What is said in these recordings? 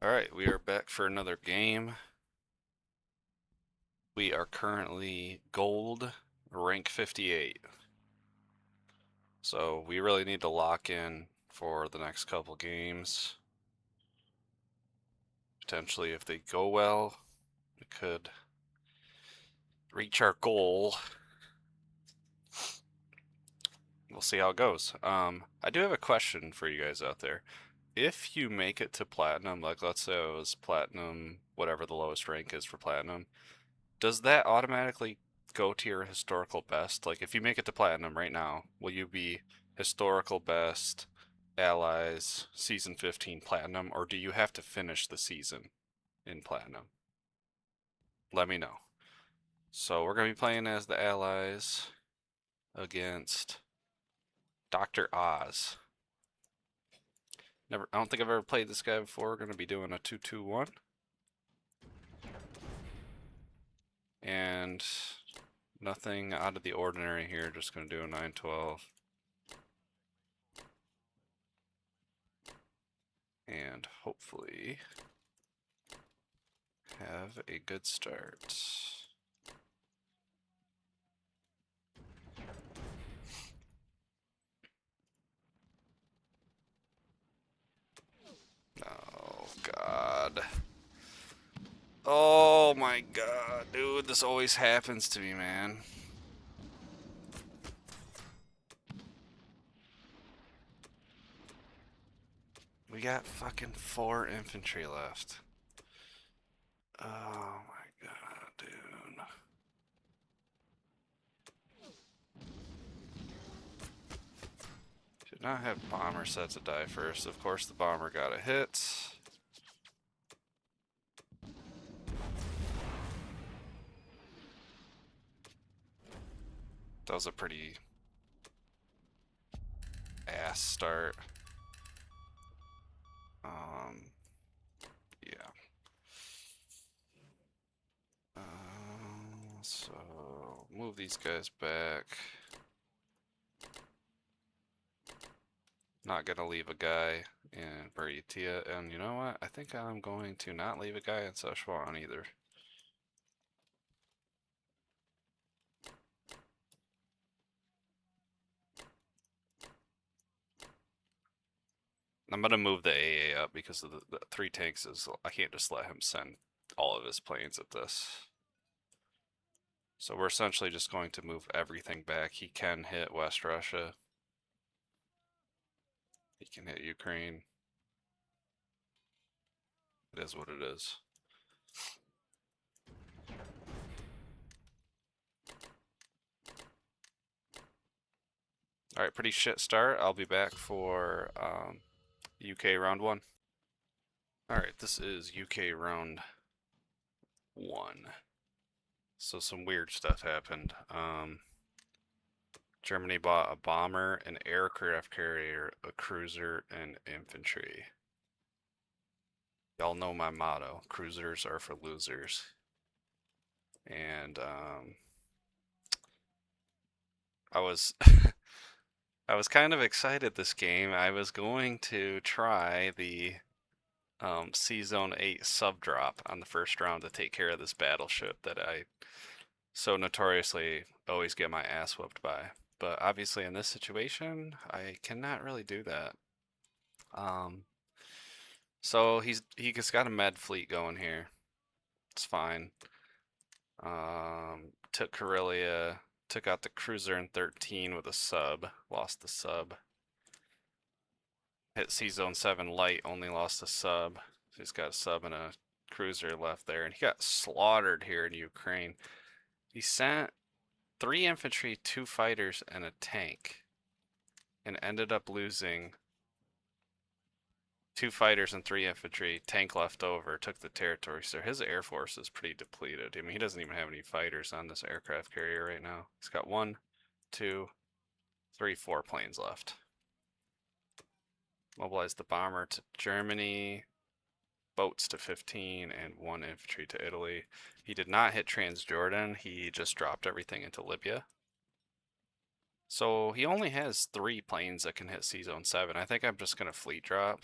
Alright, we are back for another game. We are currently gold, rank 58. So we really need to lock in for the next couple games. Potentially, if they go well, we could reach our goal. We'll see how it goes. I do have a question for you guys out there. If you make it to platinum, like let's say it was platinum, whatever the lowest rank is for platinum, does that automatically go to your historical best? Like, if you make it to platinum right now, will you be historical best, allies, season 15 platinum, or do you have to finish the season in platinum? Let me know. So we're going to be playing as the allies against Dr. Oz. I don't think I've ever played this guy before. We're going to be doing a 2-2-1. And nothing out of the ordinary here. Just going to do a 9-12. And hopefully have a good start. Oh god. Oh my god, dude, this always happens to me, man. We got fucking 4 infantry left. Oh my god, dude. Should not have bomber set to die first. Of course the bomber got a hit. That was a pretty ass start. Yeah. So move these guys back. Not gonna leave a guy in Baritia, and you know what? I think I'm going to not leave a guy in Szechuan either. I'm gonna move the AA up because of the 3 tanks is, I can't just let him send all of his planes at this. So we're essentially just going to move everything back. He can hit West Russia. He can hit Ukraine. It is what it is. Alright, pretty shit start. I'll be back for UK round 1. Alright, this is UK round 1. So some weird stuff happened. Germany bought a bomber, an aircraft carrier, a cruiser, and infantry. Y'all know my motto, cruisers are for losers. And I was I was kind of excited this game. I was going to try the C-Zone 8 sub drop on the first round to take care of this battleship that I so notoriously always get my ass whooped by. But obviously in this situation, I cannot really do that. So he just got a med fleet going here. It's fine. Took Karelia, took out the cruiser in 13 with a sub, lost the sub. Hit C-Zone 7 light, only lost a sub. So he's got a sub and a cruiser left there, and he got slaughtered here in Ukraine. He sent 3 infantry, 2 fighters, and a tank, and ended up losing 2 fighters and 3 infantry, tank left over, took the territory. So his air force is pretty depleted. I mean, he doesn't even have any fighters on this aircraft carrier right now. He's got 1, 2, 3, 4 planes left. Mobilize the bomber to Germany, boats to 15, and 1 infantry to Italy. He did not hit Transjordan. He just dropped everything into Libya. So he only has 3 planes that can hit C-Zone 7. I think I'm just going to fleet drop.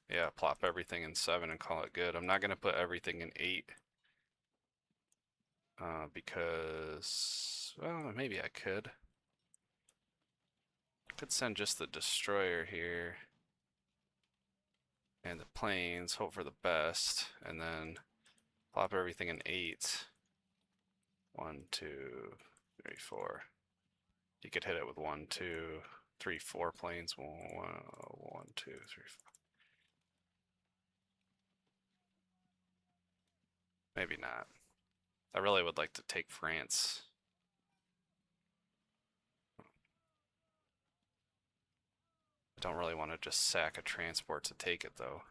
Yeah, plop everything in 7 and call it good. I'm not going to put everything in 8. Because, well, maybe I could. Could send just the destroyer here. And the planes, hope for the best. And then plop everything in 8. 1, 2, 3, 4. You could hit it with 1, 2, 3, 4 planes. 1, 2, 3, 4. Maybe not. I really would like to take France. I don't really want to just sack a transport to take it, though.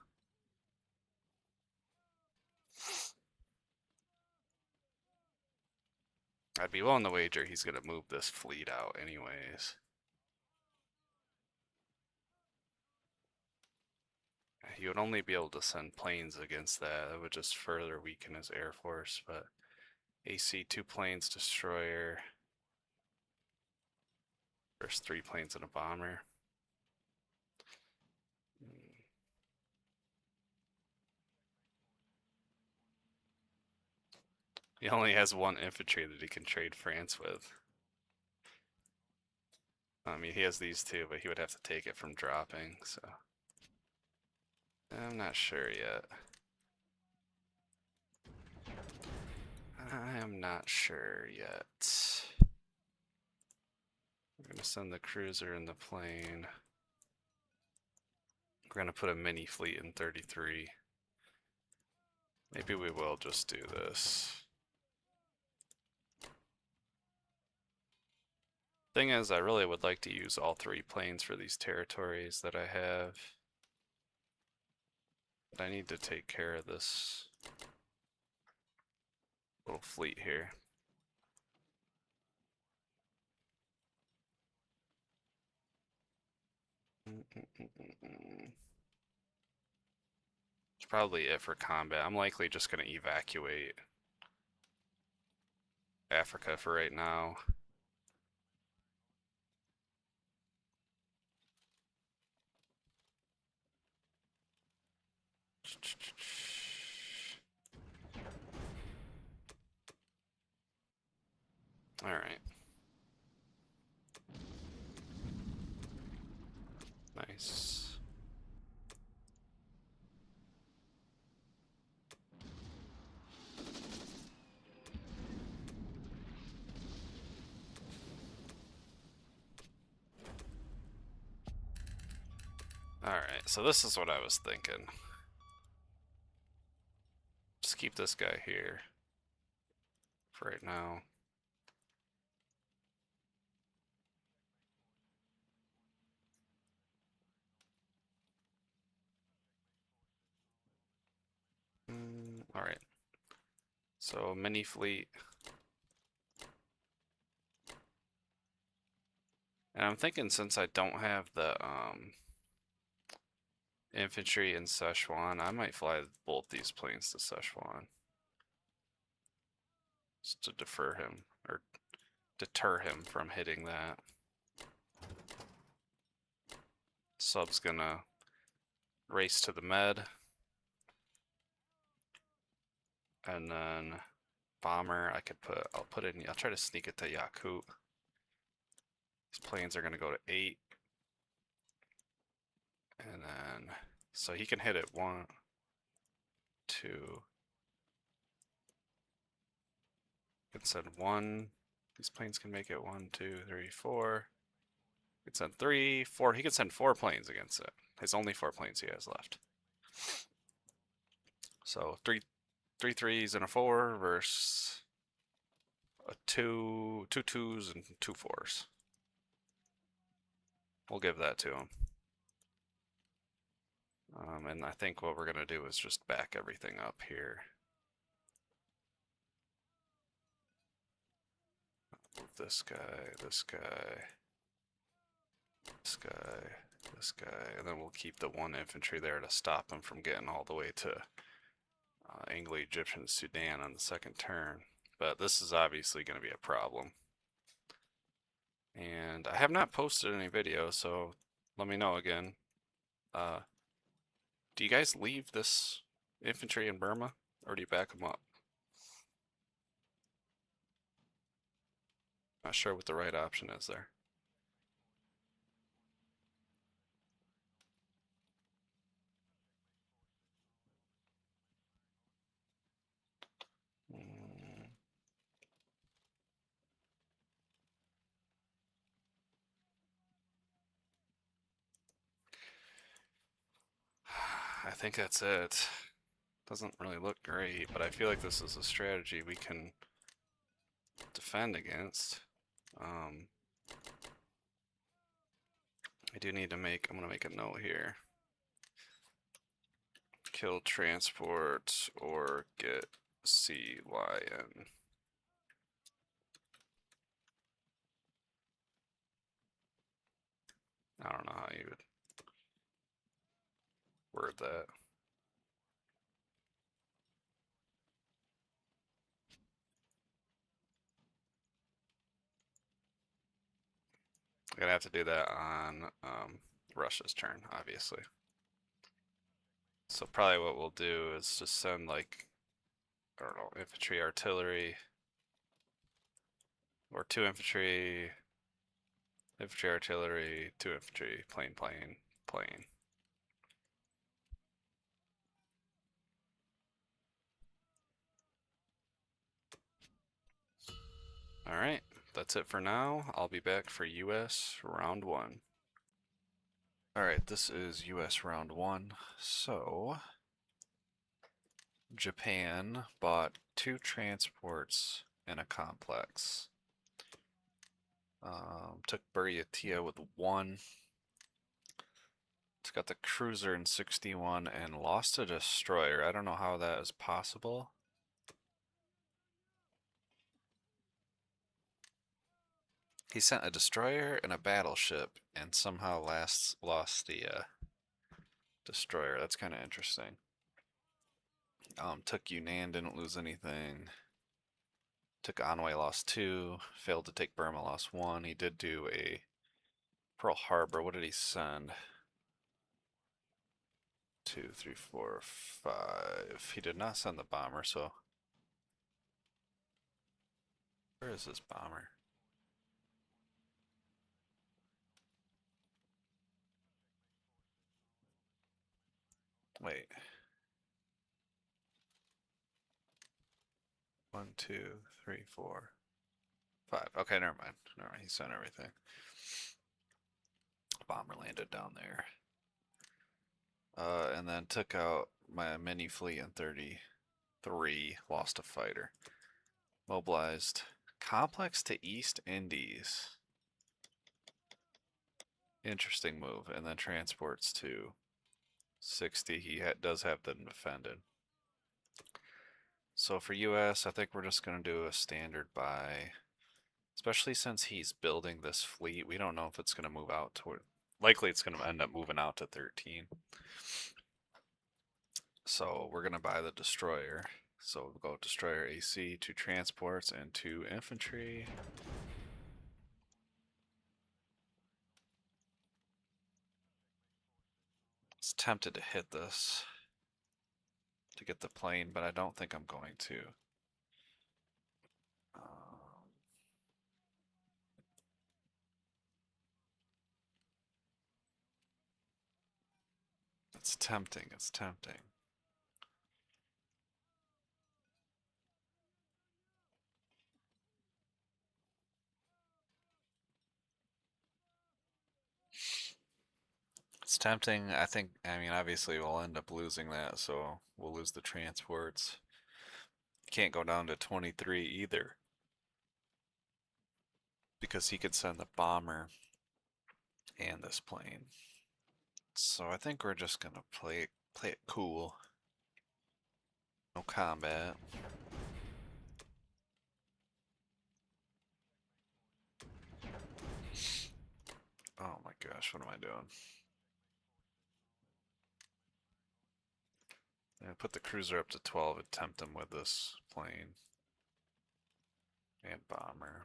I'd be willing to wager he's going to move this fleet out anyways. He would only be able to send planes against that. That would just further weaken his air force, but AC 2 planes, destroyer. There's 3 planes and a bomber. He only has 1 infantry that he can trade France with. I mean, he has these 2, but he would have to take it from dropping, so. I'm not sure yet. I am not sure yet. We're going to send the cruiser and the plane. We're going to put a mini fleet in 33. Maybe we will just do this. Thing is, I really would like to use all 3 planes for these territories that I have. But I need to take care of this little fleet here. It's probably it for combat. I'm likely just going to evacuate Africa for right now. All right. Nice. Alright, so this is what I was thinking. Just keep this guy here for right now. Alright. So, mini fleet. And I'm thinking since I don't have the infantry in Szechuan, I might fly both these planes to Szechuan. Just to deter him from hitting that. Sub's gonna race to the med. And then bomber, I'll try to sneak it to Yakut. These planes are gonna go to 8. And then, so he can hit it 1, 2. Can send 1. These planes can make it 1, 2, 3, 4. He can send 3, 4. He can send 4 planes against it. His only 4 planes he has left. So 3 3s and a 4 versus a 2 2s and 2 4s. We'll give that to him. And I think what we're gonna do is just back everything up here. Move this guy, this guy, this guy, this guy, and then we'll keep the 1 infantry there to stop him from getting all the way to Anglo-Egyptian Sudan on the 2nd turn. But this is obviously going to be a problem. And I have not posted any videos, so let me know again. Do you guys leave this infantry in Burma, or do you back them up? Not sure what the right option is there. Mm, I think that's it. Doesn't really look great, but I feel like this is a strategy we can defend against. I do need to make, I'm gonna make a note here. Kill transport or get Sea Lion. I don't know how you would word that. I'm gonna have to do that on Russia's turn, obviously. So probably what we'll do is just send like, I don't know, infantry, artillery, or 2 infantry, infantry, artillery, 2 infantry, plane, plane, plane. Alright, that's it for now. I'll be back for US round 1. Alright, this is US round 1. So, Japan bought 2 transports and a complex. Took Buryatia with 1. It's got the cruiser in 61 and lost a destroyer. I don't know how that is possible. He sent a destroyer and a battleship and somehow lost the destroyer. That's kind of interesting. Took Yunnan, didn't lose anything. Took Anhui, lost 2. Failed to take Burma, lost 1. He did do a Pearl Harbor. What did he send? 2, 3, 4, 5. He did not send the bomber, so where is this bomber? Wait. 1, 2, 3, 4, 5. Okay, never mind. Never mind. He sent everything. Bomber landed down there. And then took out my mini fleet in 33. Lost a fighter. Mobilized. Complex to East Indies. Interesting move. And then transports to 60. He does have them defended. So for US, I think we're just going to do a standard buy. Especially since he's building this fleet. We don't know if it's going to move out toward... Likely it's going to end up moving out to 13. So we're going to buy the destroyer. So we'll go destroyer AC, 2 transports, and 2 infantry. I was tempted to hit this to get the plane, but I don't think I'm going to. It's tempting, it's tempting. It's tempting. I think, I mean, obviously we'll end up losing that, so we'll lose the transports. Can't go down to 23 either. Because he could send the bomber and this plane. So I think we're just gonna play it cool. No combat. Oh my gosh, what am I doing? I'm gonna put the cruiser up to 12 and tempt him with this plane. And bomber.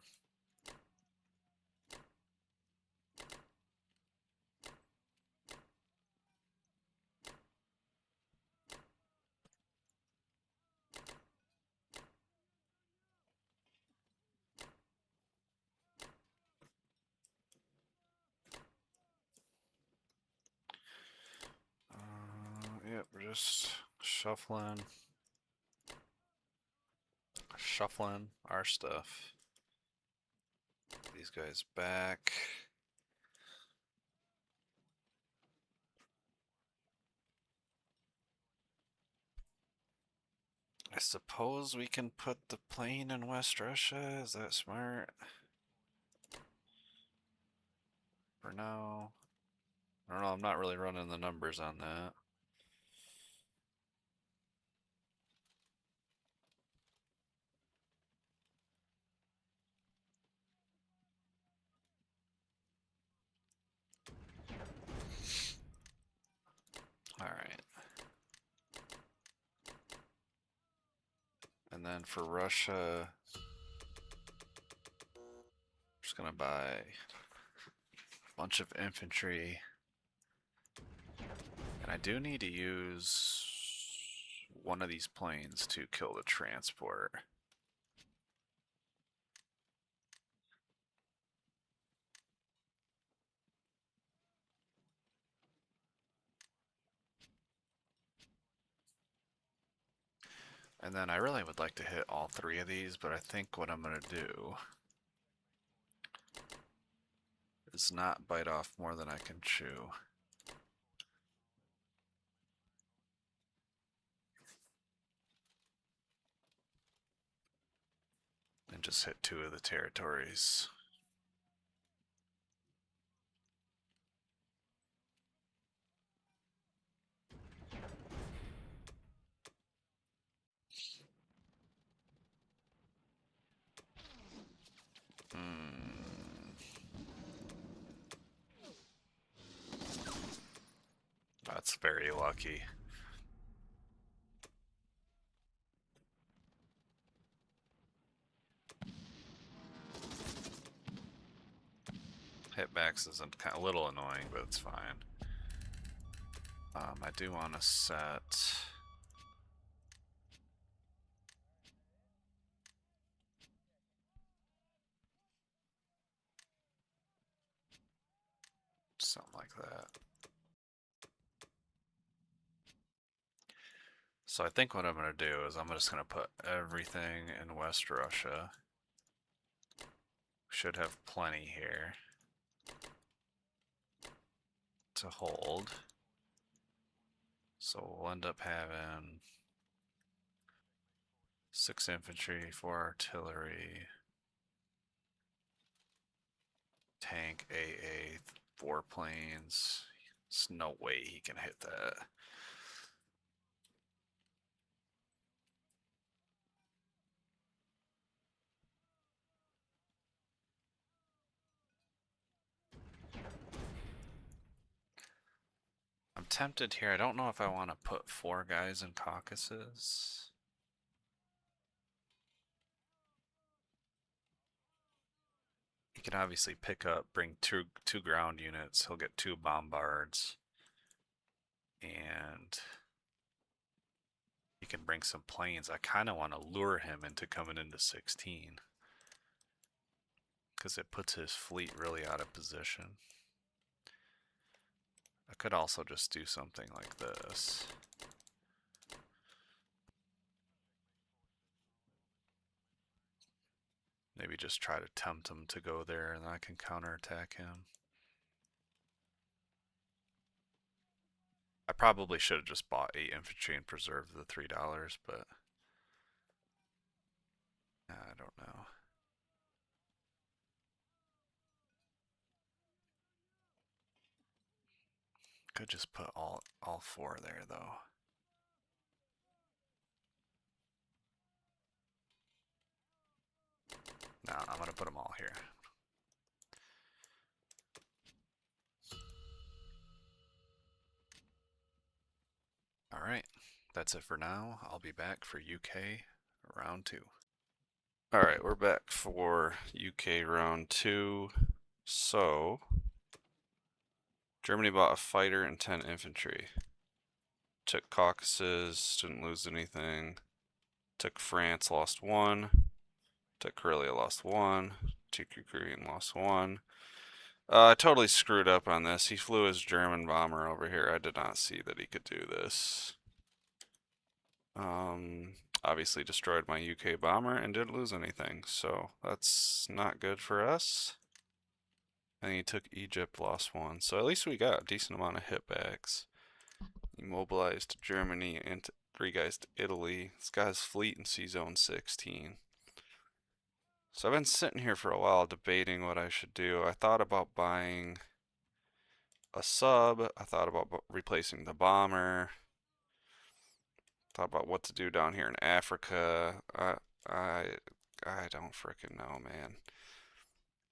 just shuffling our stuff. These guys back. I suppose we can put the plane in West Russia. Is that smart? For now. I don't know, I'm not really running the numbers on that. Alright. And then for Russia, I'm just gonna buy a bunch of infantry. And I do need to use one of these planes to kill the transport. And then I really would like to hit all three of these, but I think what I'm going to do is not bite off more than I can chew. And just hit two of the territories. That's very lucky. Hitbacks is a little annoying, but it's fine. I do want to set... something like that. So I think what I'm going to do is I'm just going to put everything in West Russia. Should have plenty here to hold. So we'll end up having 6 infantry, 4 artillery, tank, AA, 4 planes. There's no way he can hit that. I'm tempted here. I don't know if I want to put 4 guys in Caucasus. He can obviously bring two ground units. He'll get 2 bombards. And he can bring some planes. I kind of want to lure him into coming into 16. Because it puts his fleet really out of position. I could also just do something like this. Maybe just try to tempt him to go there and I can counterattack him. I probably should have just bought 8 infantry and preserved the $3, but I don't know. Could just put all 4 there though. No, I'm gonna put them all here. Alright, that's it for now. I'll be back for UK round 2. Alright, we're back for UK round 2. So, Germany bought a fighter and 10 infantry. Took Caucasus, didn't lose anything. Took France, lost 1. Took Karelia, lost 1. Took Ukraine, lost 1. I totally screwed up on this. He flew his German bomber over here. I did not see that he could do this. Obviously destroyed my UK bomber and didn't lose anything, so that's not good for us. And he took Egypt, lost one, so at least we got a decent amount of hit backs. Immobilized Germany and 3 guys to Italy. This guy's fleet in Sea Zone 16. So I've been sitting here for a while debating what I should do. I thought about buying a sub. I thought about replacing the bomber. Thought about what to do down here in Africa. I I don't freaking know, man.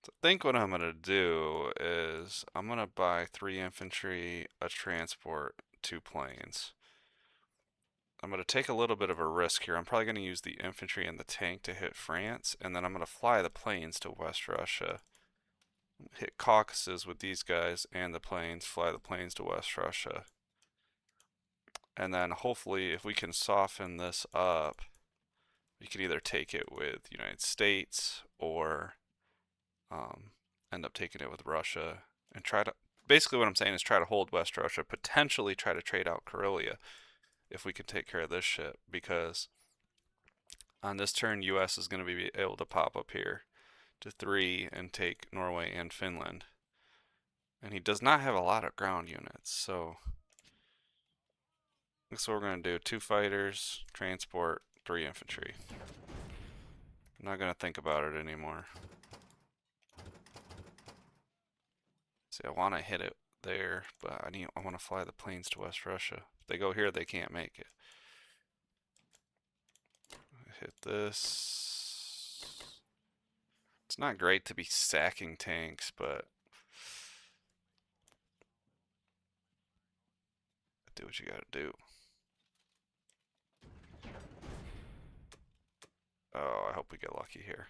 I think what I'm gonna do is I'm gonna buy 3 infantry, a transport, 2 planes. I'm going to take a little bit of a risk here. I'm probably going to use the infantry and the tank to hit France, and then I'm going to fly the planes to West Russia. Hit Caucasus with these guys and the planes, fly the planes to West Russia. And then hopefully if we can soften this up, we can either take it with United States or end up taking it with Russia and try to, basically what I'm saying is try to hold West Russia, potentially try to trade out Karelia if we can take care of this shit, because on this turn, US is going to be able to pop up here to 3 and take Norway and Finland. And he does not have a lot of ground units, so that's what we're going to do. 2 fighters, transport, 3 infantry. I'm not going to think about it anymore. See, I want to hit it there, but I want to fly the planes to West Russia. If they go here, they can't make it. Hit this. It's not great to be sacking tanks, but do what you gotta do. Oh, I hope we get lucky here.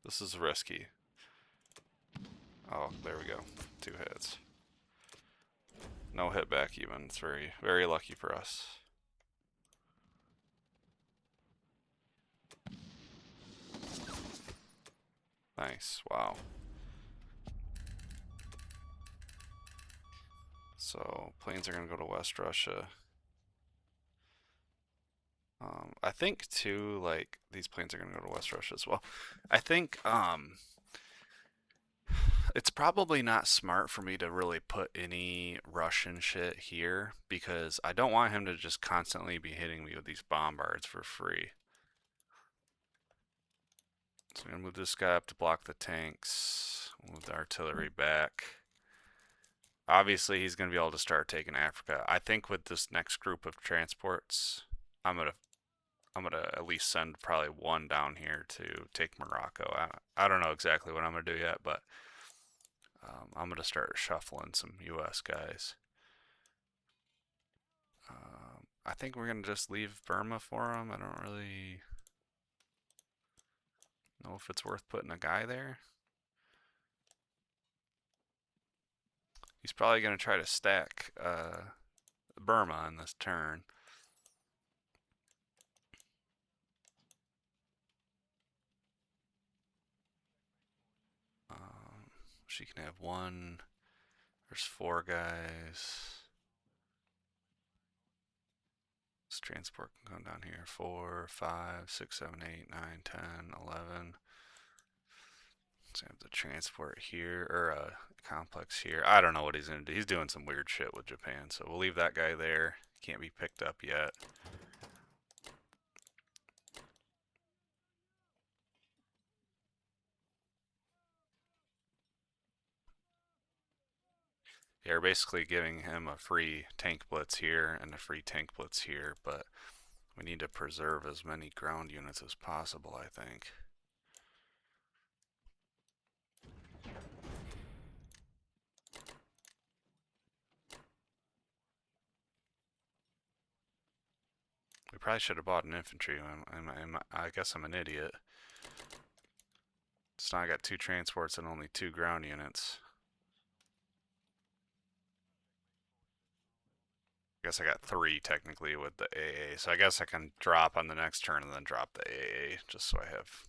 This is risky. Oh, there we go. 2 hits. No hit back even. It's very, very lucky for us. Nice. Wow. So, planes are going to go to West Russia. I think, too, like, these planes are going to go to West Russia as well. I think, it's probably not smart for me to really put any Russian shit here because I don't want him to just constantly be hitting me with these bombards for free. So I'm going to move this guy up to block the tanks. Move the artillery back. Obviously, he's going to be able to start taking Africa. I think with this next group of transports, I'm gonna at least send probably 1 down here to take Morocco. I don't know exactly what I'm gonna do yet, but I'm gonna start shuffling some U.S. guys. I think we're gonna just leave Burma for him. I don't really know if it's worth putting a guy there. He's probably gonna try to stack Burma on this turn. She can have 1. There's 4 guys. This transport can go down here. 4, 5, 6, 7, 8, 9, 10, 11. Let's have the transport here, or a complex here. I don't know what he's going to do. He's doing some weird shit with Japan, so we'll leave that guy there. Can't be picked up yet. Yeah, we're basically giving him a free tank blitz here and a free tank blitz here, but we need to preserve as many ground units as possible, I think. We probably should have bought an infantry. I guess I'm an idiot. So now I got 2 transports and only 2 ground units. I guess I got 3 technically with the AA, so I guess I can drop on the next turn and then drop the AA just so I have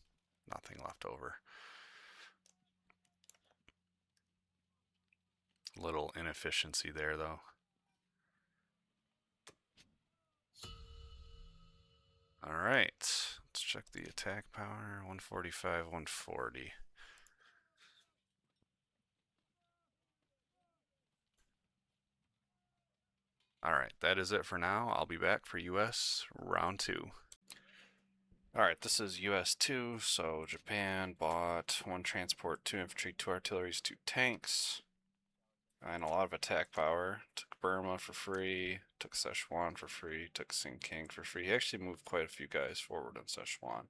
nothing left over. Little inefficiency there though. Alright, let's check the attack power. 145, 140. Alright, that is it for now. I'll be back for US round 2. Alright, this is US 2, so Japan bought 1 transport, 2 infantry, 2 artilleries, 2 tanks, and a lot of attack power. Took Burma for free, took Szechuan for free, took Sinking for free. He actually moved quite a few guys forward in Szechuan.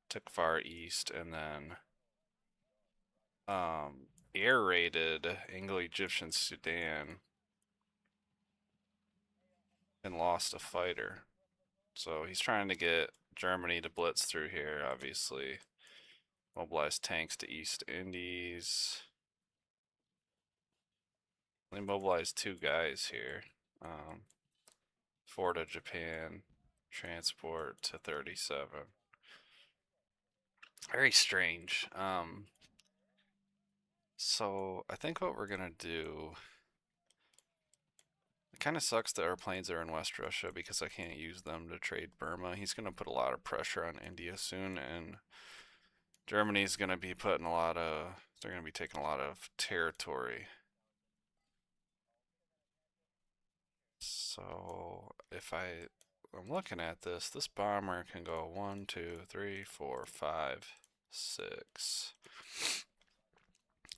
Took Far East, and then air raided Anglo-Egyptian Sudan and lost a fighter. So he's trying to get Germany to blitz through here, obviously. Mobilize tanks to East Indies. They mobilized 2 guys here. 4 to Japan. Transport to 37. Very strange. So I think what we're gonna do, it kind of sucks that our planes are in West Russia because I can't use them to trade Burma. He's gonna put a lot of pressure on India soon, and Germany's gonna be putting a lot of, they're gonna be taking a lot of territory. So if I'm looking at this, this bomber can go 1, 2, 3, 4, 5, 6.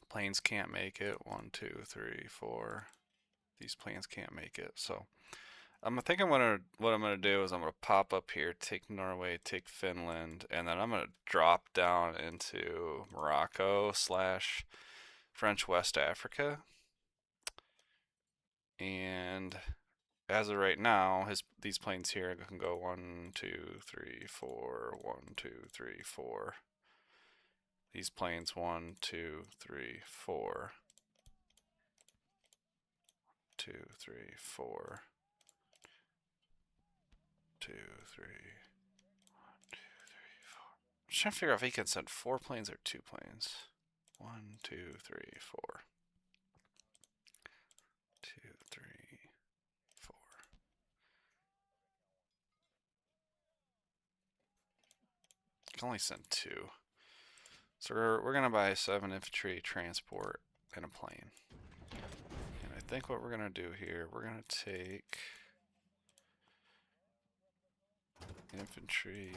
Planes can't make it. 1, 2, 3, 4. These planes can't make it. So I'm thinking what I'm gonna do is I'm gonna pop up here, take Norway, take Finland, and then I'm gonna drop down into Morocco / French West Africa. And as of right now, these planes here can go 1, 2, 3, 4, 1, 2, 3, 4. These planes 1, 2, 3, 4. 2, 3, 4. 2, 3. 1, 2, 3, 4. I'm trying to figure out if he can send 4 planes or 2 planes. 1, 2, 3, 4. 2, 3, 4. I can only send 2. So we're gonna buy 7 infantry, transport, and a plane. And I think what we're gonna do here, we're gonna take infantry.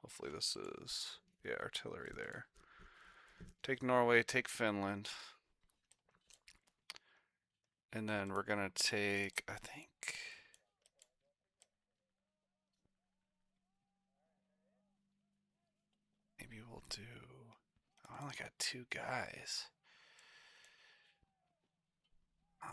Hopefully this is, yeah, artillery there. Take Norway, take Finland. And then we're gonna take, I think, maybe we'll do, I only got 2 guys. Hmm.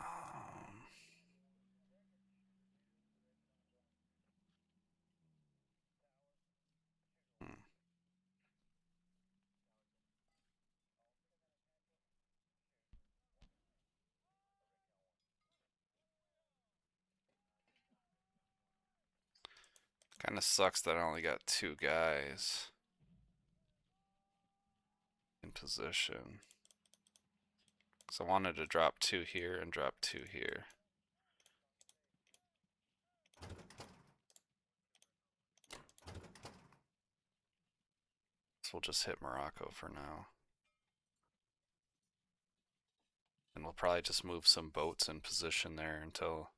Kind of sucks that I only got 2 guys in position. So I wanted to drop 2 here and drop 2 here. So we'll just hit Morocco for now. And we'll probably just move some boats in position there until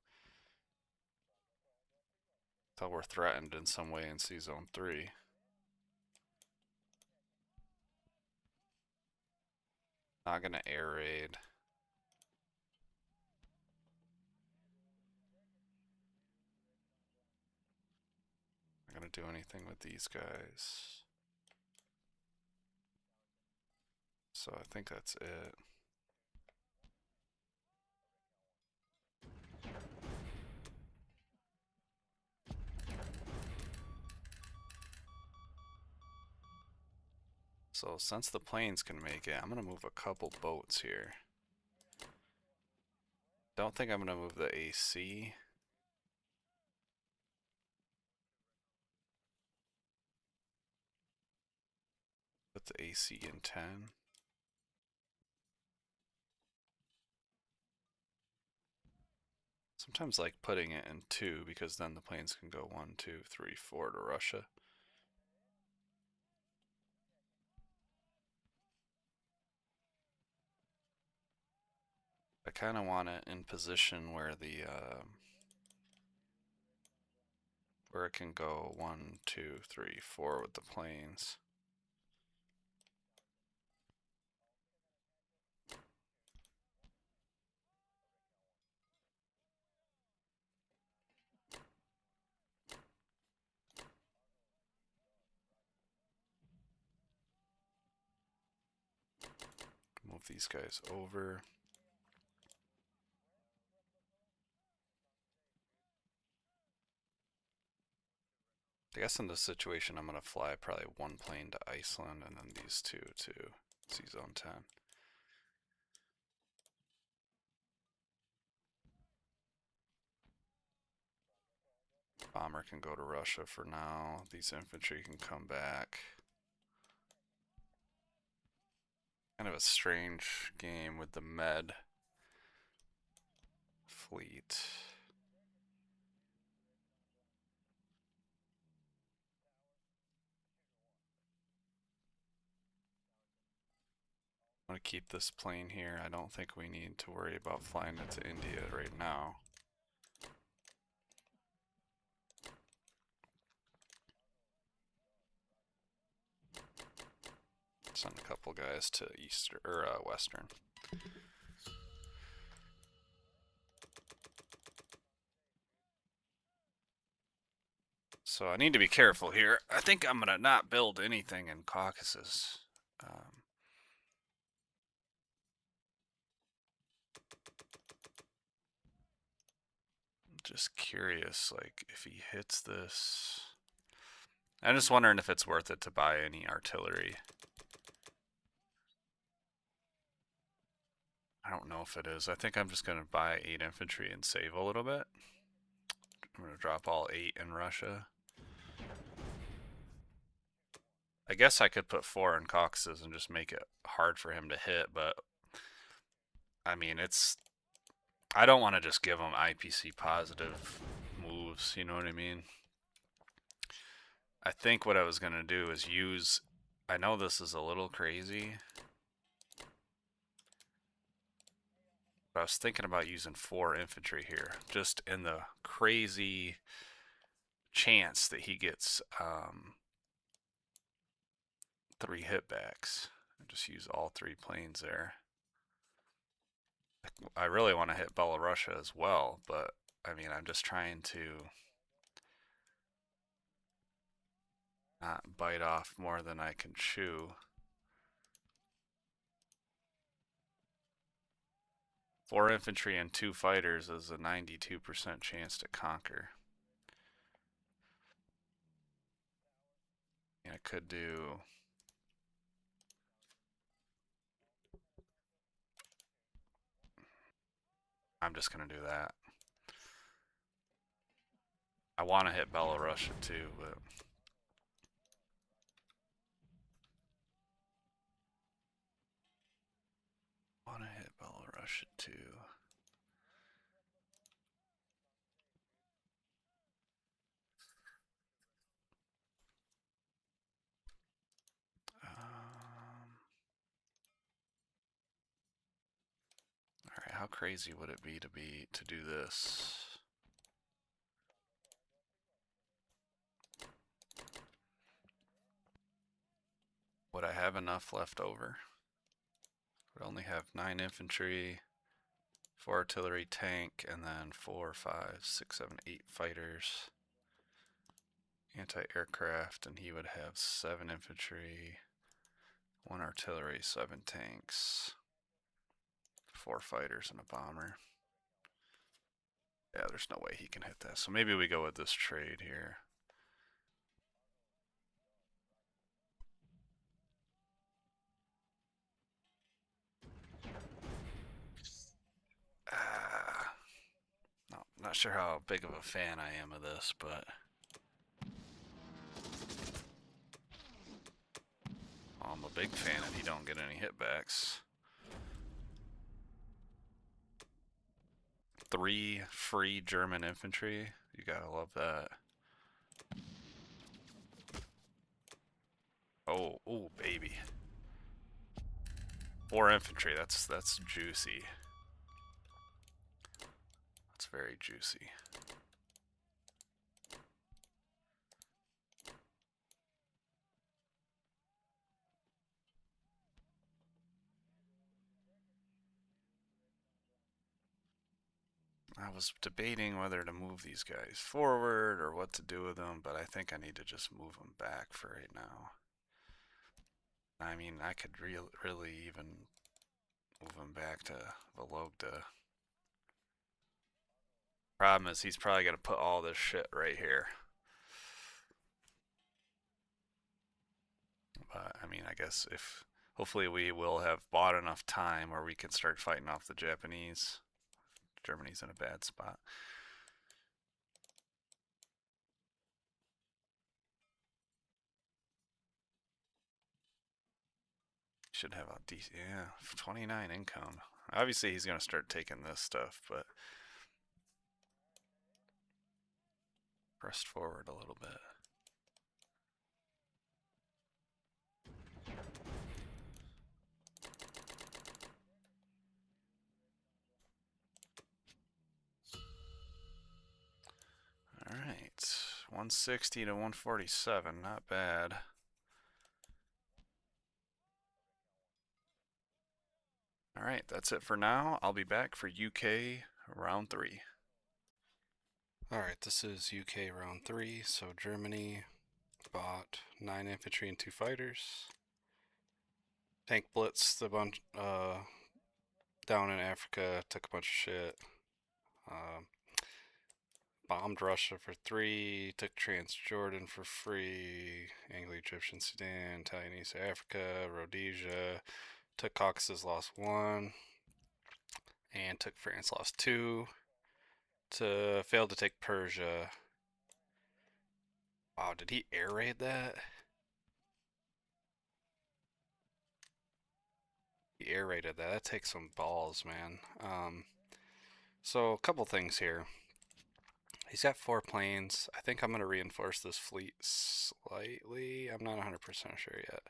we're threatened in some way in Sea Zone 3. Not gonna air raid. Not gonna do anything with these guys. So I think that's it. So since the planes can make it, I'm gonna move a couple boats here. Don't think I'm gonna move the AC. Put the AC in 10. Sometimes like putting it in 2 because then the planes can go 1, 2, 3, 4 to Russia. I kind of want it in position where the where it can go 1, 2, 3, 4 with the planes. Move these guys over. I guess in this situation I'm going to fly probably 1 plane to Iceland and then these 2 to Sea Zone 10. Bomber can go to Russia for now. These infantry can come back. Kind of a strange game with the Med fleet. I'm going to keep this plane here. I don't think we need to worry about flying it to India right now. Send a couple guys to Eastern or Western. So I need to be careful here. I think I'm gonna not build anything in Caucasus. Just curious, like if he hits this. I'm just wondering if it's worth it to buy any artillery. I don't know if it is. I think I'm just going to buy 8 infantry and save a little bit. I'm going to drop all 8 in Russia. I guess I could put 4 in Caucasus and just make it hard for him to hit, but I mean, I don't want to just give him IPC positive moves, you know what I mean? I think what I was going to do is use, I know this is a little crazy, but I was thinking about using 4 infantry here, just in the crazy chance that he gets 3 hitbacks. Just use all 3 planes there. I really want to hit Belarusia as well, but I mean, I'm just trying to not bite off more than I can chew. 4 infantry and 2 fighters is a 92% chance to conquer. I could do I'm just gonna do that. I want to hit Belarusia too, but I want to hit Belarusia too. All right, how crazy would it be to do this? Would I have enough left over? Would only have 9 infantry, 4 artillery, tank, and then 4, 5, 6, 7, 8 fighters, anti-aircraft, and he would have 7 infantry, 1 artillery, 7 tanks, 4 fighters, and a bomber. Yeah, there's no way he can hit that. So maybe we go with this trade here. No, not sure how big of a fan I am of this, but I'm a big fan if you don't get any hitbacks. 3 free German infantry. You gotta love that. Oh, oh, baby. 4 infantry. That's juicy. That's very juicy. I was debating whether to move these guys forward or what to do with them, but I think I need to just move them back for right now. I mean, I could really even move him back to Vologda. Problem is, he's probably going to put all this shit right here. But, I mean, I guess if... Hopefully we will have bought enough time where we can start fighting off the Japanese. Germany's in a bad spot. Should have a decent... Yeah, 29 income. Obviously he's going to start taking this stuff, but... Pressed forward a little bit. Alright, 160 to 147, not bad. Alright, that's it for now. I'll be back for UK round 3. Alright, this is UK round 3, so Germany bought 9 infantry and 2 fighters. Tank blitzed a bunch down in Africa, took a bunch of shit. Bombed Russia for 3, took Transjordan for free, Anglo-Egyptian Sudan, Italian East Africa, Rhodesia, took Caucasus, lost 1, and took France, lost 2, failed to take Persia. Wow, did he air raid that? He air raided that. That takes some balls, man. So a couple things here. He's got 4 planes. I think I'm going to reinforce this fleet slightly. I'm not 100% sure yet.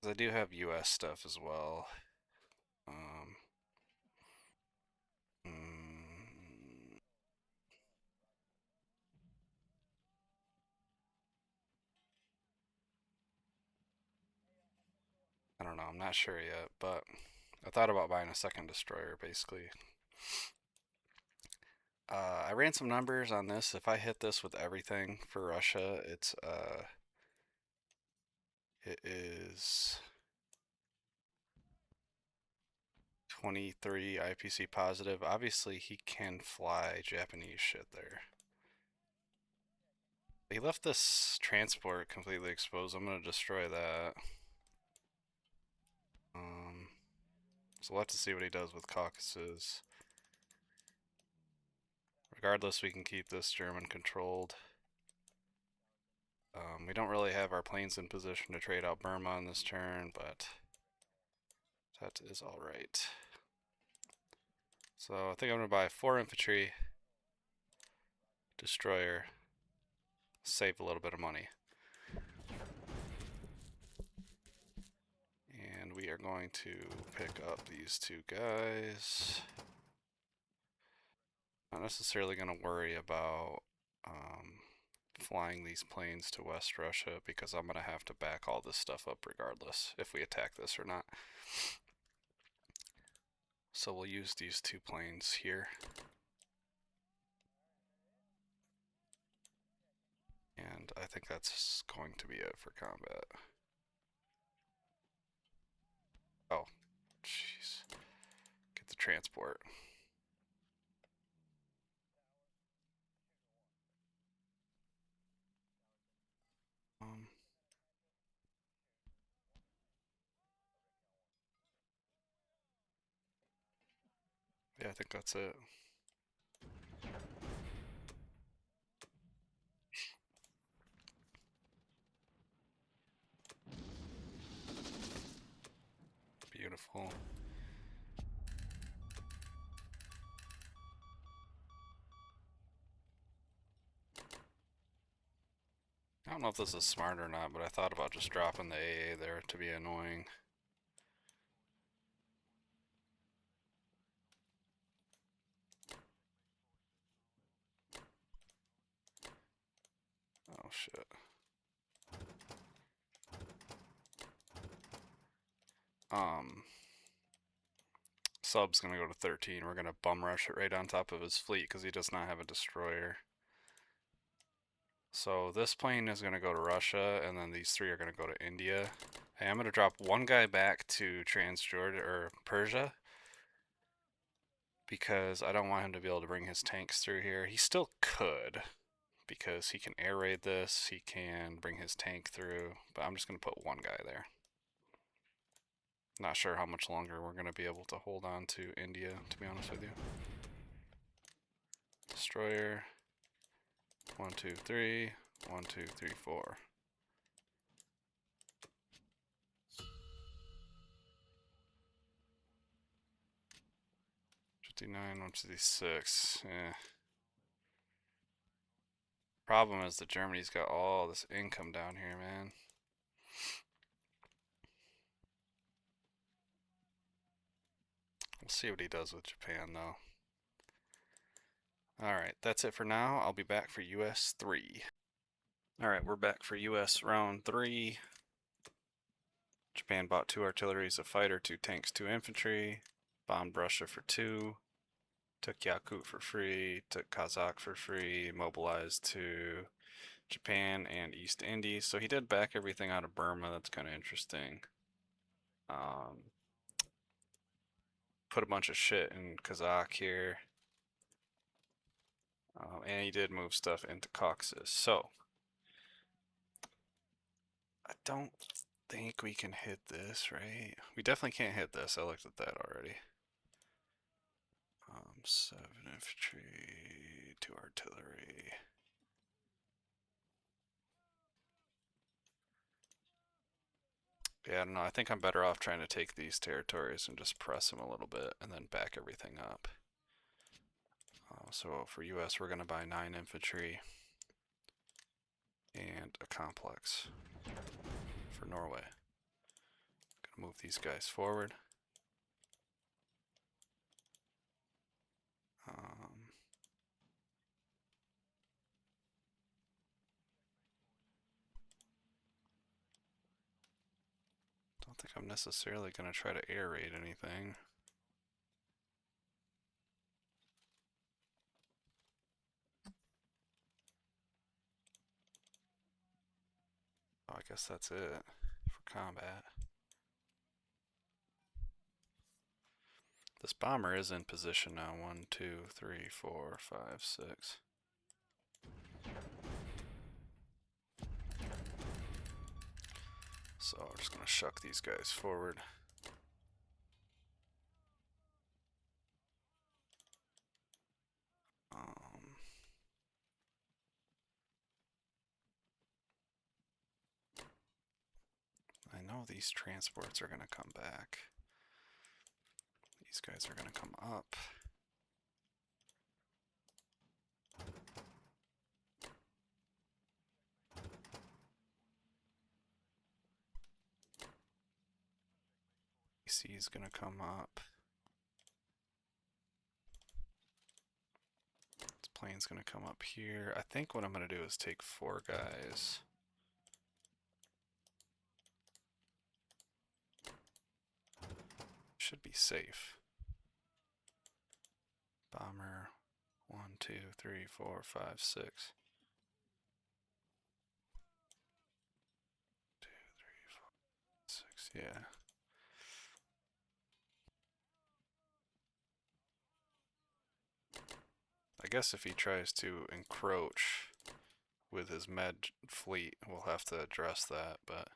I do have US stuff as well. I don't know, I'm not sure yet, but I thought about buying a second destroyer, basically. I ran some numbers on this. If I hit this with everything for Russia, it is 23 IPC positive. Obviously, he can fly Japanese shit there. He left this transport completely exposed. I'm going to destroy that. So we'll have to see what he does with Caucasus. Regardless, we can keep this German controlled. We don't really have our planes in position to trade out Burma on this turn, but that is alright. So I think I'm going to buy 4 infantry, destroyer, save a little bit of money. And we are going to pick up these 2 guys. Not necessarily going to worry about flying these planes to West Russia because I'm going to have to back all this stuff up regardless if we attack this or not. So we'll use these 2 planes here. And I think that's going to be it for combat. Oh, jeez. Get the transport. Yeah, I think that's it. Beautiful. don't know if this is smart or not, but I thought about just dropping the AA there to be annoying. Oh shit. Sub's gonna go to 13. We're gonna bum rush it right on top of his fleet because he does not have a destroyer. So this plane is gonna go to Russia, and then these three are gonna go to India. Hey, I'm gonna drop one guy back to Transjordan or Persia because I don't want him to be able to bring his tanks through here. He still could because he can air raid this, he can bring his tank through, but I'm just gonna put one guy there. Not sure how much longer we're going to be able to hold on to India, to be honest with you. Destroyer. 1, 2, 3. 1, 2, 3, 4. $59, 156. Eh. Problem is that Germany's got all this income down here, man. We'll see what he does with Japan, though. Alright, that's it for now. I'll be back for US 3. Alright, we're back for US round 3. Japan bought 2 artilleries, a fighter, 2 tanks, 2 infantry. Bombed Russia for 2. Took Yakut for free. Took Kazakh for free. Mobilized to Japan and East Indies. So he did back everything out of Burma. That's kind of interesting. Put a bunch of shit in Kazakh here. And he did move stuff into Caucasus. So I don't think we can hit this, right? We definitely can't hit this. I looked at that already. 7 infantry, 2 artillery. Yeah, I don't know. I think I'm better off trying to take these territories and just press them a little bit and then back everything up. So for US, we're going to buy 9 infantry and a complex. For Norway, gonna move these guys forward. Don't think I'm necessarily gonna try to air raid anything. Oh, I guess that's it for combat. This bomber is in position now. 1, 2, 3, 4, 5, 6. So we're just gonna shuck these guys forward. I know these transports are gonna come back. These guys are gonna come up. AC is gonna come up. This plane's gonna come up here. I think what I'm gonna do is take 4 guys. Should be safe. Bomber. 1, 2, 3, 4, 5, 6. 2, 3, 4, 6. Yeah. I guess if he tries to encroach with his med fleet, we'll have to address that, but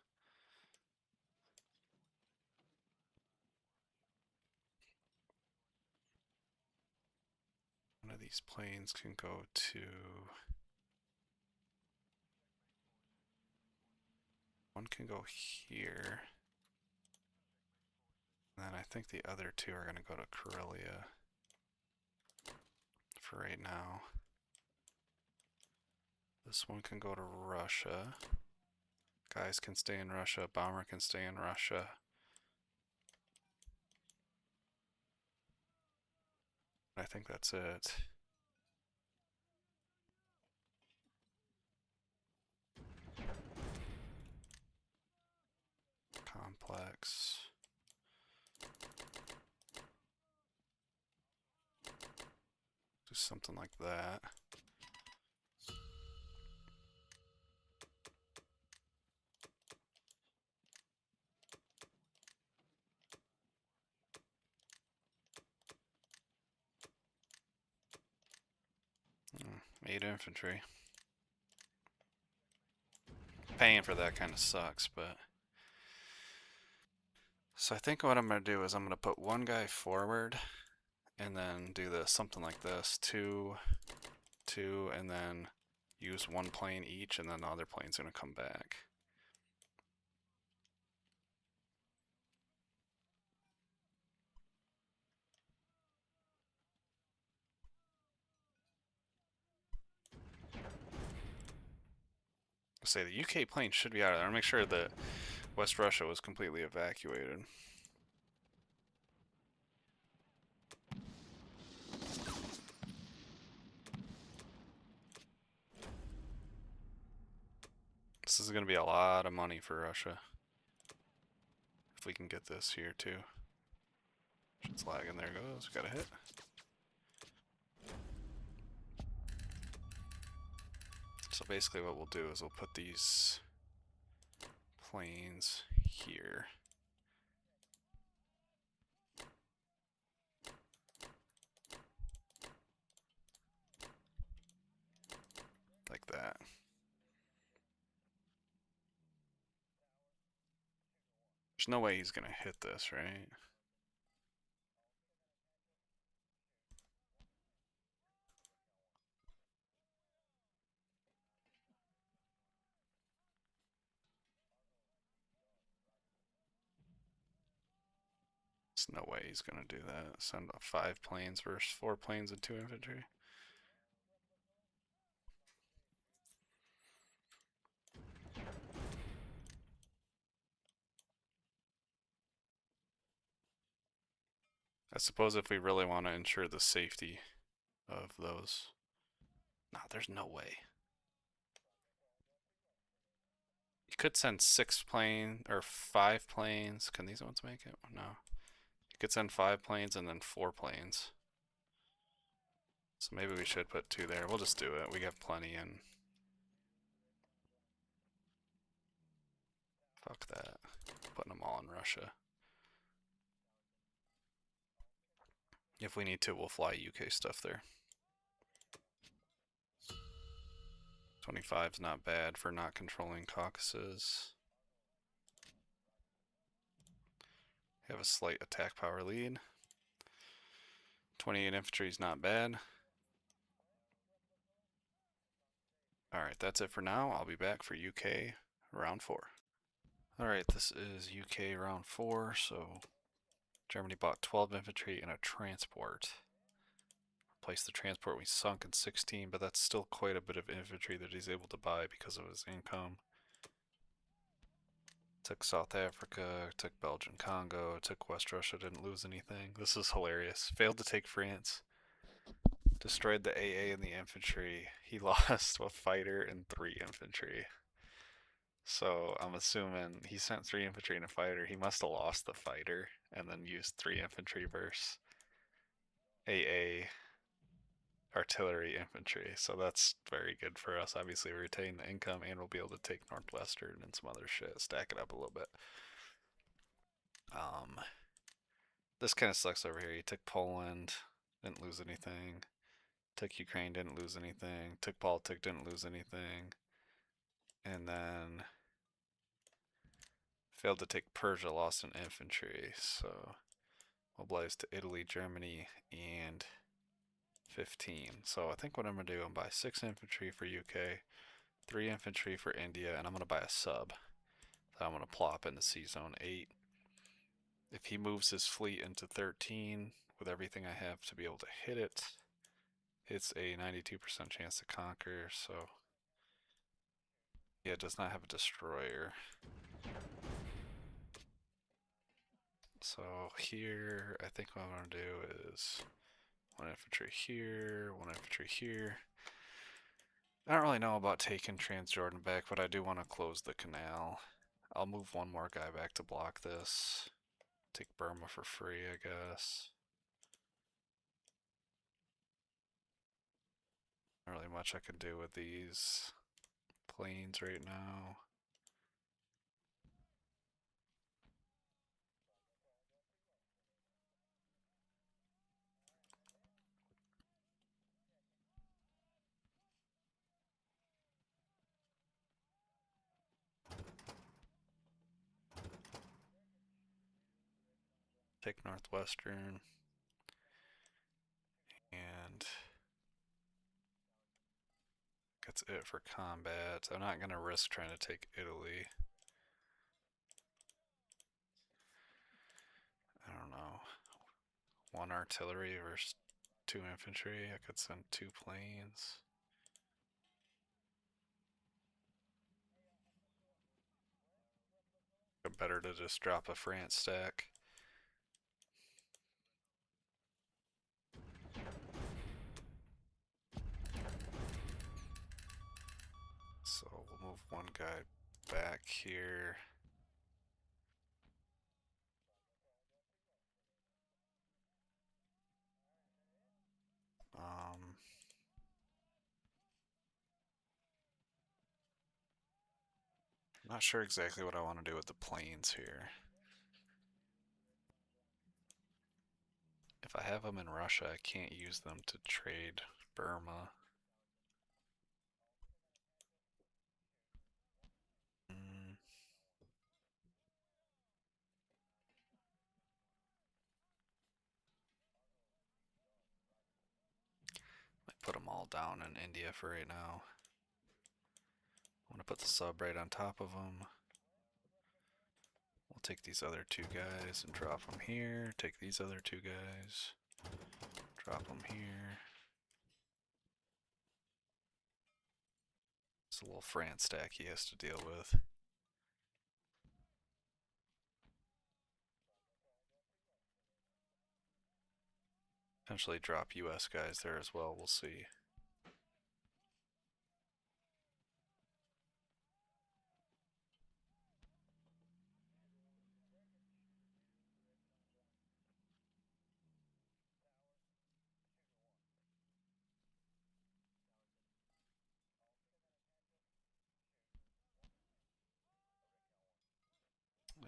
one of these planes can go to... One can go here. And then I think the other 2 are going to go to Karelia for right now. This one can go to Russia. Guys can stay in Russia. Bomber can stay in Russia. I think that's it. Complex. Do something like that. Hmm, 8 infantry. Paying for that kind of sucks, but... So I think what I'm going to do is I'm going to put one guy forward and then do this, something like this. 2, 2, and then use one plane each, and then the other plane's going to come back. Say the UK plane should be out of there. I'll make sure that West Russia was completely evacuated. This is going to be a lot of money for Russia. If we can get this here too. Shit's lagging. There it goes. Got a hit. So basically what we'll do is we'll put these planes here. Like that. There's no way he's gonna hit this, right? There's no way he's gonna do that. Send up 5 planes versus 4 planes and 2 infantry. I suppose if we really want to ensure the safety of those. No, there's no way. You could send 6 planes or 5 planes. Can these ones make it? No. You could send 5 planes and then 4 planes. So maybe we should put 2 there. We'll just do it. We got plenty in. Fuck that. Putting them all in Russia. If we need to, we'll fly UK stuff there. 25's not bad for not controlling Caucasus. Have a slight attack power lead. 28 infantry is not bad. Alright, that's it for now. I'll be back for UK round 4. Alright, this is UK round 4, so Germany bought 12 infantry and a transport. Replaced the transport we sunk in 16, but that's still quite a bit of infantry that he's able to buy because of his income. Took South Africa, took Belgian Congo, took West Russia, didn't lose anything. This is hilarious. Failed to take France. Destroyed the AA and the infantry. He lost a fighter and 3 infantry. So I'm assuming he sent 3 infantry and a fighter. He must have lost the fighter and then used 3 infantry versus AA artillery infantry. So that's very good for us. Obviously, we retain the income and we'll be able to take Northwestern and some other shit. Stack it up a little bit. This kind of sucks over here. He took Poland, didn't lose anything. Took Ukraine, didn't lose anything. Took Baltic, didn't lose anything. And then failed to take Persia, lost an infantry. So mobilized to Italy, Germany, and 15. So I think what I'm going to do, I'm buy 6 infantry for UK, 3 infantry for India, and I'm going to buy a sub that I'm going to plop into Sea Zone 8. If he moves his fleet into 13 with everything I have to be able to hit it, it's a 92% chance to conquer, so Yeah, it does not have a destroyer. So here, I think what I'm going to do is 1 infantry here, 1 infantry here. I don't really know about taking Transjordan back, but I do want to close the canal. I'll move 1 more guy back to block this. Take Burma for free, I guess. Not really much I can do with these planes right now. Take Northwestern. And that's it for combat. I'm not going to risk trying to take Italy. I don't know. 1 artillery versus 2 infantry. I could send 2 planes. Better to just drop a France stack. So we'll move 1 guy back here. Not sure exactly what I want to do with the planes here. If I have them in Russia, I can't use them to trade Burma. Might put them all down in India for right now. I want to put the sub right on top of them. We'll take these other 2 guys and drop them here. Take these other 2 guys. Drop them here. It's a little France stack he has to deal with. Potentially drop US guys there as well, we'll see.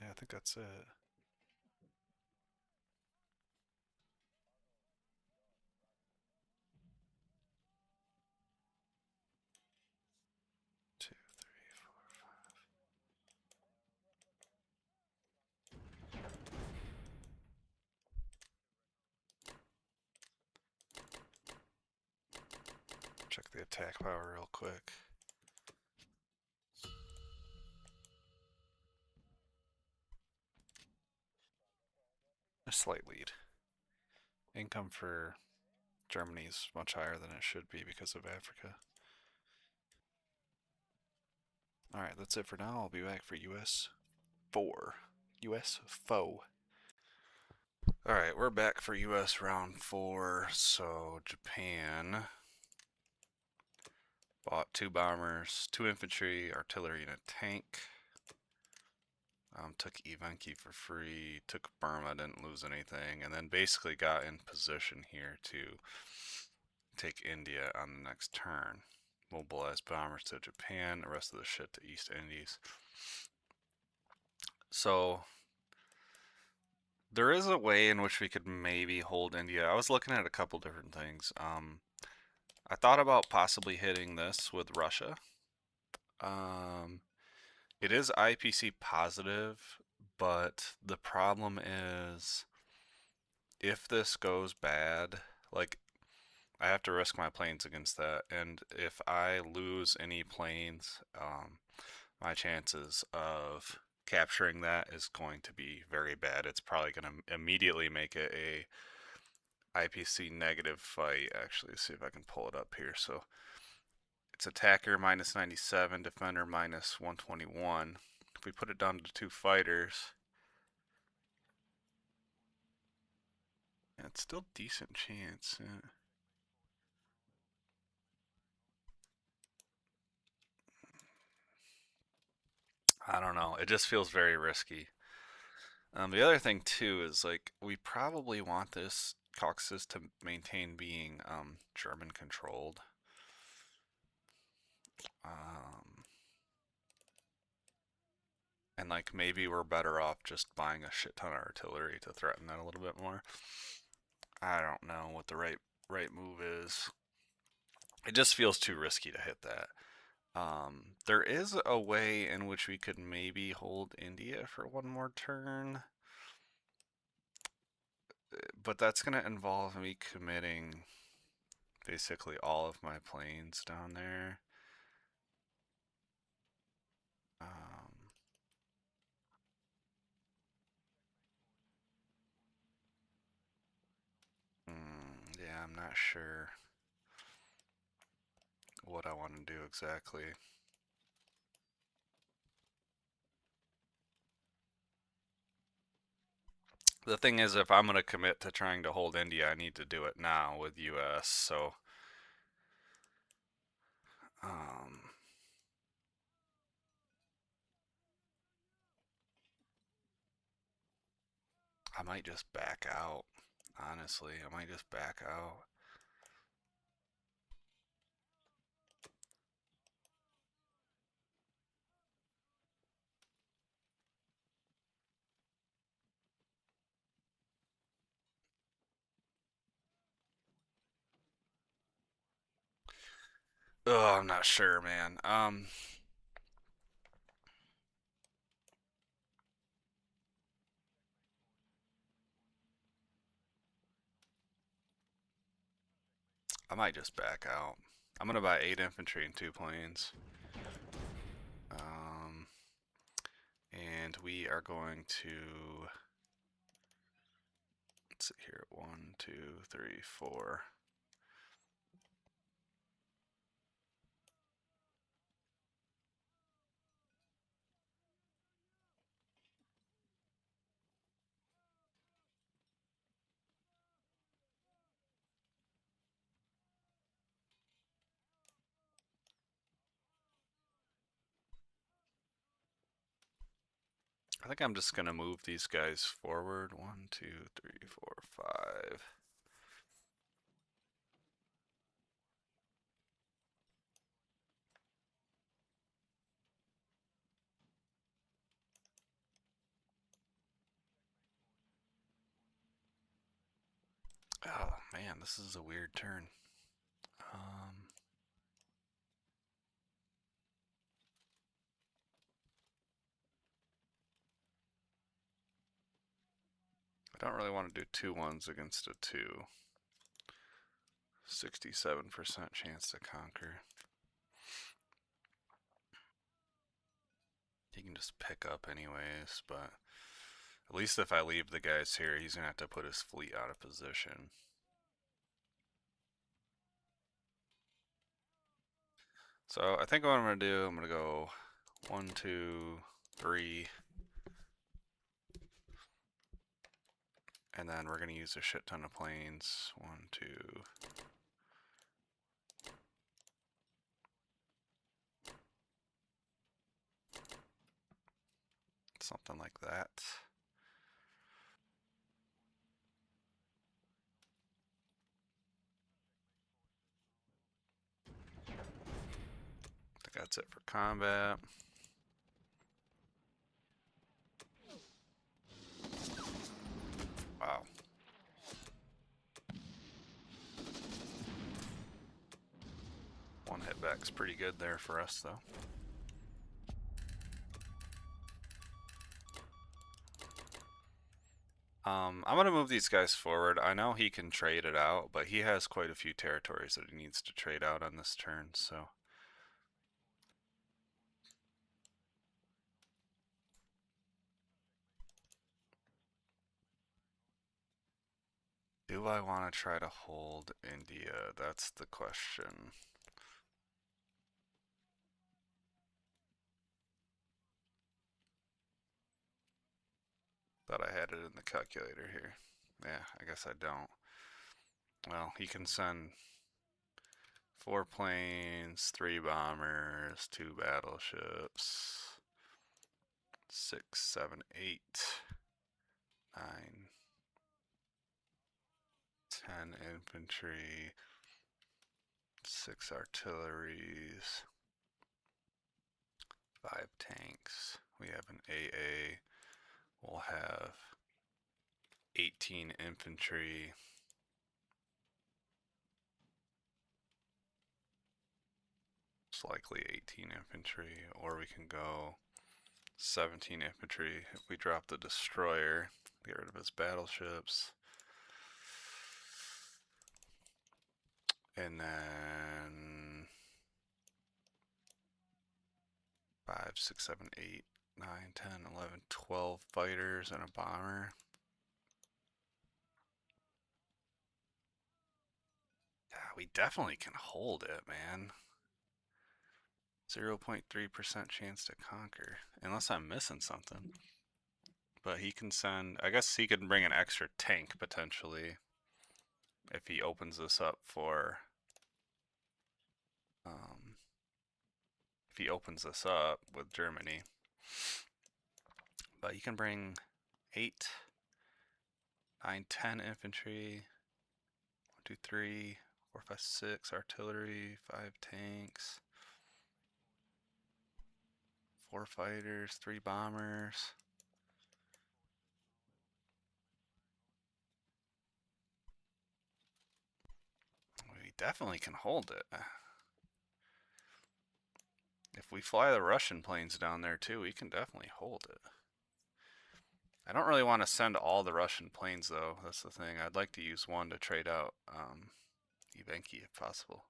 Yeah, I think that's it. Two, three, four, five. Check the attack power real quick. A slight lead. Income for Germany is much higher than it should be because of Africa. Alright, that's it for now. I'll be back for US 4. US foe. Alright, we're back for US round 4. So, Japan bought 2 bombers, 2 infantry, artillery, and a tank. Took Evenki for free, took Burma, didn't lose anything, and then basically got in position here to take India on the next turn. Mobilize bombers to Japan, the rest of the shit to East Indies. So there is a way in which we could maybe hold India. I was looking at a couple different things. I thought about possibly hitting this with Russia. It is IPC positive, but the problem is if this goes bad, like I have to risk my planes against that, and if I lose any planes, my chances of capturing that is going to be very bad. It's probably going to immediately make it a IPC negative fight. Actually, see if I can pull it up here. So It's attacker minus 97, defender minus 121. If we put it down to 2 fighters, yeah, it's still decent chance. Yeah. I don't know. It just feels very risky. The other thing too is like we probably want this Caucasus to maintain being German controlled. Um, and like maybe we're better off just buying a shit ton of artillery to threaten that a little bit more. I don't know what the right move is. It just feels too risky to hit that. There is a way in which we could maybe hold India for one more turn, but that's going to involve me committing basically all of my planes down there. Um, yeah, I'm not sure what I want to do exactly. The thing is, if I'm going to commit to trying to hold India, I need to do it now with US, so um, I might just back out. Honestly, I might just back out. Oh, I'm not sure, man. I might just back out. I'm gonna buy 8 infantry and 2 planes. Um, and we are going to, let's see here, 1, 2, 3, 4. I think I'm just gonna move these guys forward. 1, 2, 3, 4, 5. Oh man, this is a weird turn. Um, I don't really want to do 2 ones against a 2. 67% chance to conquer. He can just pick up anyways, but at least if I leave the guys here, he's gonna have to put his fleet out of position. So I think what I'm gonna do, I'm gonna go 1, 2, 3, and then we're gonna use a shit ton of planes. 1, 2. Something like that. I think that's it for combat. Wow. One hit back's pretty good there for us though. I'm gonna move these guys forward. I know he can trade it out, but he has quite a few territories that he needs to trade out on this turn, so. Do I want to try to hold India? That's the question. Thought I had it in the calculator here. Yeah, I guess I don't. Well, he can send 4 planes, 3 bombers, 2 battleships, 6, 7, 8, 9, 10 infantry, 6 artilleries, 5 tanks. We have an AA. We'll have 18 infantry. Most likely 18 infantry, or we can go 17 infantry if we drop the destroyer, get rid of his battleships. And then 5, 6, 7, 8, 9, 10, 11, 12 fighters and a bomber. Yeah, we definitely can hold it, man. 0.3% chance to conquer, unless I'm missing something. But he can send, I guess he could bring an extra tank potentially if he opens this up for, if he opens this up with Germany. But he can bring 8, 9, 10 infantry, 1, 2, 3, 4, 5, 6 artillery, 5 tanks, 4 fighters, 3 bombers. We definitely can hold it. If we fly the Russian planes down there too, we can definitely hold it. I don't really want to send all the Russian planes though. That's the thing. I'd like to use one to trade out Evenki if possible.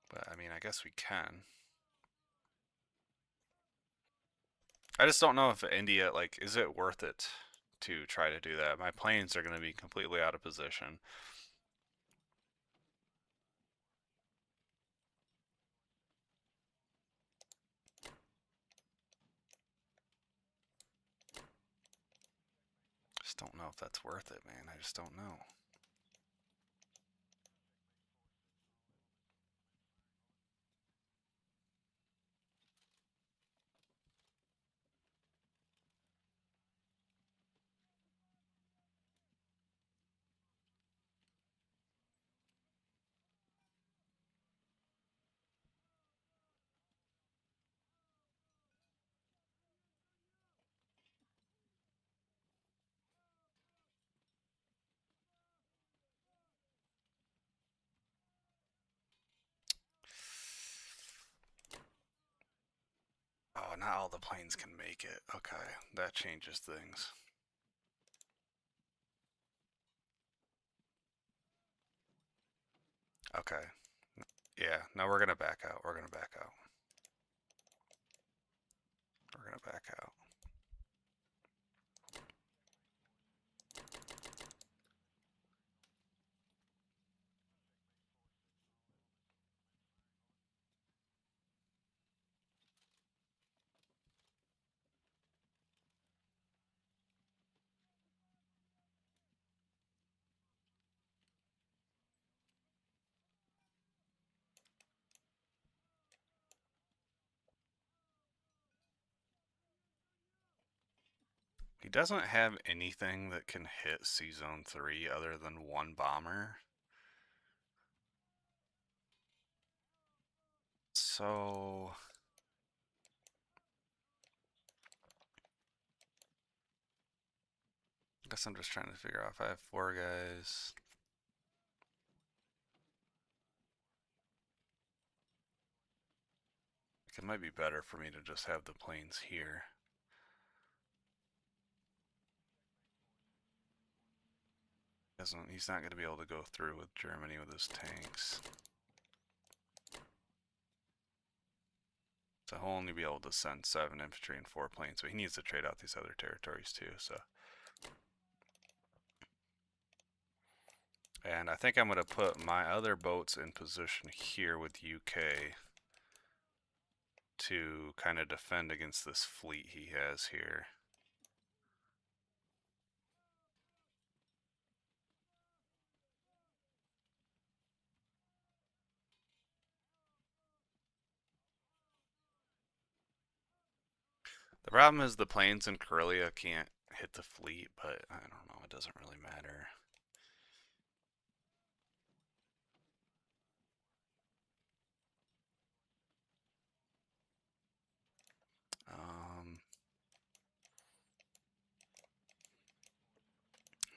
But I mean, I guess we can. I just don't know if India, like, is it worth it to try to do that? My planes are going to be completely out of position. Just don't know if that's worth it, man. I just don't know. Oh, not all the planes can make it. Okay, that changes things. Okay. Yeah, no, we're gonna back out. We're gonna back out. We're gonna back out. He doesn't have anything that can hit C Zone 3 other than 1 bomber. So I guess I'm just trying to figure out if I have 4 guys. It might be better for me to just have the planes here. He's not going to be able to go through with Germany with his tanks. So he'll only be able to send 7 infantry and 4 planes, but he needs to trade out these other territories too, so. And I think I'm going to put my other boats in position here with UK to kind of defend against this fleet he has here. The problem is the planes in Karelia can't hit the fleet, but I don't know, it doesn't really matter.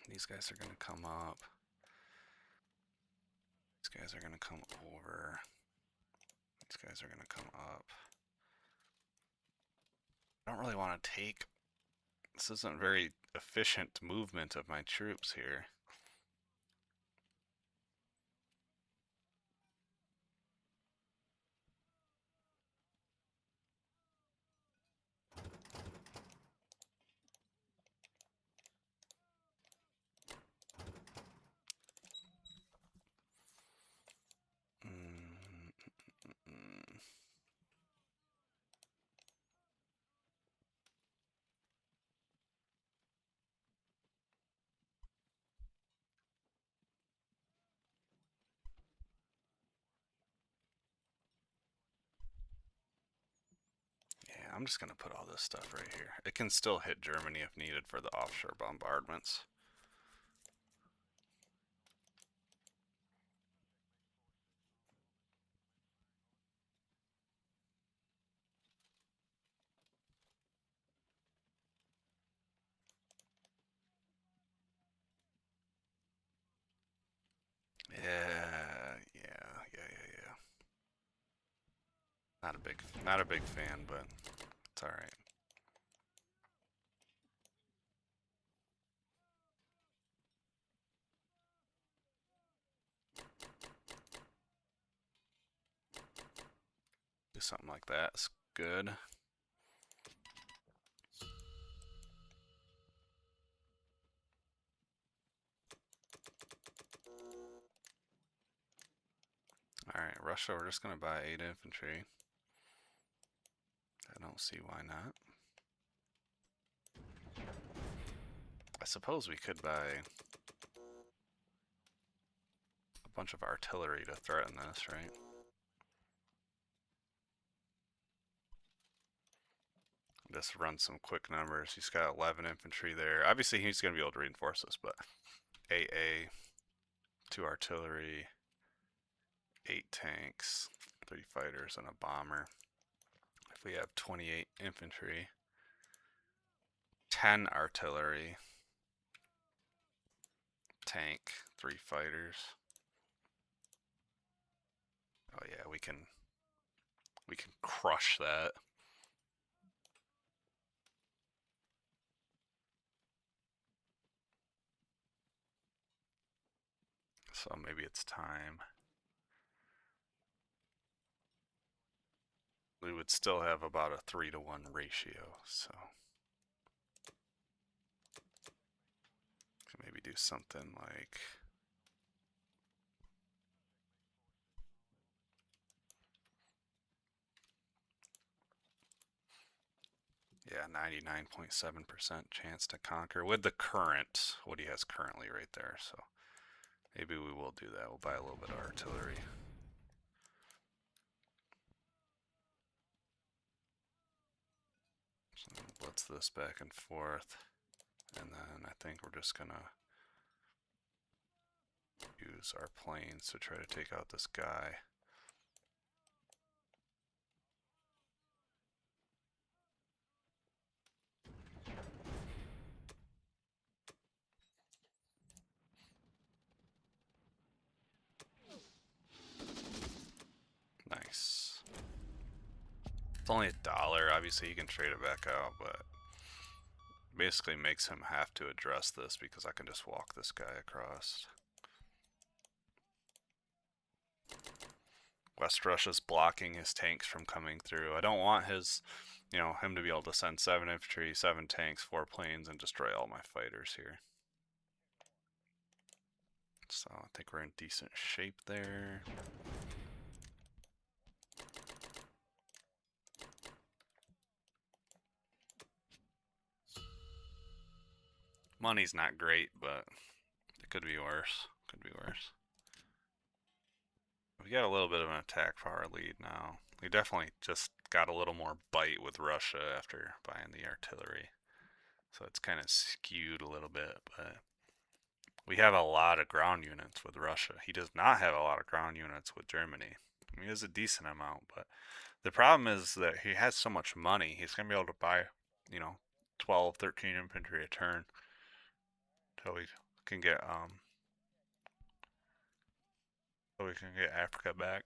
These guys are going to come up. These guys are going to come over. These guys are going to come up. I don't really want to take... This isn't very efficient movement of my troops here. Yeah, I'm just going to put all this stuff right here. It can still hit Germany if needed for the offshore bombardments. Yeah. Not a big fan, but it's all right. Do something like that. It's good. Alright, Russia, we're just going to buy 8 infantry. I don't see why not. I suppose we could buy a bunch of artillery to threaten this, right? Just run some quick numbers. He's got 11 infantry there. Obviously, he's going to be able to reinforce us, but AA, 2 artillery, 8 tanks, 3 fighters, and a bomber. If we have 28 infantry, 10 artillery, tank, 3 fighters. Oh yeah, we can crush that. So maybe it's time. We would still have about a 3-to-1 ratio, so maybe do something like yeah, 99.7% chance to conquer with the current, what he has currently right there. So maybe we will do that. We'll buy a little bit of artillery. So blitz this back and forth. And then I think we're just gonna use our planes to try to take out this guy. Nice. It's only $1. Obviously, you can trade it back out, but basically makes him have to address this because I can just walk this guy across. West Russia's blocking his tanks from coming through. I don't want his, him to be able to send 7 infantry, 7 tanks, 4 planes, and destroy all my fighters here. So I think we're in decent shape there. Money's not great, but it could be worse. Could be worse. We got a little bit of an attack power lead now. We definitely just got a little more bite with Russia after buying the artillery. So it's kind of skewed a little bit, but we have a lot of ground units with Russia. He does not have a lot of ground units with Germany. I mean, he has a decent amount, but the problem is that he has so much money. He's going to be able to buy, 12, 13 infantry a turn until we can get Africa back.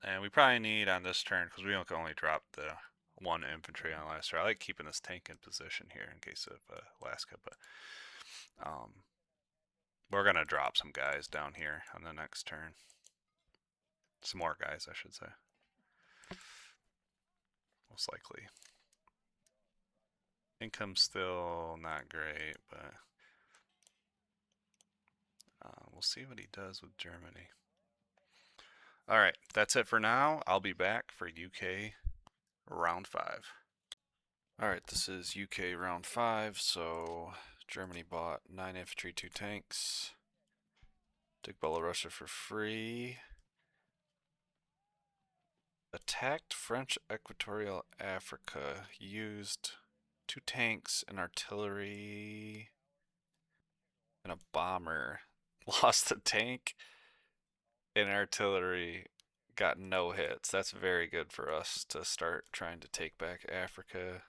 And we probably need on this turn, because we can only drop the one infantry on last turn. I like keeping this tank in position here in case of Alaska, but we're going to drop some guys down here on the next turn. Some more guys, I should say. Most likely. Income's still not great, but we'll see what he does with Germany. Alright, that's it for now. I'll be back for UK round 5. Alright, this is UK round 5, so Germany bought 9 infantry, 2 tanks. Took Belorussia for free. Attacked French Equatorial Africa. Used 2 tanks, an artillery, and a bomber. Lost a tank and artillery. Got no hits. That's very good for us to start trying to take back Africa.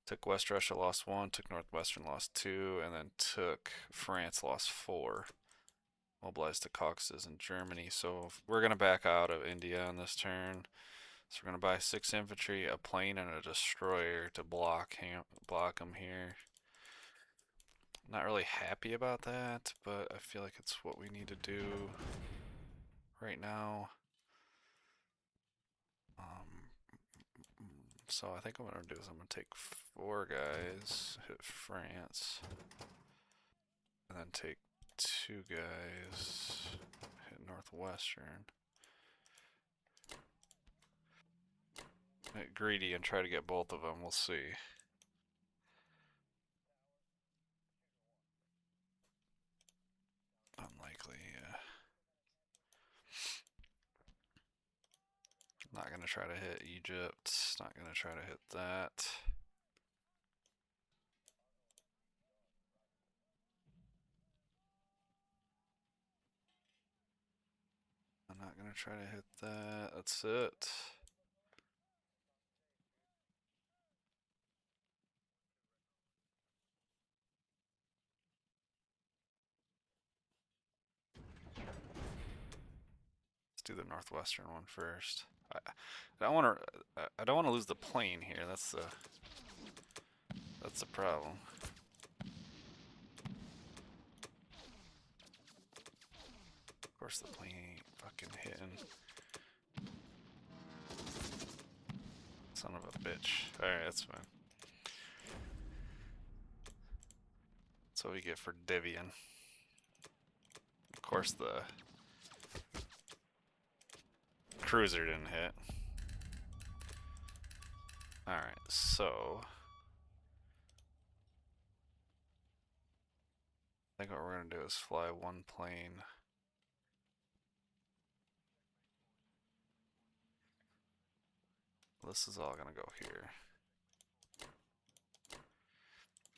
Took West Russia, lost 1. Took Northwestern, lost 2. And then took France, lost 4. Mobilized the Caucasus and Germany. So we're going to back out of India on this turn. So we're going to buy 6 infantry, a plane, and a destroyer to block them here. Not really happy about that, but I feel like it's what we need to do right now. So I think what I'm going to do is I'm going to take 4 guys, hit France, and then take 2 guys, hit Northwestern. Get greedy and try to get both of them, we'll see. Unlikely, yeah. Not gonna try to hit Egypt, not gonna try to hit that. I'm not gonna try to hit that, that's it. Let's do the Northwestern one first. I don't want to lose the plane here. That's the problem. Of course, the plane ain't fucking hitting. Son of a bitch. All right, that's fine. That's what we get for Devian. Of course, the cruiser didn't hit. Alright, so I think what we're going to do is fly 1 plane. This is all going to go here.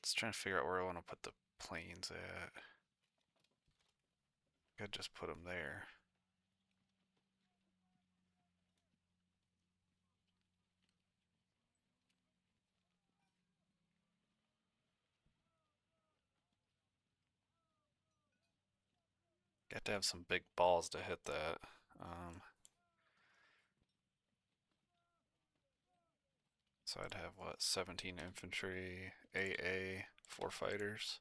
Just trying to figure out where I want to put the planes at. I could just put them there. Got to have some big balls to hit that. So I'd have what, 17 infantry, AA, 4 fighters.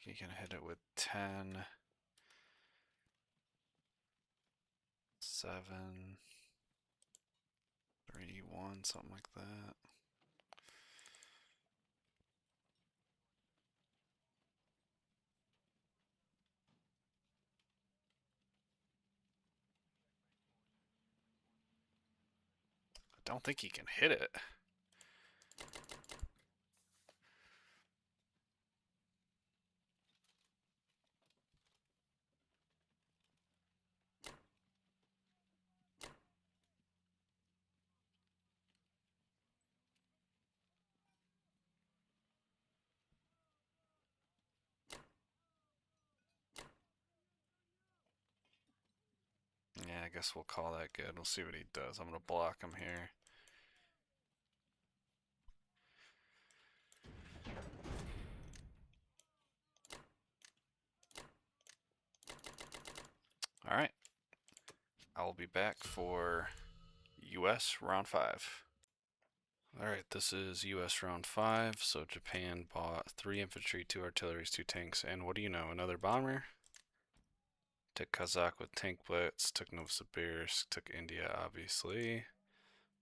You can hit it with 10, 7, 3, 1, something like that. don't think he can hit it. Yeah, I guess we'll call that good. We'll see what he does. I'm going to block him here. All right. I will be back for US round 5. All right, this is US round 5. So Japan bought 3 infantry, 2 artilleries, 2 tanks, and what do you know? Another bomber. Took Kazakh with tank blitz, took Novosibirsk, took India, obviously.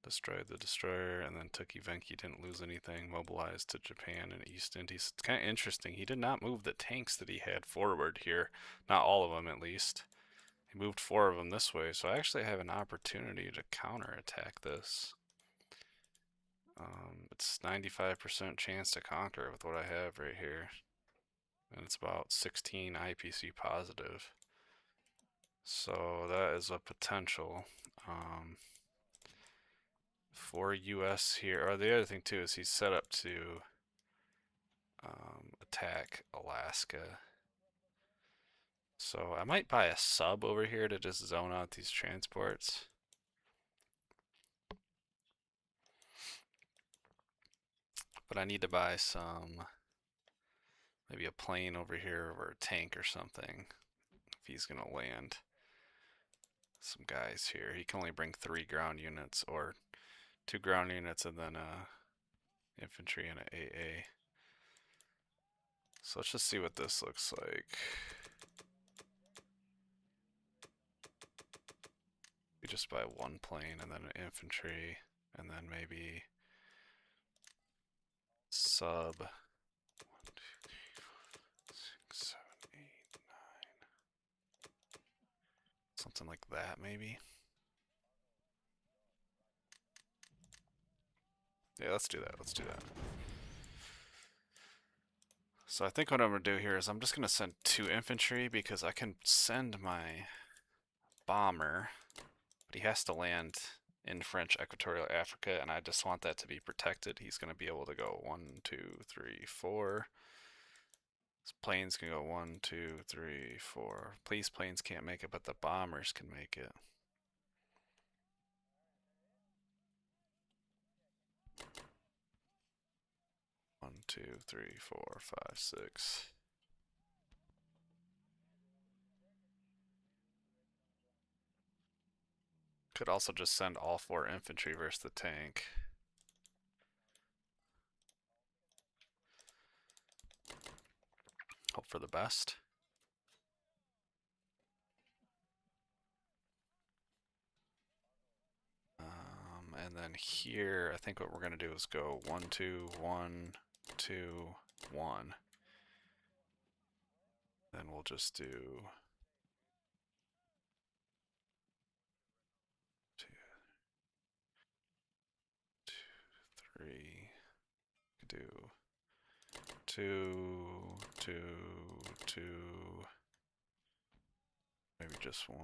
Destroyed the destroyer, and then took Evenki, didn't lose anything, mobilized to Japan and East Indies. It's kind of interesting. He did not move the tanks that he had forward here. Not all of them, at least. He moved 4 of them this way, so I actually have an opportunity to counterattack this. It's 95% chance to conquer with what I have right here. And it's about 16 IPC positive. So that is a potential. For US here, or the other thing too is he's set up to attack Alaska. So I might buy a sub over here to just zone out these transports. But I need to buy some, maybe a plane over here or a tank or something if he's gonna land some guys here. He can only bring 3 ground units, or 2 ground units and then infantry and an AA. So let's just see what this looks like. We just buy 1 plane and then an infantry, and then maybe sub 1, 2, 3, 4, 6, 7, 8, 9. Something like that, maybe. Yeah, let's do that. Let's do that. So I think what I'm going to do here is I'm just going to send 2 infantry because I can send my bomber, but he has to land in French Equatorial Africa, and I just want that to be protected. He's going to be able to go 1, 2, 3, 4. His planes can go 1, 2, 3, 4. Police planes can't make it, but the bombers can make it. One, two, three, 4, 5, 6. Could also just send all 4 infantry versus the tank. Hope for the best. And then here, I think what we're going to do is go 1, 2, 1, 2, 1. Then we'll just do 2, 2, 3. Do 2, 2, 2. Maybe just 1,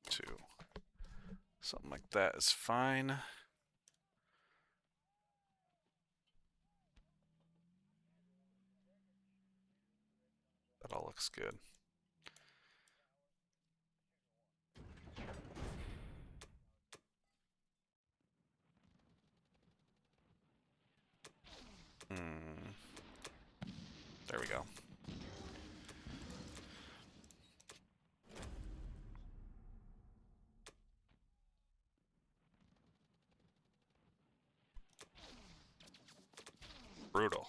2. Something like that is fine. That all looks good. There we go. Brutal.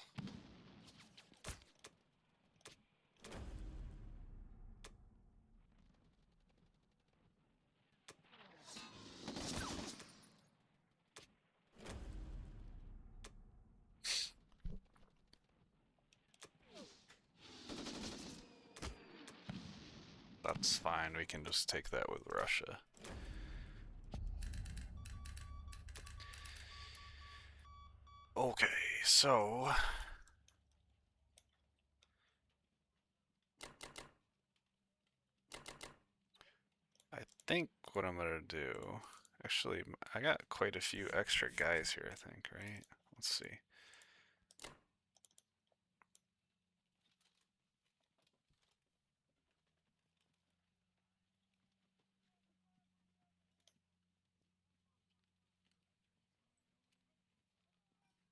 It's fine, we can just take that with Russia. Okay, so I think what I'm gonna do, actually, I got quite a few extra guys here, I think, right? Let's see.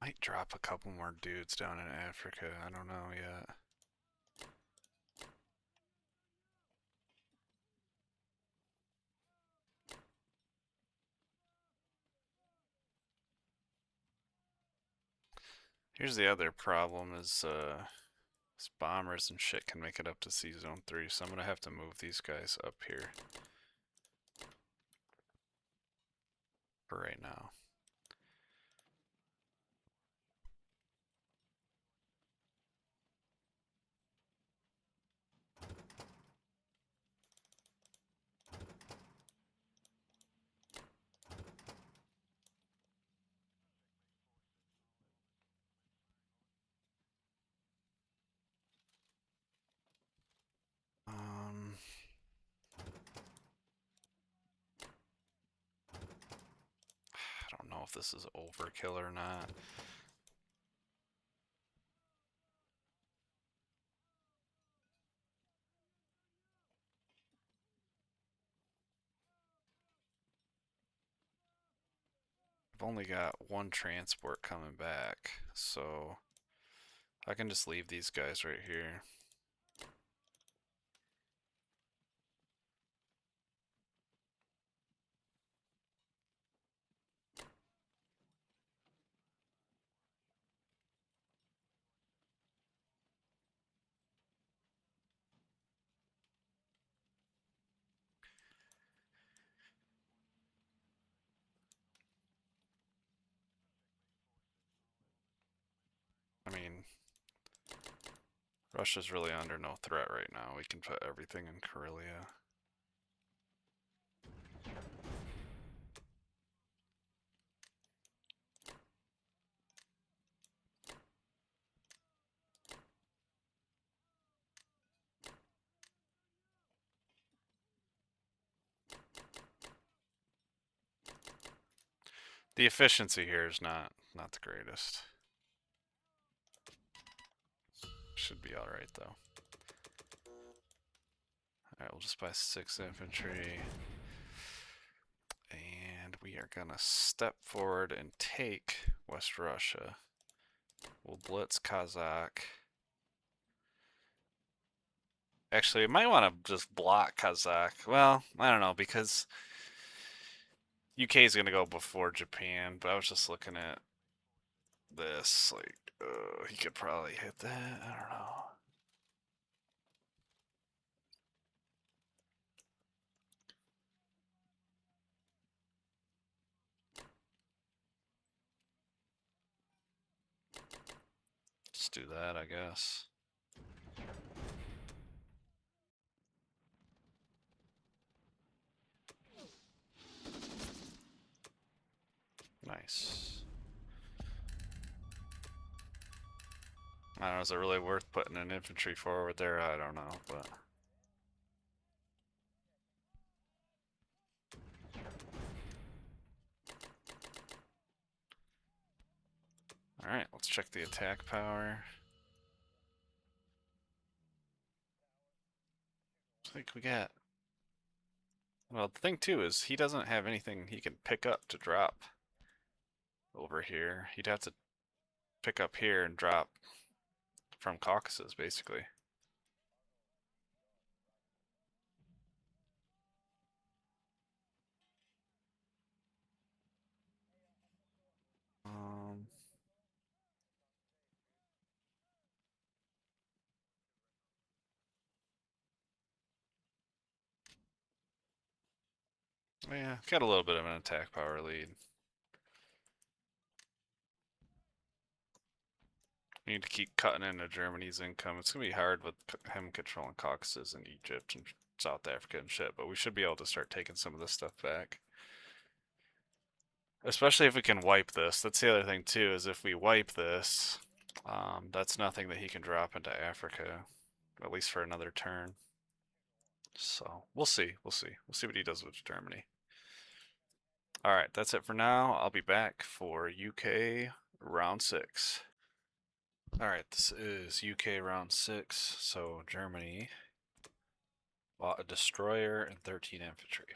Might drop a couple more dudes down in Africa, I don't know yet. Here's the other problem is bombers and shit can make it up to Sea Zone 3, so I'm gonna have to move these guys up here for right now. I don't know if this is overkill or not. I've only got one transport coming back, so I can just leave these guys right here. I mean, Russia's really under no threat right now. We can put everything in Karelia. The efficiency here is not the greatest. Should be alright though. Alright, we'll just buy 6 infantry. And we are gonna step forward and take West Russia. We'll blitz Kazakh. Actually, we might want to just block Kazakh. Well, I don't know, because UK is going to go before Japan, but I was just looking at this, like, he could probably hit that. I don't know. Just do that, I guess. Nice. I don't know, is it really worth putting an infantry forward there? I don't know, but... Alright, let's check the attack power. Looks like we got... Well, the thing too is he doesn't have anything he can pick up to drop over here. He'd have to pick up here and drop from Caucasus, basically. Yeah, got a little bit of an attack power lead. We need to keep cutting into Germany's income. It's gonna be hard with him controlling Caucasus and Egypt and South Africa and shit, but we should be able to start taking some of this stuff back. Especially if we can wipe this. That's the other thing too, is if we wipe this, that's nothing that he can drop into Africa, at least for another turn. So we'll see. We'll see. We'll see what he does with Germany. All right, that's it for now. I'll be back for UK round 6. All right, this is UK round 6. So Germany bought a destroyer and 13 infantry.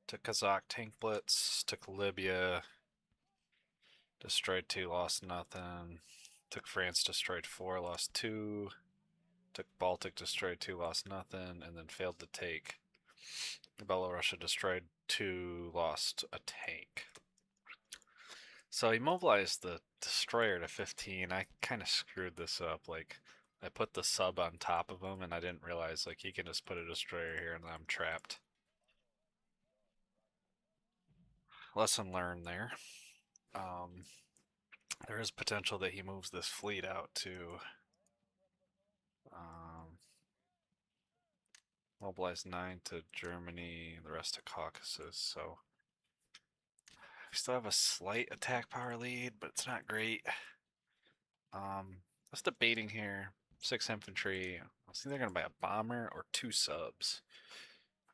Took Kazakh tank blitz, took Libya, destroyed 2, lost nothing. Took France, destroyed 4, lost 2. Took Baltic, destroyed 2, lost nothing, and then failed to take Belarusia, destroyed 2, lost a tank. So he mobilized the destroyer to 15. I kind of screwed this up. Like, I put the sub on top of him, and I didn't realize, like, he can just put a destroyer here, and I'm trapped. Lesson learned there. There is potential that he moves this fleet out to mobilize 9 to Germany, the rest to Caucasus. So we still have a slight attack power lead, but it's not great. I was debating here 6 infantry. I was either going to buy a bomber or 2 subs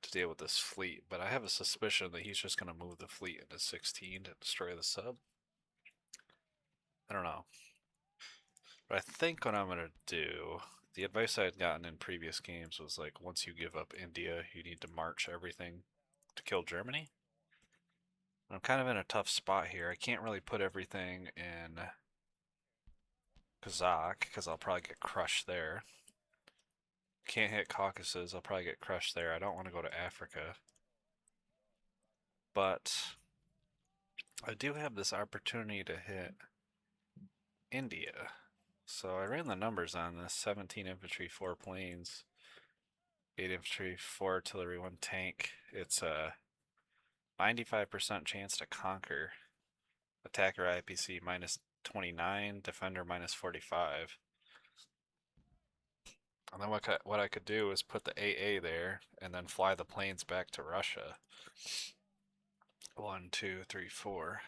to deal with this fleet, but I have a suspicion that he's just going to move the fleet into 16 to destroy the sub. I don't know. But I think what I'm going to do, the advice I had gotten in previous games was like, once you give up India, you need to march everything to kill Germany. I'm kind of in a tough spot here. I can't really put everything in Kazakh, because I'll probably get crushed there. Can't hit Caucasus, I'll probably get crushed there. I don't want to go to Africa. But I do have this opportunity to hit India. So I ran the numbers on this. 17 infantry, 4 planes, 8 infantry, 4 artillery, 1 tank. It's a 95% chance to conquer. Attacker IPC minus 29, defender minus 45. And then what I could do is put the AA there and then fly the planes back to Russia. 1, 2, 3, 4.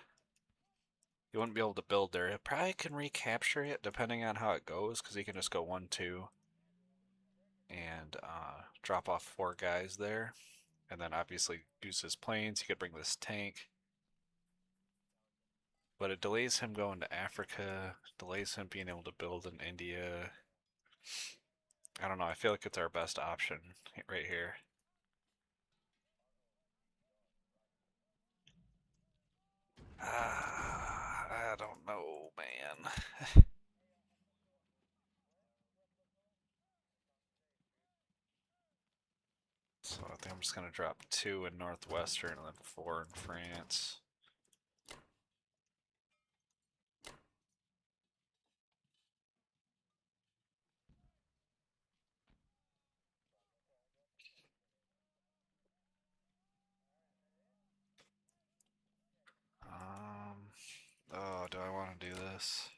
He wouldn't be able to build there. He probably can recapture it depending on how it goes, because he can just go 1, 2 and drop off 4 guys there. And then obviously use his planes. He could bring this tank. But it delays him going to Africa, delays him being able to build in India. I don't know, I feel like it's our best option right here. I don't know, man. So I think I'm just going to drop 2 in Northwestern and then 4 in France. Oh, do I want to do this?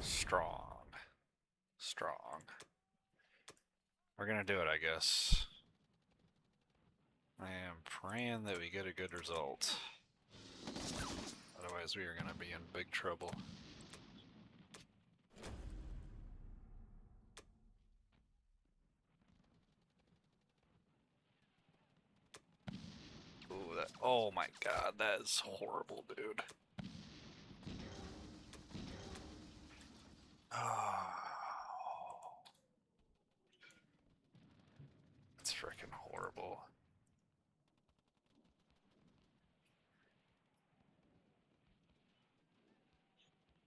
Strong. Strong. We're gonna do it, I guess. I am praying that we get a good result. Otherwise we are gonna be in big trouble. Ooh, that, oh my god, that is horrible, dude. Oh. It's freaking horrible.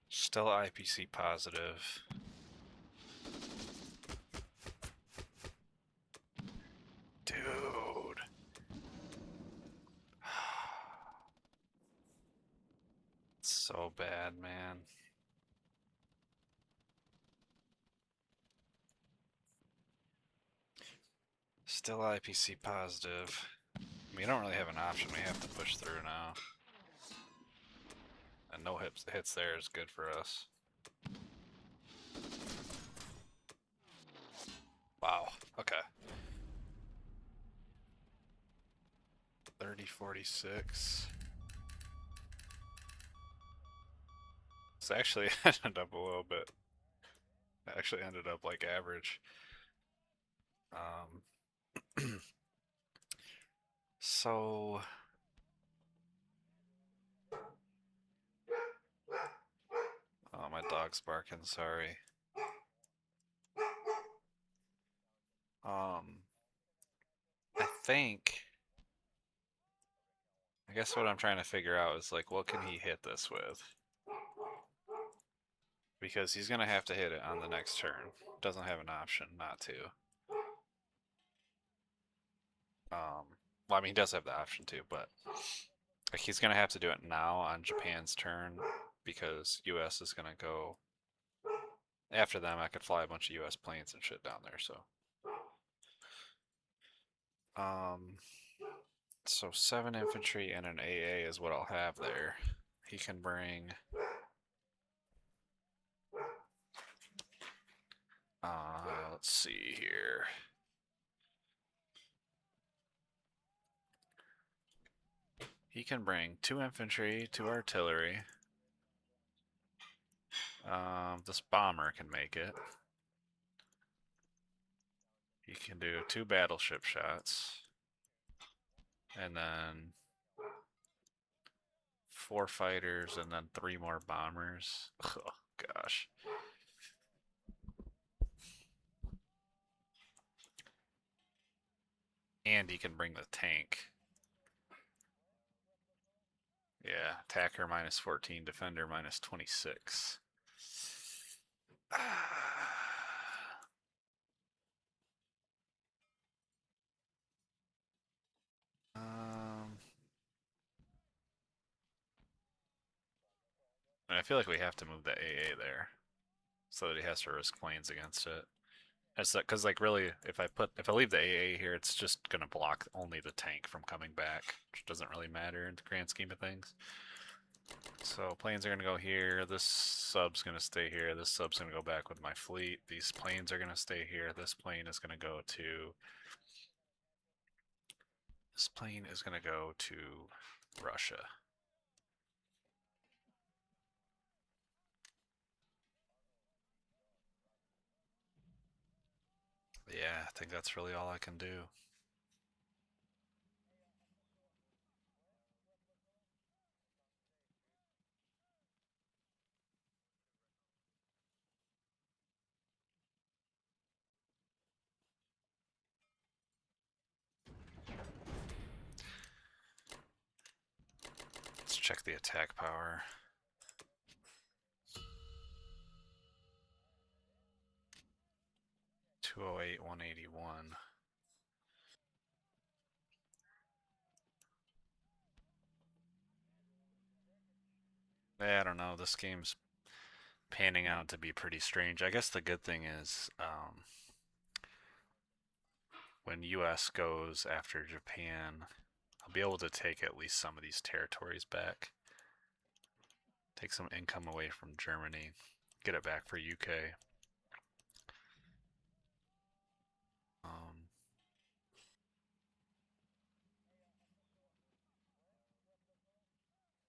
Still IPC positive. Dude. It's so bad, man. Still IPC positive. We don't really have an option. We have to push through now. And no hits there is good for us. Wow. Okay. 30-46. It's actually ended up a little bit. It actually ended up like average. So oh, my dog's barking, sorry. I guess what I'm trying to figure out is like what can he hit this with? Because he's gonna have to hit it on the next turn. Doesn't have an option not to. Well, I mean, he does have the option to, but like he's gonna have to do it now on Japan's turn because US is gonna go after them. I could fly a bunch of US planes and shit down there, so. So 7 infantry and an AA is what I'll have there. He can bring let's see here. He can bring 2 infantry, 2 artillery. This bomber can make it. He can do 2 battleship shots. And then 4 fighters and then 3 more bombers. Oh, gosh. And he can bring the tank. Yeah, attacker minus 14, defender minus 26. And I feel like we have to move the AA there, so that he has to risk planes against it. That's that, because like really, if I leave the AA here, it's just gonna block only the tank from coming back, which doesn't really matter in the grand scheme of things. So planes are gonna go here. This sub's gonna stay here. This sub's gonna go back with my fleet. These planes are gonna stay here. This plane is gonna go to. This plane is gonna go to Russia. Yeah, I think that's really all I can do. Let's check the attack power. 208, 181. I don't know. This game's panning out to be pretty strange. I guess the good thing is when US goes after Japan, I'll be able to take at least some of these territories back. Take some income away from Germany, get it back for UK.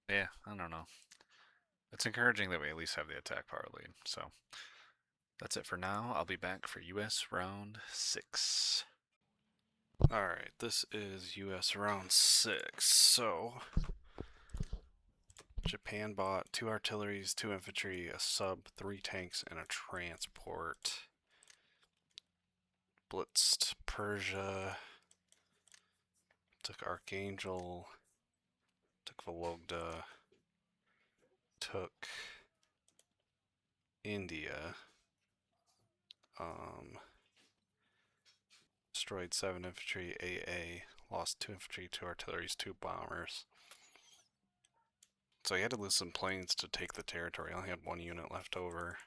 Yeah, I don't know. It's encouraging that we at least have the attack power lead. So that's it for now. I'll be back for US round 6. Alright, this is US round 6. So Japan bought 2 artilleries, 2 infantry, a sub, 3 tanks, and a transport. Blitzed Persia. Took Archangel. Took Vologda. Took India. Destroyed 7 infantry, AA. Lost 2 infantry, 2 artilleries, 2 bombers. So he had to lose some planes to take the territory. I only had 1 unit left over.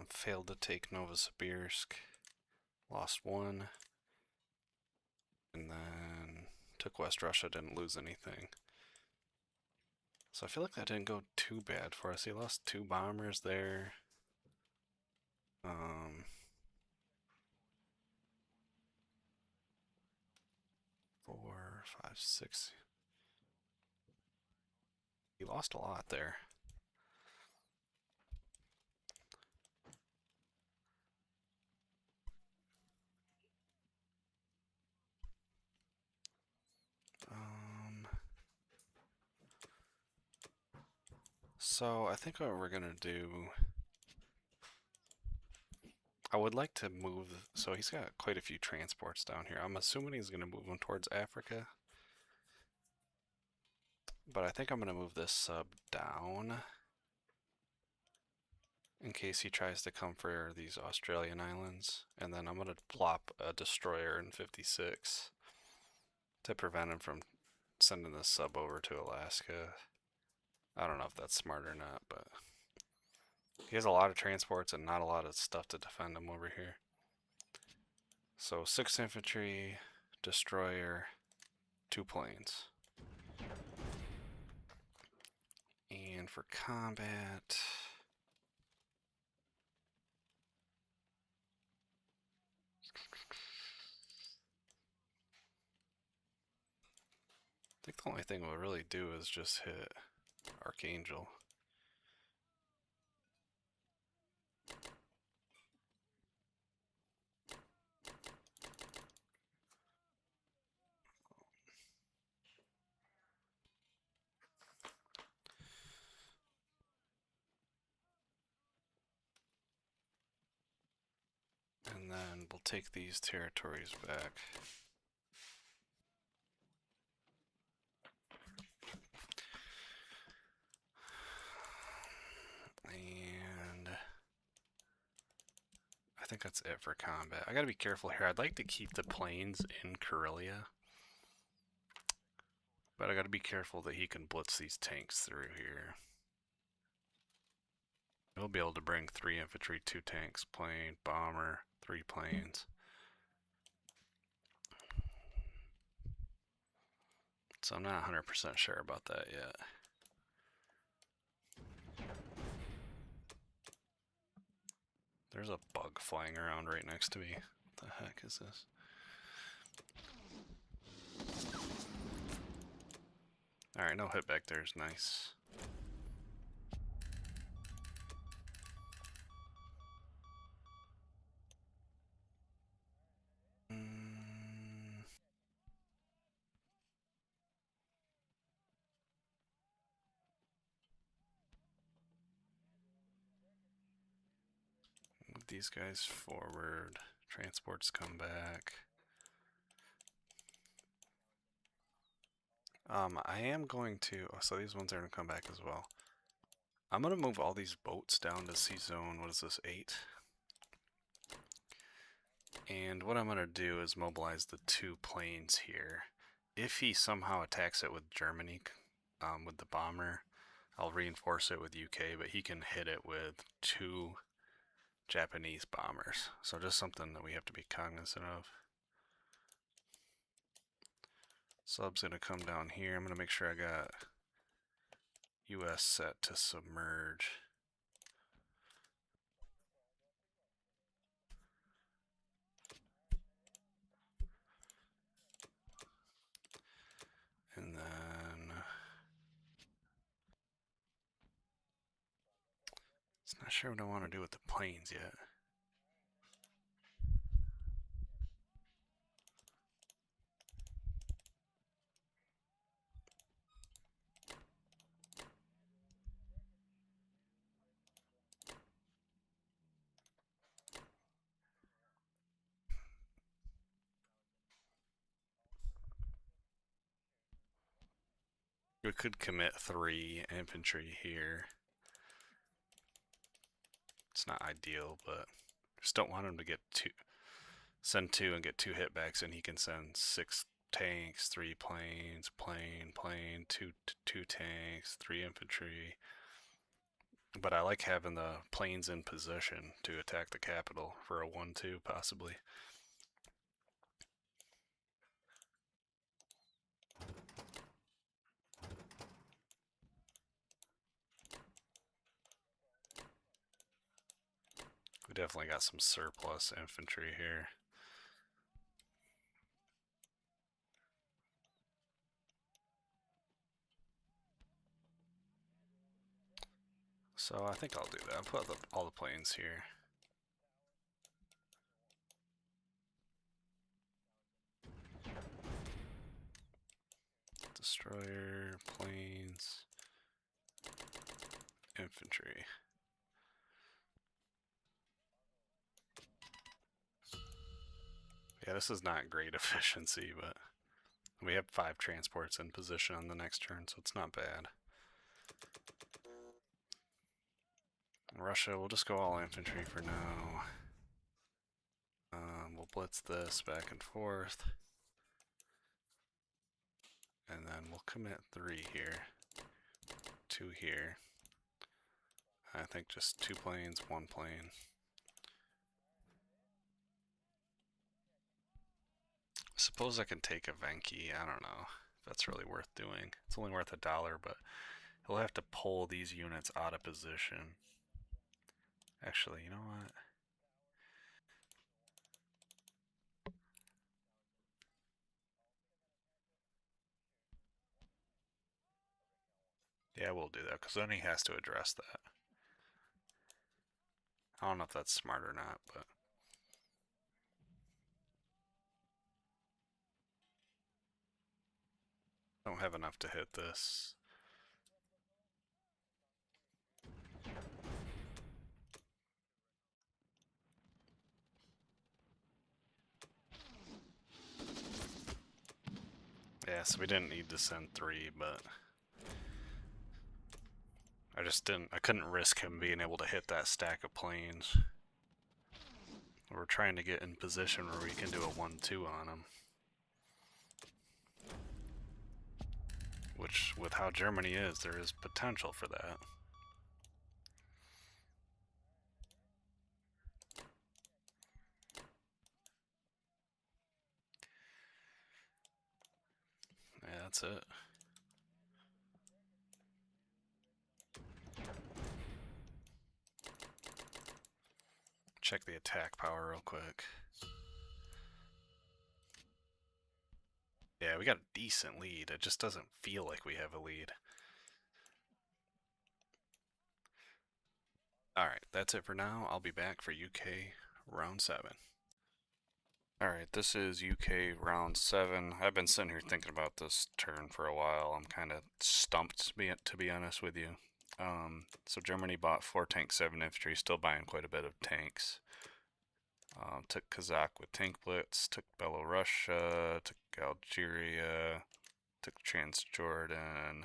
Failed to take Novosibirsk. Lost one. And then took West Russia, didn't lose anything. So I feel like that didn't go too bad for us. He lost 2 bombers there. 4, 5, 6. He lost a lot there. So I think what we're gonna do, I would like to move, so he's got quite a few transports down here. I'm assuming he's gonna move them towards Africa. But I think I'm gonna move this sub down in case he tries to come for these Australian islands. And then I'm gonna plop a destroyer in 56 to prevent him from sending this sub over to Alaska. I don't know if that's smart or not, but he has a lot of transports and not a lot of stuff to defend him over here. So 6 infantry, destroyer, 2 planes. And for combat, I think the only thing we'll really do is just hit Archangel. And then we'll take these territories back. And I think that's it for combat. I gotta be careful here. I'd like to keep the planes in Karelia, but I gotta be careful that he can blitz these tanks through here. He'll be able to bring 3 infantry, 2 tanks, plane, bomber, 3 planes. So I'm not 100% sure about that yet. There's a bug flying around right next to me. What the heck is this? Alright, no hit back there is nice. Move these guys forward. Transports come back. I am going to, oh, so these ones are going to come back as well. I'm going to move all these boats down to sea zone, what is this, 8? And what I'm going to do is mobilize the 2 planes here. If he somehow attacks it with Germany, with the bomber, I'll reinforce it with UK, but he can hit it with 2 Japanese bombers. So just something that we have to be cognizant of. Sub's gonna come down here. I'm gonna make sure I got US set to submerge. And then it's not sure what I want to do with the planes yet. We could commit 3 infantry here. It's not ideal, but just don't want him to get send 2 and get 2 hitbacks, and he can send 6 tanks, 3 planes, plane, 2 tanks, 3 infantry. But I like having the planes in position to attack the capital for a 1-2 possibly. We definitely got some surplus infantry here. So I think I'll do that. I'll put all the planes here. Destroyer, planes, infantry. Yeah, this is not great efficiency, but we have 5 transports in position on the next turn, so it's not bad. Russia, we'll just go all infantry for now. We'll blitz this back and forth. And then we'll commit 3 here. 2 here. I think just 2 planes, 1 plane. Suppose I can take a Venki. I don't know if that's really worth doing. It's only worth $1, but he'll have to pull these units out of position. Actually, you know what? Yeah, we'll do that, because then he has to address that. I don't know if that's smart or not, but... I don't have enough to hit this. Yeah, so we didn't need to send 3, but... I couldn't risk him being able to hit that stack of planes. We're trying to get in position where we can do a 1-2 on him. Which, with how Germany is, there is potential for that. Yeah, that's it. Check the attack power real quick. Yeah, we got a decent lead. It just doesn't feel like we have a lead. Alright, that's it for now. I'll be back for UK round 7. Alright, this is UK round 7. I've been sitting here thinking about this turn for a while. I'm kind of stumped, to be honest with you. So Germany bought 4 tanks, 7 infantry, still buying quite a bit of tanks. Took Kazakh with tank blitz, took Belorussia, took Algeria, took Transjordan,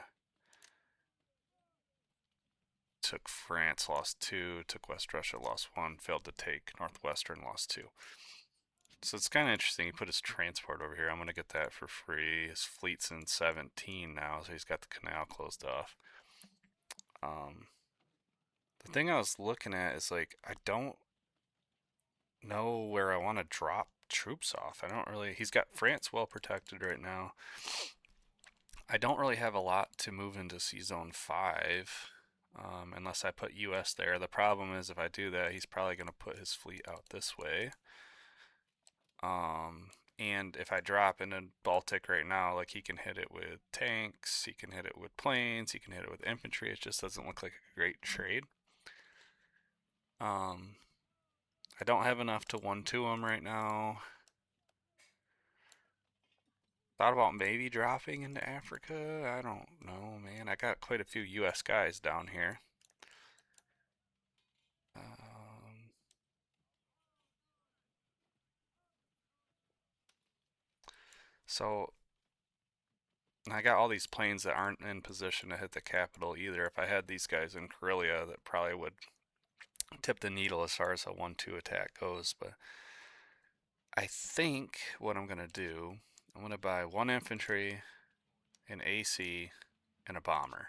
took France, lost 2, took West Russia, lost 1, failed to take Northwestern, lost 2. So it's kind of interesting. He put his transport over here. I'm going to get that for free. His fleet's in 17 now, so he's got the canal closed off. The thing I was looking at is, like, I don't know where I want to drop troops off. I don't really... He's got France well protected right now. I don't really have a lot to move into C-Zone 5, unless I put US there. The problem is, if I do that, he's probably going to put his fleet out this way. And if I drop into Baltic right now, like, he can hit it with tanks, he can hit it with planes, he can hit it with infantry. It just doesn't look like a great trade. I don't have enough to 1-2 him right now. Thought about maybe dropping into Africa. I don't know, man. I got quite a few US guys down here. So I got all these planes that aren't in position to hit the capital either. If I had these guys in Karelia, that probably would tip the needle as far as a 1-2 attack goes. But I think what I'm going to do, I'm going to buy 1 infantry, an AC, and a bomber.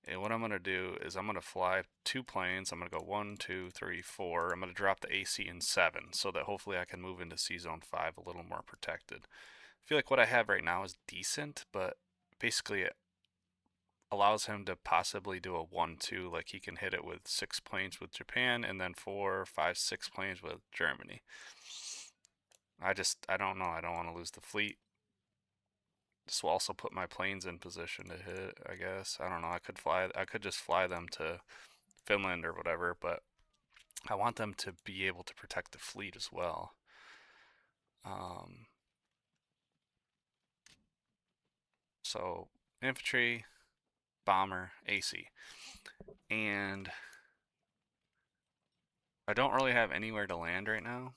And what I'm going to do is I'm going to fly 2 planes. I'm going to go 1, 2, 3, 4. I'm going to drop the AC in 7 so that hopefully I can move into C-Zone 5 a little more protected. I feel like what I have right now is decent, but basically allows him to possibly do a 1-2, like he can hit it with 6 planes with Japan and then 4, 5, 6 planes with Germany. I don't know. I don't want to lose the fleet. This will also put my planes in position to hit, I guess. I don't know. I could just fly them to Finland or whatever, but I want them to be able to protect the fleet as well. So infantry, bomber, AC. And I don't really have anywhere to land right now.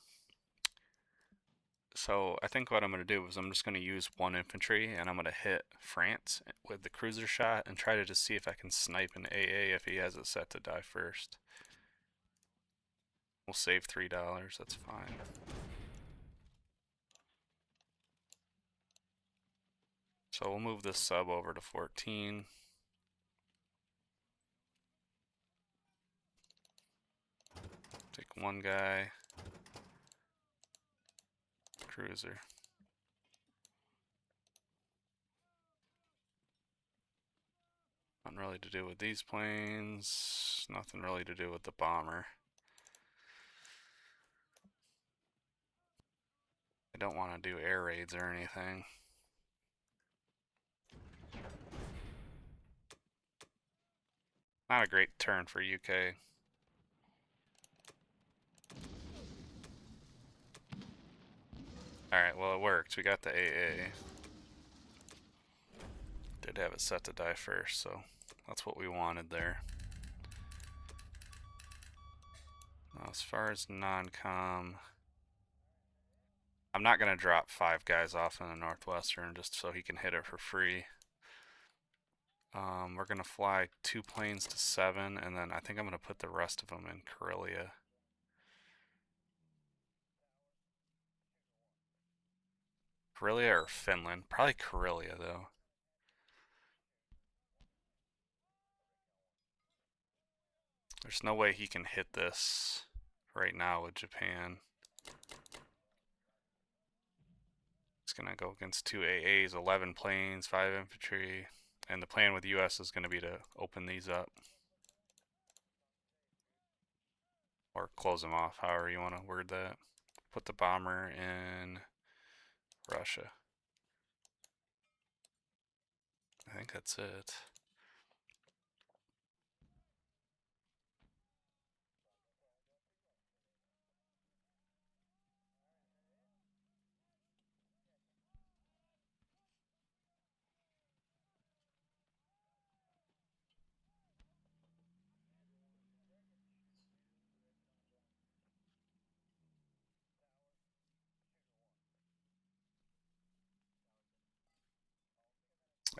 So I think what I'm going to do is I'm just going to use 1 infantry and I'm going to hit France with the cruiser shot and try to just see if I can snipe an AA if he has it set to die first. We'll save $3, that's fine. So we'll move this sub over to 14. Take 1 guy. Cruiser. Nothing really to do with these planes. Nothing really to do with the bomber. I don't want to do air raids or anything. Not a great turn for UK. Alright, well it worked. We got the AA. Did have it set to die first, so that's what we wanted there. Now, as far as non-com, I'm not going to drop 5 guys off in the Northwestern just so he can hit it for free. We're going to fly 2 planes to 7, and then I think I'm going to put the rest of them in Karelia. Karelia or Finland? Probably Karelia, though. There's no way he can hit this right now with Japan. It's going to go against 2 AAs, 11 planes, 5 infantry. And the plan with the US is going to be to open these up. Or close them off, however you want to word that. Put the bomber in Russia. I think that's it.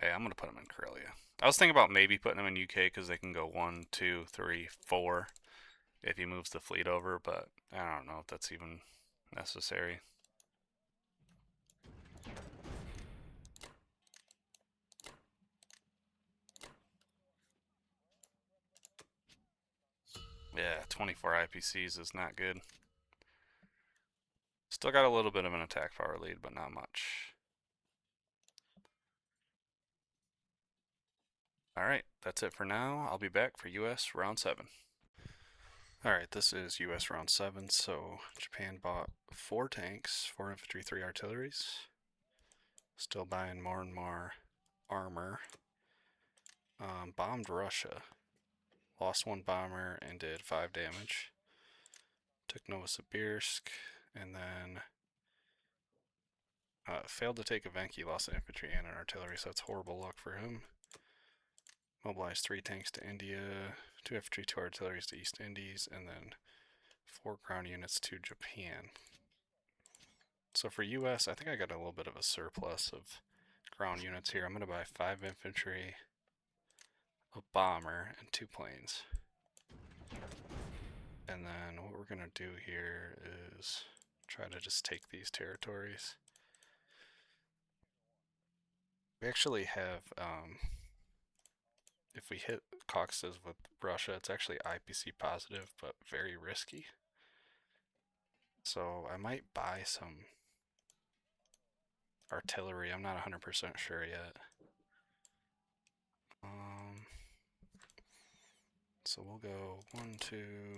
Hey, I'm gonna put them in Karelia. I was thinking about maybe putting them in UK because they can go 1, 2, 3, 4 if he moves the fleet over, but I don't know if that's even necessary. Yeah, 24 IPCs is not good. Still got a little bit of an attack power lead, but not much. Alright, that's it for now. I'll be back for US round 7. Alright, this is US round 7, so Japan bought 4 tanks, 4 infantry, 3 artilleries. Still buying more and more armor. Bombed Russia. Lost 1 bomber and did 5 damage. Took Novosibirsk, and then failed to take Evenki, lost an infantry and an artillery, so that's horrible luck for him. Mobilized 3 tanks to India, 2 infantry, 2 artilleries to East Indies, and then 4 ground units to Japan. So for US, I think I got a little bit of a surplus of ground units here. I'm going to buy 5 infantry, a bomber, and 2 planes. And then what we're going to do here is try to just take these territories. We actually have, if we hit Caucasus with Russia, it's actually IPC positive, but very risky. So I might buy some artillery. I'm not 100% sure yet. So we'll go 1, 2,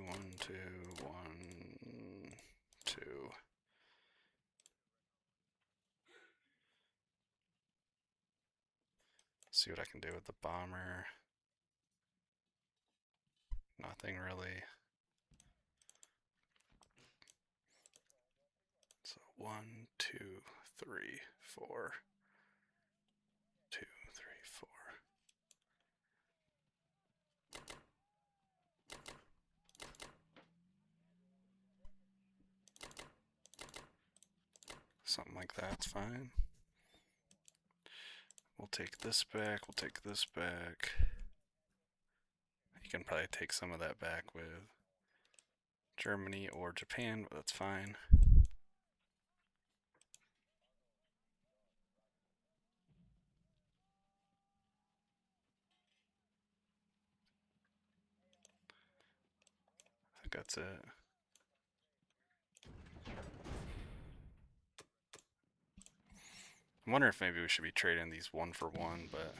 1, 2, 1, 2. See what I can do with the bomber. Nothing really. So 1, 2, 3, 4. 2, 3, 4. Something like that's fine. We'll take this back, we'll take this back. You can probably take some of that back with Germany or Japan, but that's fine. I think that's it. I wonder if maybe we should be trading these 1 for 1, but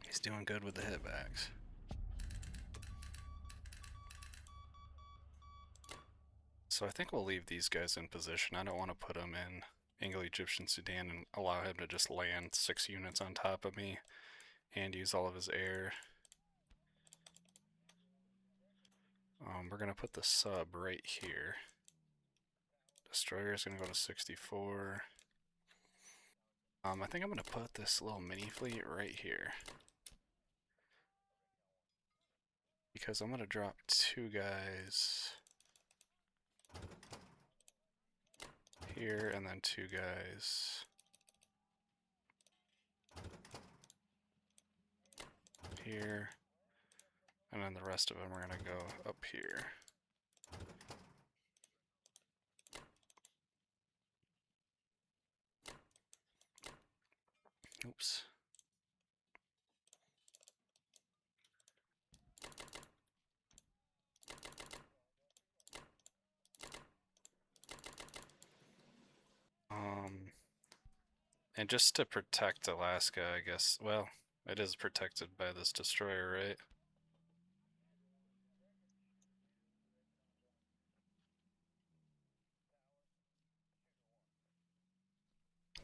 he's doing good with the hitbacks. So I think we'll leave these guys in position. I don't want to put them in Anglo-Egyptian Sudan and allow him to just land 6 units on top of me and use all of his air. We're going to put the sub right here. Destroyer is going to go to 64. I think I'm going to put this little mini fleet right here. Because I'm going to drop 2 guys here and then 2 guys here. And then the rest of them are going to go up here. Oops. And just to protect Alaska, I guess, well, it is protected by this destroyer, right?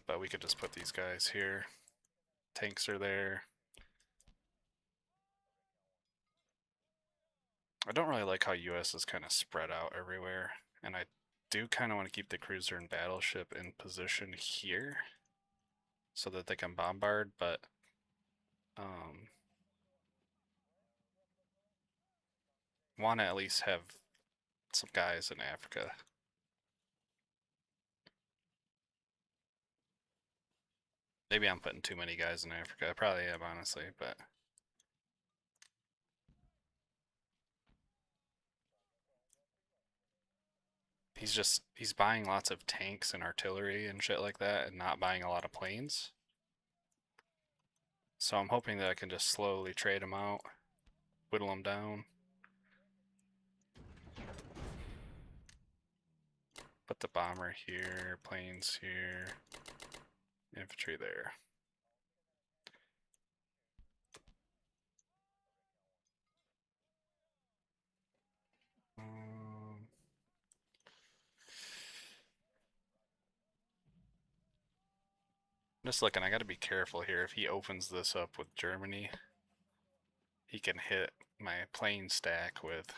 But we could just put these guys here. Tanks are there. I don't really like how US is kind of spread out everywhere, and I do kind of want to keep the cruiser and battleship in position here so that they can bombard, but want to at least have some guys in Africa. Maybe I'm putting too many guys in Africa. I probably am, honestly, but he's buying lots of tanks and artillery and shit like that and not buying a lot of planes. So I'm hoping that I can just slowly trade them out, whittle them down. Put the bomber here, planes here, infantry there. Just looking, I gotta be careful here. If he opens this up with Germany, he can hit my plane stack with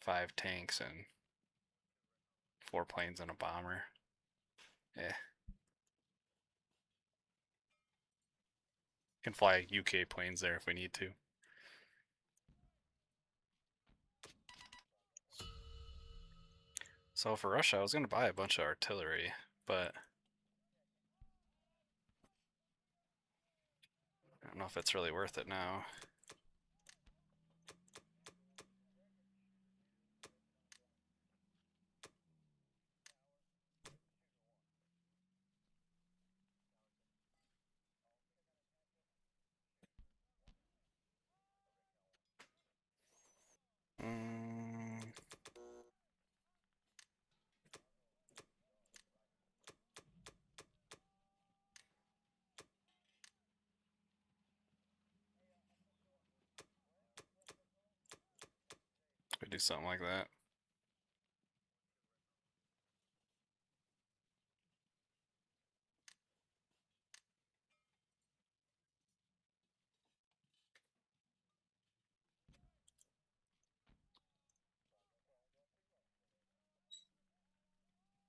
5 tanks and 4 planes and a bomber. Eh. Can fly UK planes there if we need to. So for Russia, I was gonna buy a bunch of artillery, but I don't know if it's really worth it now. something like that.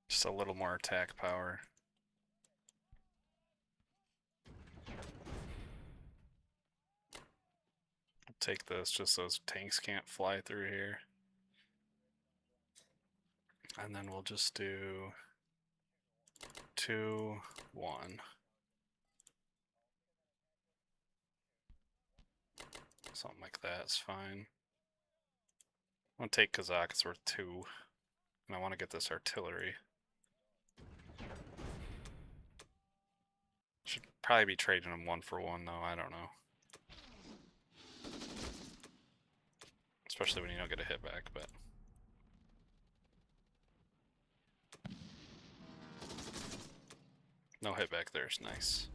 Just a little more attack power. I'll take this just so those tanks can't fly through here. And then we'll just do 2, 1. Something like that's fine. I'm gonna take Kazakh, it's worth 2. And I want to get this artillery. Should probably be trading them 1 for 1 though, I don't know. Especially when you don't get a hit back, but... No hit back there's nice.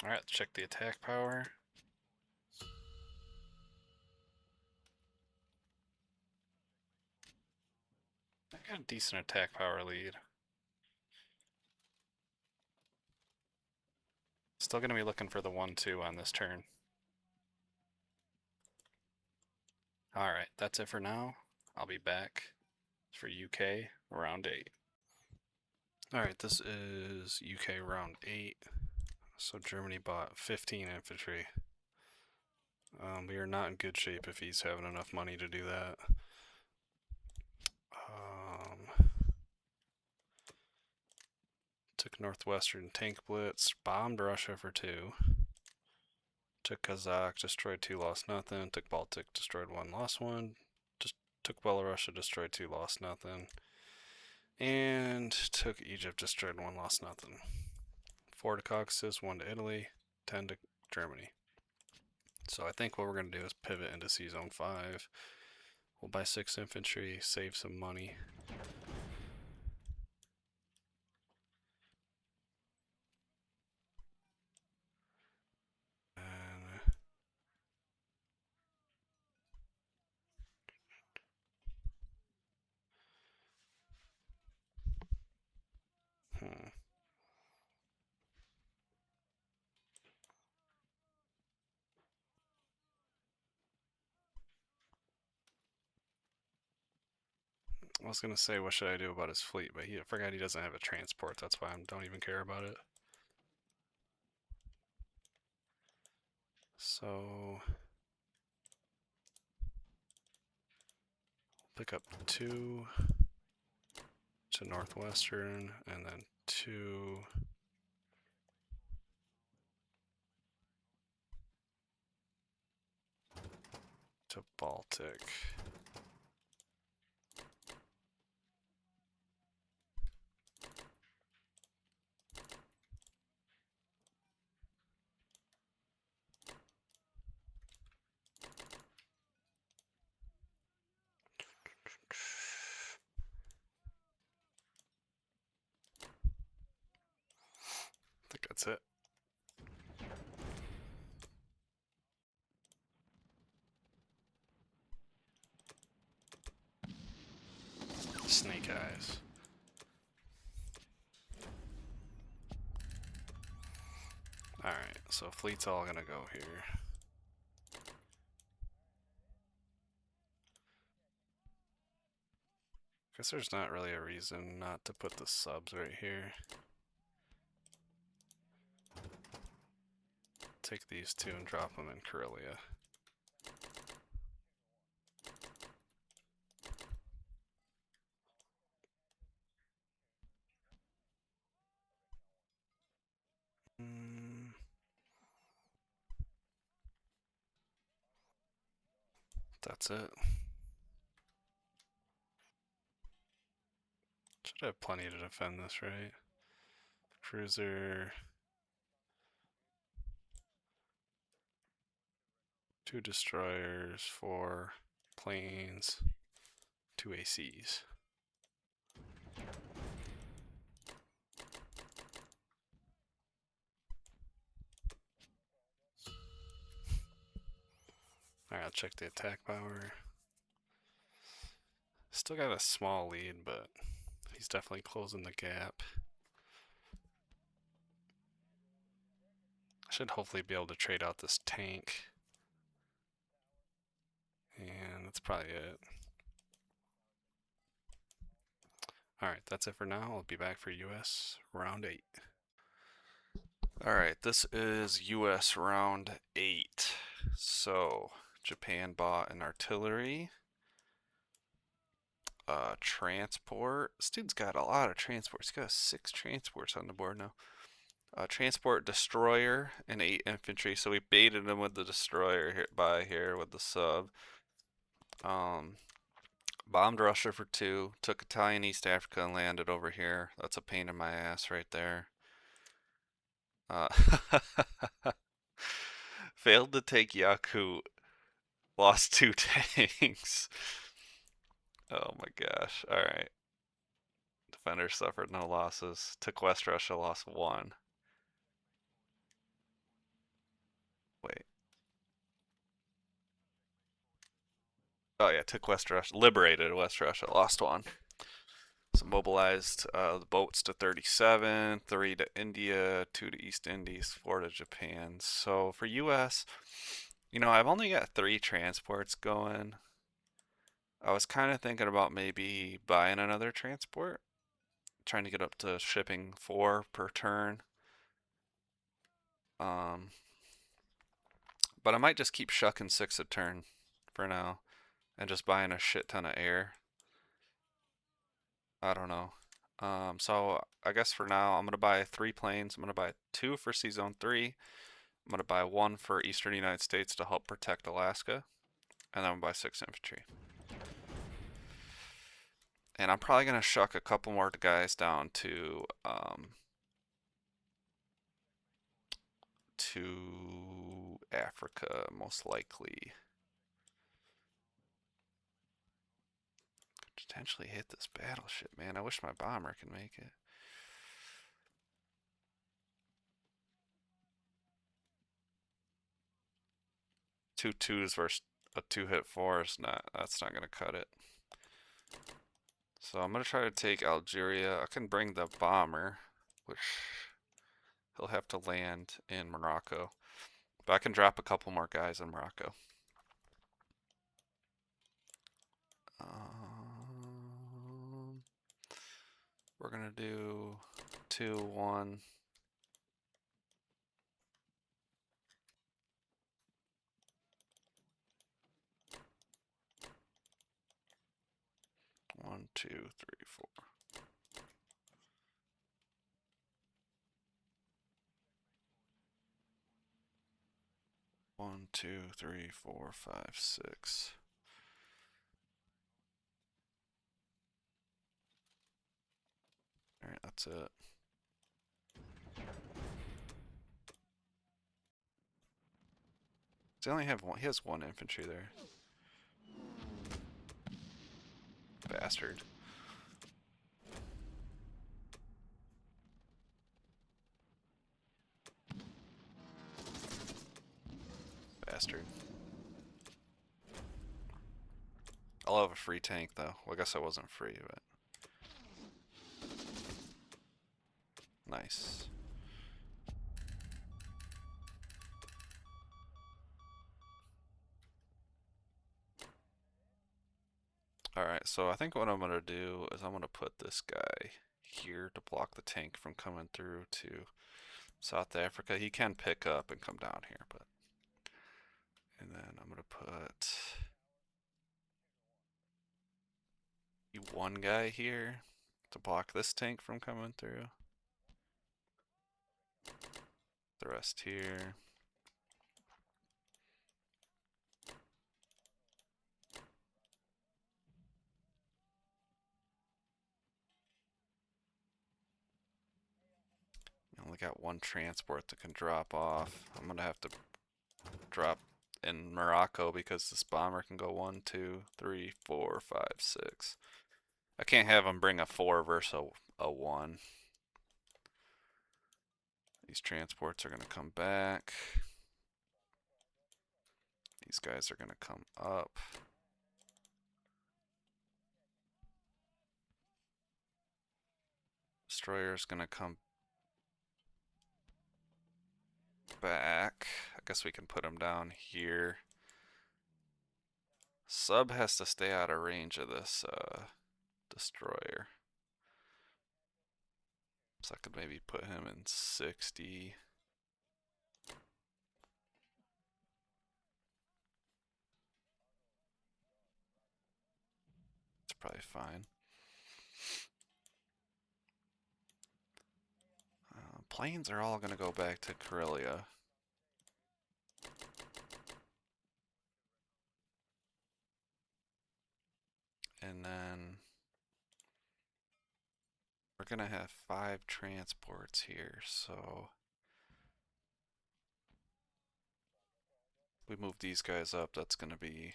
Alright, check the attack power. I got a decent attack power lead. Still gonna be looking for the 1-2 on this turn. Alright, that's it for now. I'll be back for UK round 8. Alright, this is UK round 8. So Germany bought 15 infantry. We are not in good shape if he's having enough money to do that. Took Northwestern tank blitz, bombed Russia for 2. Took Kazakh, destroyed 2, lost nothing. Took Baltic, destroyed 1, lost 1. Just took Belarus, destroyed 2, lost nothing. And took Egypt, destroyed 1, lost nothing. 4 to Caucasus, 1 to Italy, 10 to Germany. So I think what we're going to do is pivot into C-Zone 5. We'll buy 6 infantry, save some money. I was gonna say, what should I do about his fleet, but I forgot he doesn't have a transport. That's why I don't even care about it. So pick up 2 to Northwestern, and then 2 to Baltic. I think that's it. Snake eyes. Alright, so fleet's all gonna go here. Guess there's not really a reason not to put the subs right here. Take these 2 and drop them in Karelia. That's it. Should have plenty to defend this, right? Cruiser. 2 destroyers, 4 planes, 2 ACs. Alright, I'll check the attack power. Still got a small lead, but he's definitely closing the gap. I should hopefully be able to trade out this tank. And that's probably it. Alright, that's it for now. I'll be back for US round 8. Alright, this is US round 8. So, Japan bought an artillery, transport. This dude's got a lot of transports. He's got 6 transports on the board now. Transport destroyer and 8 infantry. So we baited him with the destroyer here with the sub. Bombed Russia for 2. Took Italian East Africa and landed over here. That's a pain in my ass right there. Failed to take Yakut. Lost 2 tanks. Oh my gosh. Alright. Defenders suffered no losses. Took West Russia, lost 1. Wait. Oh yeah, took West Russia. Liberated West Russia, lost 1. So mobilized the boats to 37, 3 to India, 2 to East Indies, 4 to Japan. So for US, you know, I've only got 3 transports going. I was kind of thinking about maybe buying another transport, trying to get up to shipping 4 per turn. But I might just keep shucking 6 a turn for now and just buying a shit ton of air. I don't know. So I guess for now I'm gonna buy 3 planes. I'm gonna buy 2 for Sea Zone 3. I'm gonna buy 1 for Eastern United States to help protect Alaska, and then I'm gonna buy 6 infantry. And I'm probably gonna shuck a couple more guys down to Africa, most likely. Could potentially hit this battleship, man. I wish my bomber could make it. Two twos versus a 2-hit 4 is not. That's not gonna cut it. So I'm gonna try to take Algeria. I can bring the bomber, which he'll have to land in Morocco. But I can drop a couple more guys in Morocco. We're gonna do 2, 1. 1, 2, 3, 4. 1, 2, 3, 4, 5, 6. Alright, that's it. Does he only have 1? He has 1 infantry there. Bastard. Bastard. I'll have a free tank though. Well, I guess I wasn't free, but nice. Alright, so I think what I'm gonna do is I'm gonna put this guy here to block the tank from coming through to South Africa. He can pick up and come down here, but and then I'm gonna put one guy here to block this tank from coming through. The rest here. I only got 1 transport that can drop off. I'm gonna have to drop in Morocco because this bomber can go 1, 2, 3, 4, 5, 6. I can't have him bring a 4 versus a 1. These transports are gonna come back. These guys are gonna come up. Destroyer's gonna come back. I guess we can put him down here. Sub has to stay out of range of this destroyer. So I could maybe put him in 60. It's probably fine. Planes are all going to go back to Karelia. And then we're going to have 5 transports here, so we move these guys up, that's going to be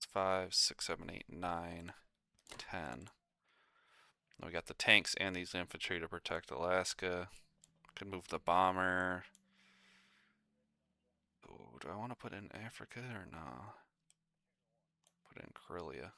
5, 6, 7, 8, 9, 10. We got the tanks and these infantry to protect Alaska. Could move the bomber. Ooh, do I want to put in Africa or no? Put in Karelia.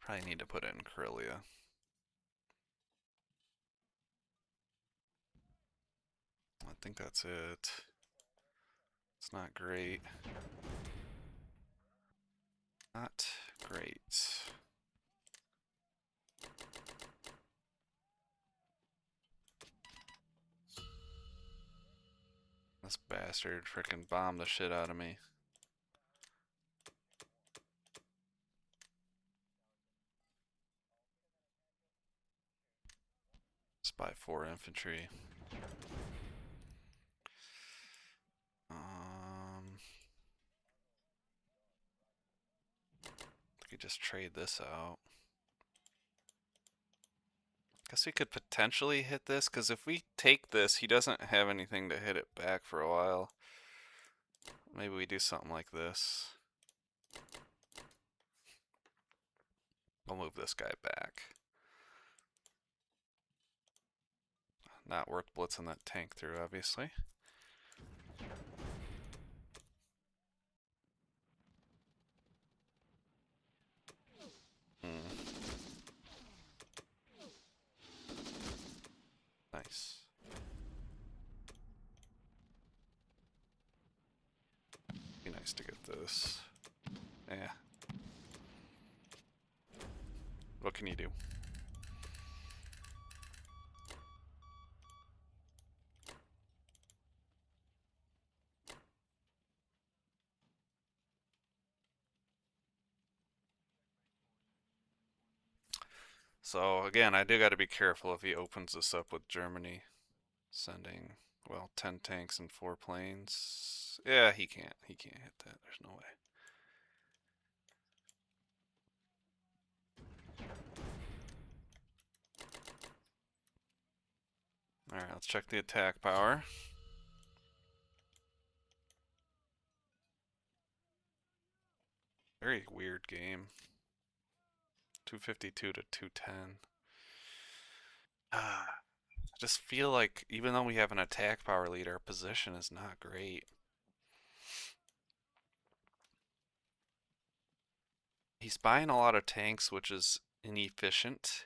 Probably need to put in Karelia. I think that's it. It's not great. Not great. This bastard frickin' bombed the shit out of me. Spy 4 infantry. We could just trade this out. Guess we could potentially hit this, because if we take this, he doesn't have anything to hit it back for a while. Maybe we do something like this. We'll move this guy back. Not worth blitzing that tank through, obviously. Nice. Be nice to get this. Yeah. What can you do? So again, I do got to be careful if he opens this up with Germany sending, well, 10 tanks and 4 planes. Yeah, he can't. He can't hit that. There's no way. Alright, let's check the attack power. Very weird game. 252 to 210. I just feel like even though we have an attack power lead, our position is not great. He's buying a lot of tanks, which is inefficient.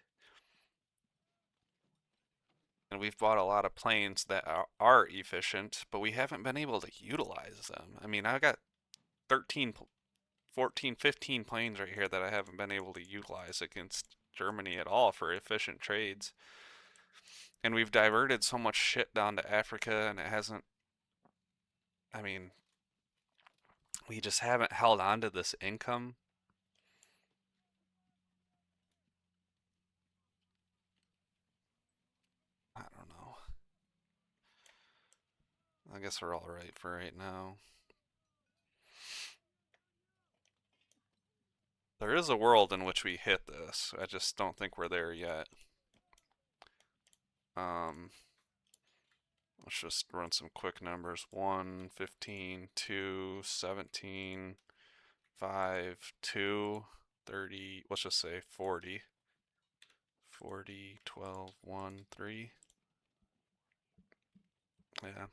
And we've bought a lot of planes that are efficient, but we haven't been able to utilize them. I mean, I got 13, 14, 15 planes right here that I haven't been able to utilize against Germany at all for efficient trades. And we've diverted so much shit down to Africa, and it hasn't, I mean, we just haven't held on to this income. I don't know. I guess we're all right for right now. There is a world in which we hit this. I just don't think we're there yet. Let's just run some quick numbers. 1, 15, 2, 17, 5, 2, 30, let's just say 40. 40, 12, 1, 3. Yeah.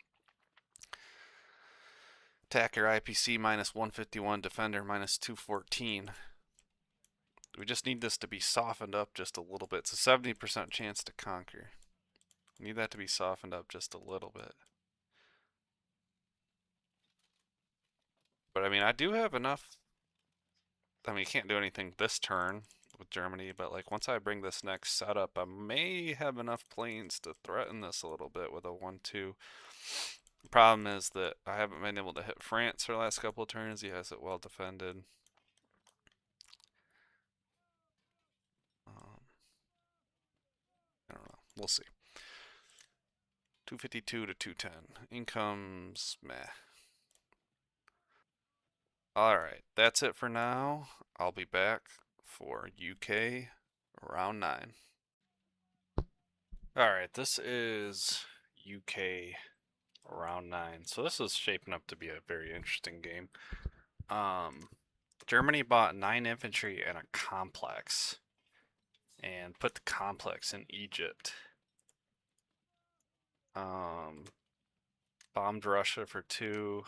Attacker IPC minus 151, defender minus 214. We just need this to be softened up just a little bit. It's a 70% chance to conquer. We need that to be softened up just a little bit. But I mean, I do have enough. I mean, you can't do anything this turn with Germany, but like once I bring this next setup, I may have enough planes to threaten this a little bit with a 1-2. The problem is that I haven't been able to hit France for the last couple of turns. He has it well defended. I don't know. We'll see. 252 to 210. Incomes, meh. Alright, that's it for now. I'll be back for UK round 9. Alright, this is UK round 9. So this is shaping up to be a very interesting game. Germany bought 9 infantry and a complex and put the complex in Egypt. Bombed Russia for 2.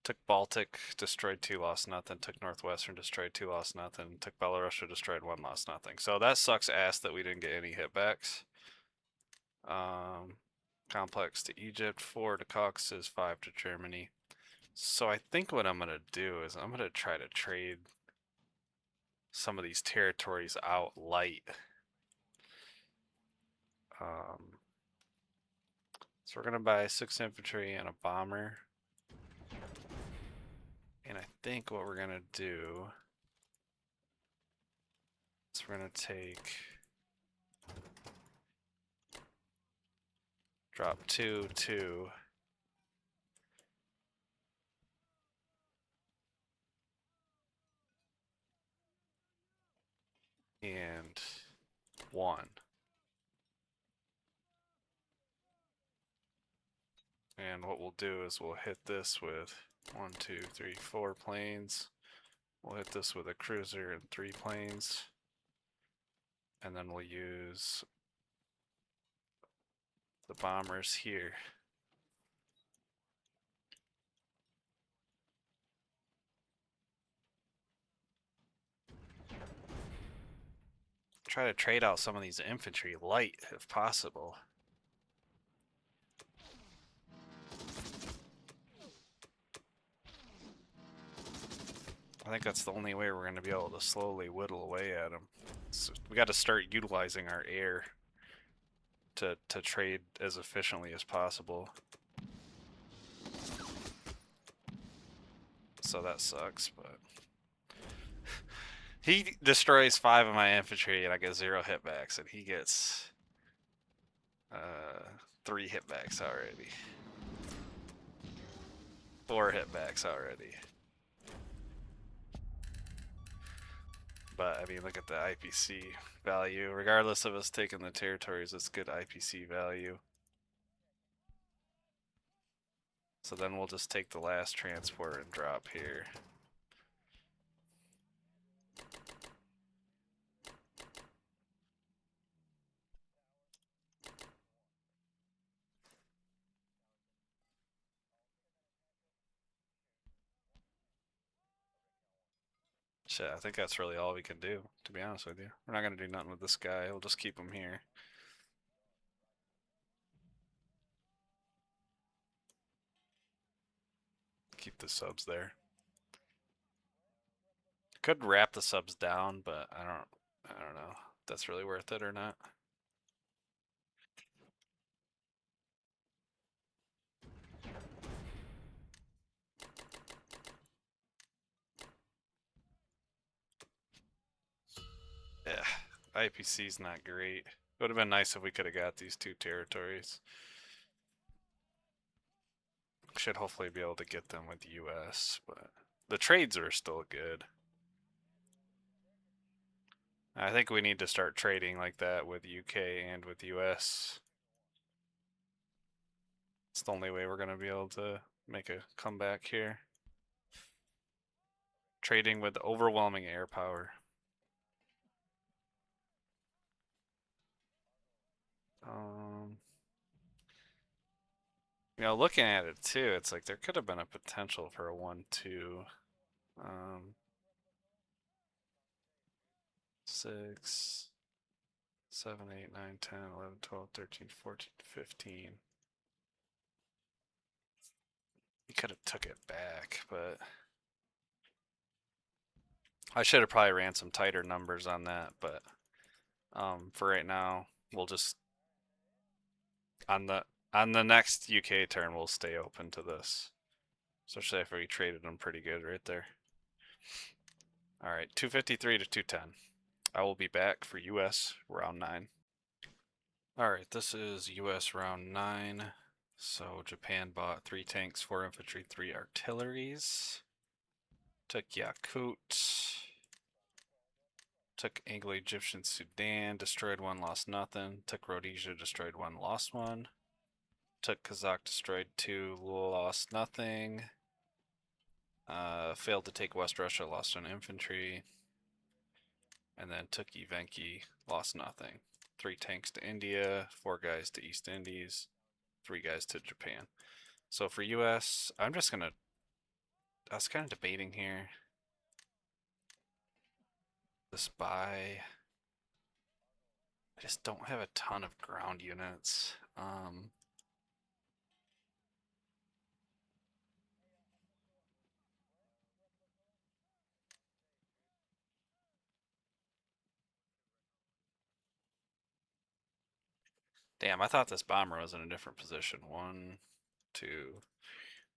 Took Baltic, destroyed 2, lost nothing. Took Northwestern, destroyed 2, lost nothing. Took Belarusia, destroyed 1, lost nothing. So that sucks ass that we didn't get any hitbacks. Complex to Egypt, 4 to Caucasus, 5 to Germany. So I think what I'm going to do is I'm going to try to trade some of these territories out light. So we're going to buy 6 infantry and a bomber. And I think what we're going to do is we're going to take... Drop 2, 2. And 1. And what we'll do is we'll hit this with 1, 2, 3, 4 planes. We'll hit this with a cruiser and 3 planes. And then we'll use the bombers here. Try to trade out some of these infantry light if possible. I think that's the only way we're going to be able to slowly whittle away at them. So we got to start utilizing our air to trade as efficiently as possible. So that sucks, but he destroys 5 of my infantry and I get 0 hitbacks, and he gets 3 hitbacks already. 4 hitbacks already. But I mean, look at the IPC value. Regardless of us taking the territories, it's good IPC value. So then we'll just take the last transport and drop here. Shit, I think that's really all we can do, to be honest with you. We're not going to do nothing with this guy. We'll just keep him here. Keep the subs there. Could wrap the subs down, but I don't know if that's really worth it or not. Yeah, IPC's not great. It would have been nice if we could have got these 2 territories. Should hopefully be able to get them with the US, but the trades are still good. I think we need to start trading like that with UK and with US. It's the only way we're going to be able to make a comeback here. Trading with overwhelming air power. You know, looking at it too, it's like there could have been a potential for a 1-2. 6, 7, 8, 9, 10, 11, 12, 13, 14, 15. He could have took it back, but I should have probably ran some tighter numbers on that, but for right now, we'll just on the next UK turn we'll stay open to this. Especially if we traded them pretty good right there. Alright, 253 to 210. I will be back for US round 9. Alright, this is US round 9. So Japan bought 3 tanks, 4 infantry, 3 artilleries. Took Yakut. Took Anglo-Egyptian Sudan, destroyed 1, lost nothing. Took Rhodesia, destroyed 1, lost 1. Took Kazakh, destroyed 2, lost nothing. Failed to take West Russia, lost 1 infantry. And then took Evenki, lost nothing. 3 tanks to India, 4 guys to East Indies, 3 guys to Japan. So for US, I'm just gonna, I was kind of debating here. The spy, I just don't have a ton of ground units. Damn, I thought this bomber was in a different position. 1, 2,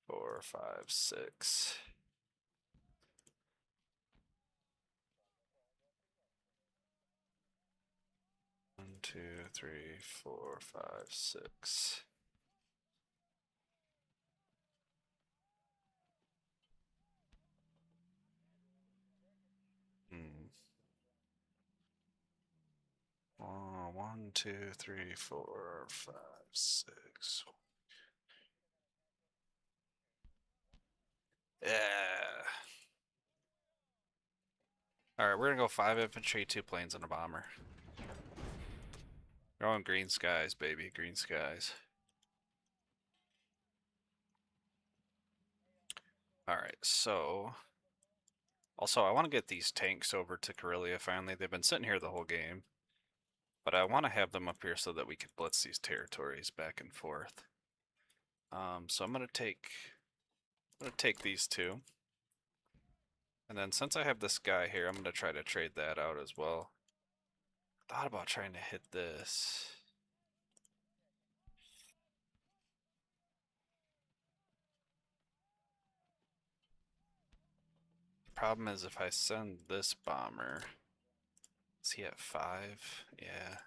4, 5, 6. 1, 2, 3, 4, 5, 6. Oh, 1, 2, 3, 4, 5, 6. Yeah. Alright, we're gonna go 5 infantry, 2 planes, and a bomber. Going green skies, baby. Green skies. Alright, so... Also, I want to get these tanks over to Karelia finally. They've been sitting here the whole game. But I want to have them up here so that we can blitz these territories back and forth. So I'm gonna take these 2. And then since I have this guy here, I'm gonna try to trade that out as well. Thought about trying to hit this. Problem is if I send this bomber, is he at 5? Yeah.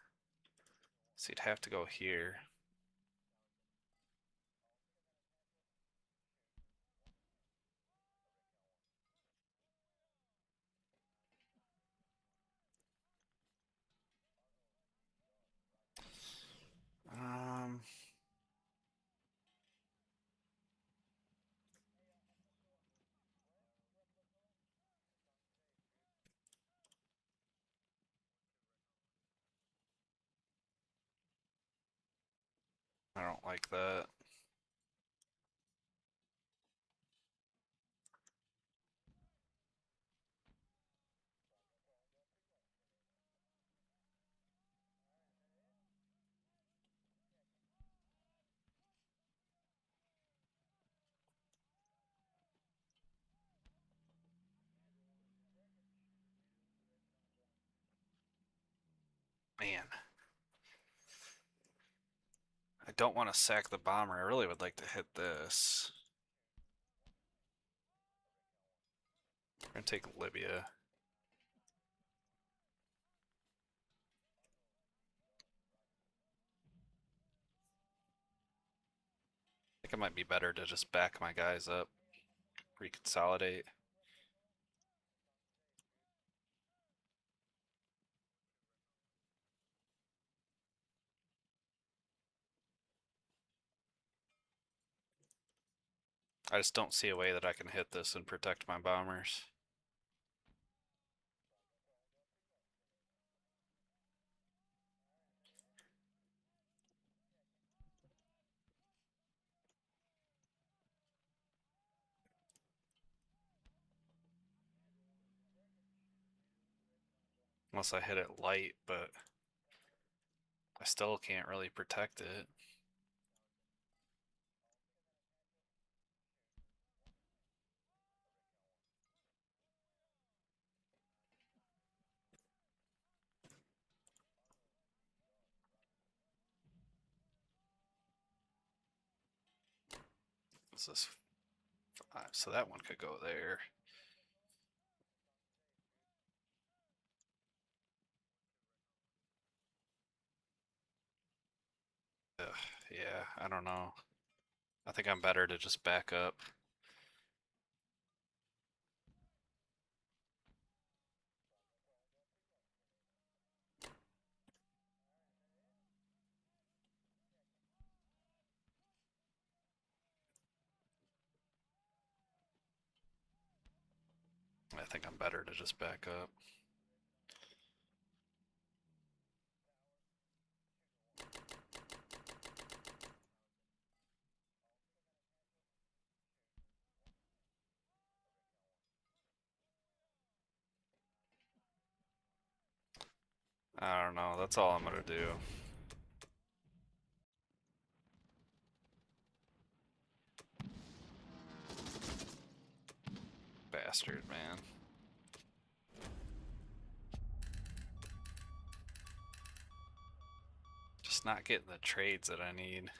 So he'd have to go here. I don't like that. Man. I don't want to sack the bomber. I really would like to hit this. We're gonna take Libya. I think it might be better to just back my guys up, reconsolidate. I just don't see a way that I can hit this and protect my bombers. Unless I hit it light, but I still can't really protect it. This is 5, so that one could go there. Ugh, yeah, I don't know. I think I'm better to just back up. I think I'm better to just back up. I don't know, that's all I'm gonna do. Bastard, man. Just not getting the trades that I need.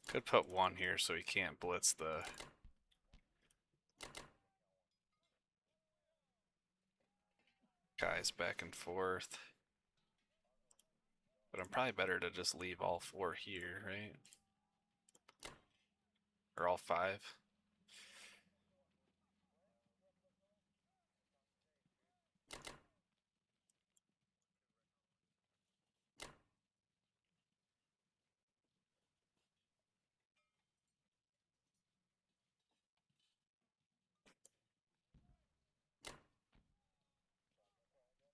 Could put one here so he can't blitz the guys back and forth. But I'm probably better to just leave all 4 here, right? Or all 5.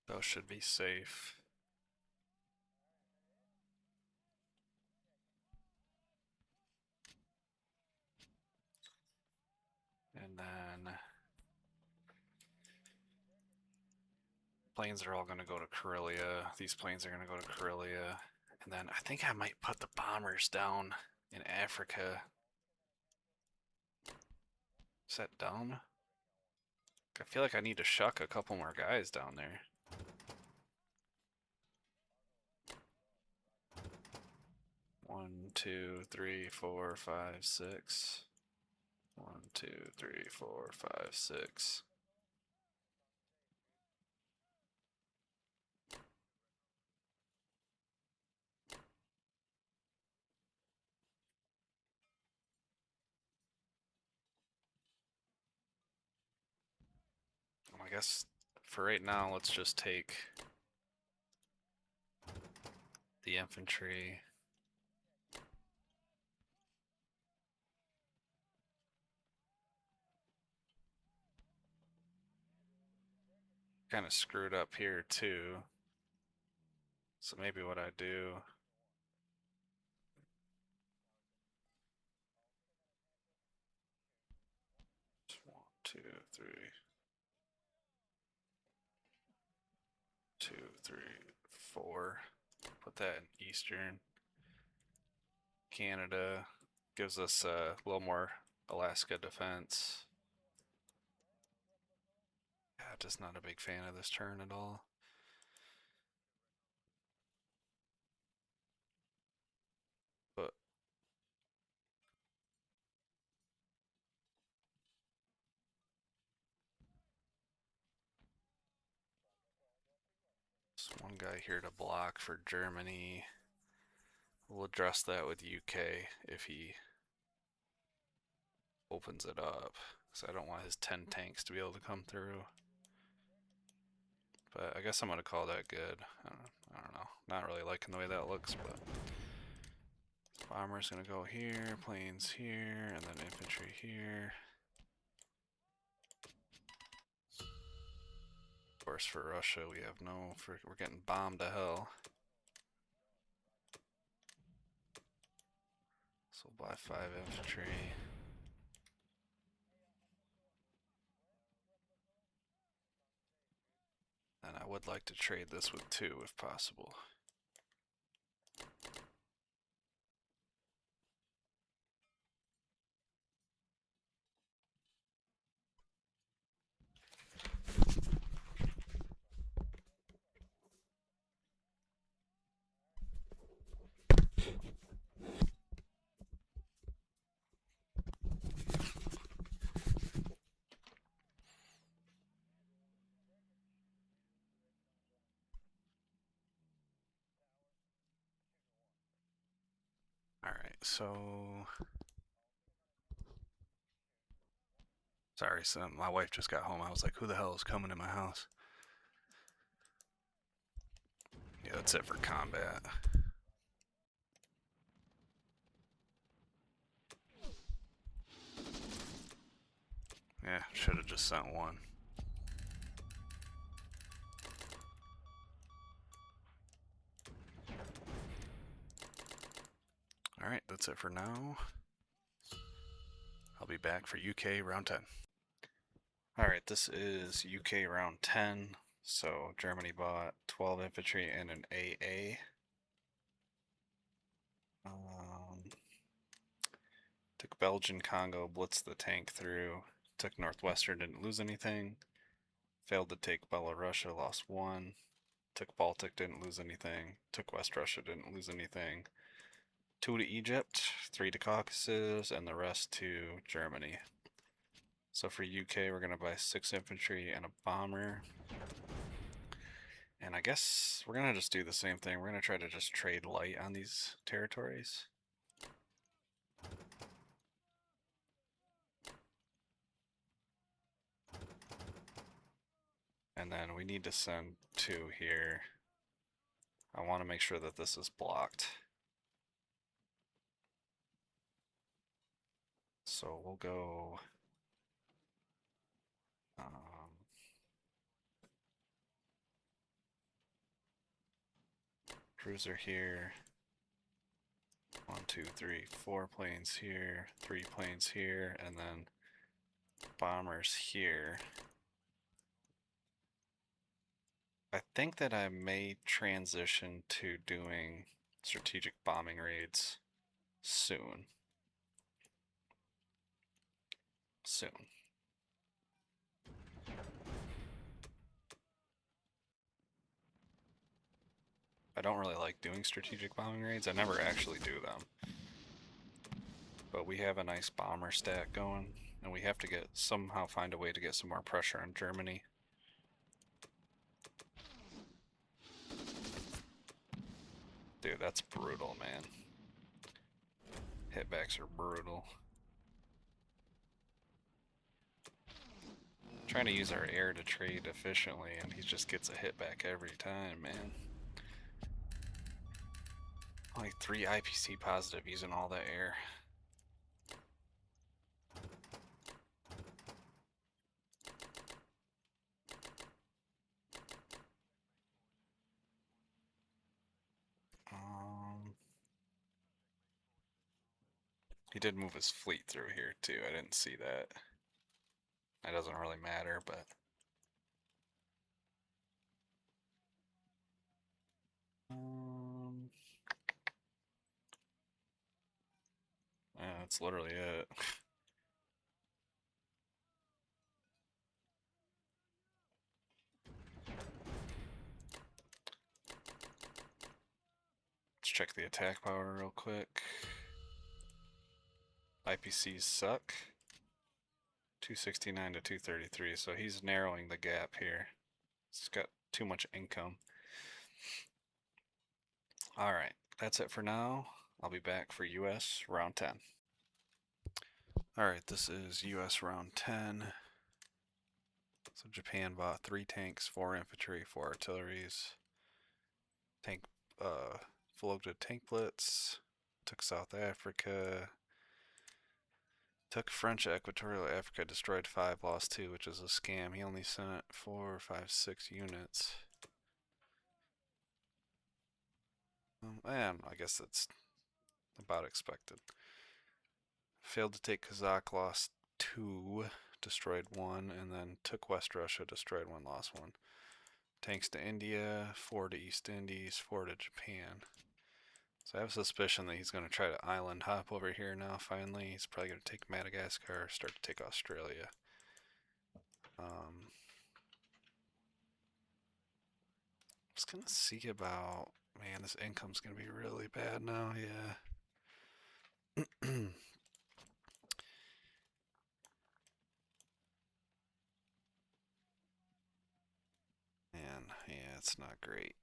Those should be safe. And then planes are all going to go to Karelia. These planes are going to go to Karelia. And then I think I might put the bombers down in Africa. Is that dumb? I feel like I need to shuck a couple more guys down there. One, two, three, four, five, six. 1, 2, 3, 4, 5, 6. I guess for right now, let's just take the infantry. Kind of screwed up here too. So maybe what I do. 1, 2, 3. 2, 3, 4. Put that in Eastern. Canada gives us a little more Alaska defense. Yeah, just not a big fan of this turn at all. But there's one guy here to block for Germany. We'll address that with UK if he opens it up, because I don't want his 10 tanks to be able to come through. But I guess I'm going to call that good. I don't know. Not really liking the way that looks, but... Bomber's going to go here, planes here, and then infantry here. Of course, for Russia, we have no... we're getting bombed to hell. So we'll buy 5 infantry. And I would like to trade this with 2 if possible. Alright, so... Sorry, son. My wife just got home. I was like, who the hell is coming in my house? Yeah, that's it for combat. Yeah, should have just sent 1. Alright, that's it for now. I'll be back for UK round 10. Alright, this is UK round 10. So Germany bought 12 infantry and an AA. Took Belgian Congo, blitzed the tank through. Took Northwestern, didn't lose anything. Failed to take Belarusia, lost 1. Took Baltic, didn't lose anything. Took West Russia, didn't lose anything. 2 to Egypt, 3 to Caucasus, and the rest to Germany. So for UK, we're going to buy 6 infantry and a bomber. And I guess we're going to just do the same thing. We're going to try to just trade light on these territories. And then we need to send 2 here. I want to make sure that this is blocked. So we'll go... cruiser here. 1, 2, 3, 4 planes here, 3 planes here, and then bombers here. I think that I may transition to doing strategic bombing raids soon. I don't really like doing strategic bombing raids. I never actually do them. But we have a nice bomber stack going, and we have to somehow find a way to get some more pressure on Germany. Dude, that's brutal, man. Hitbacks are brutal. Trying to use our air to trade efficiently, and he just gets a hitback every time, man. Only 3 IPC positive using all that air. He did move his fleet through here too. I didn't see that. That doesn't really matter, but... yeah, that's literally it. Let's check the attack power real quick. IPCs suck. 269 to 233, so he's narrowing the gap here. He's got too much income. Alright, that's it for now. I'll be back for US round 10. Alright, this is US round 10. So Japan bought 3 tanks, 4 infantry, 4 artilleries. Tank, Vologda tank blitz. Took South Africa. Took French Equatorial Africa, destroyed 5, lost 2, which is a scam. He only sent 4, 5, 6 units. And I guess that's about expected. Failed to take Kazakh, lost 2, destroyed 1, and then took West Russia, destroyed 1, lost 1. Tanks to India, 4 to East Indies, 4 to Japan. So I have a suspicion that he's going to try to island hop over here now, finally. He's probably going to take Madagascar, start to take Australia. Just going to see about... Man, this income's going to be really bad now, yeah. Man, yeah, it's not great.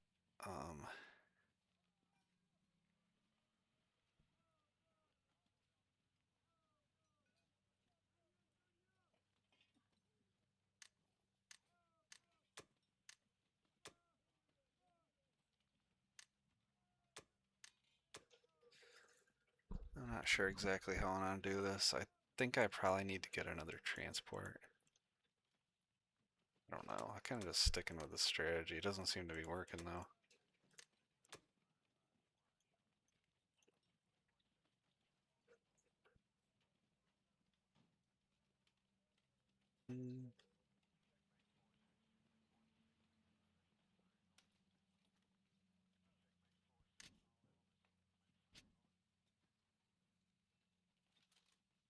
I'm not sure exactly how I want to do this. I think I probably need to get another transport. I don't know. I'm kind of just sticking with this strategy. It doesn't seem to be working though.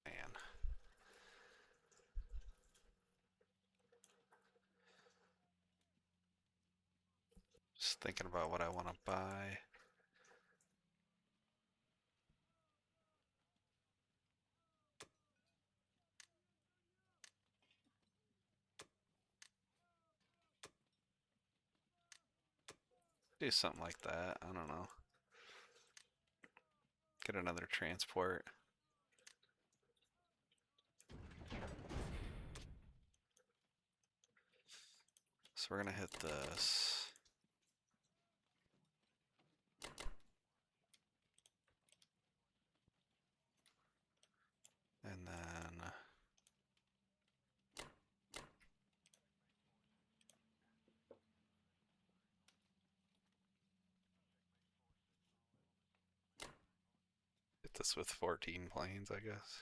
Man. Just thinking about what I want to buy. Do something like that. I don't know. Get another transport. So we're gonna hit this. And then hit this with 14 planes, I guess.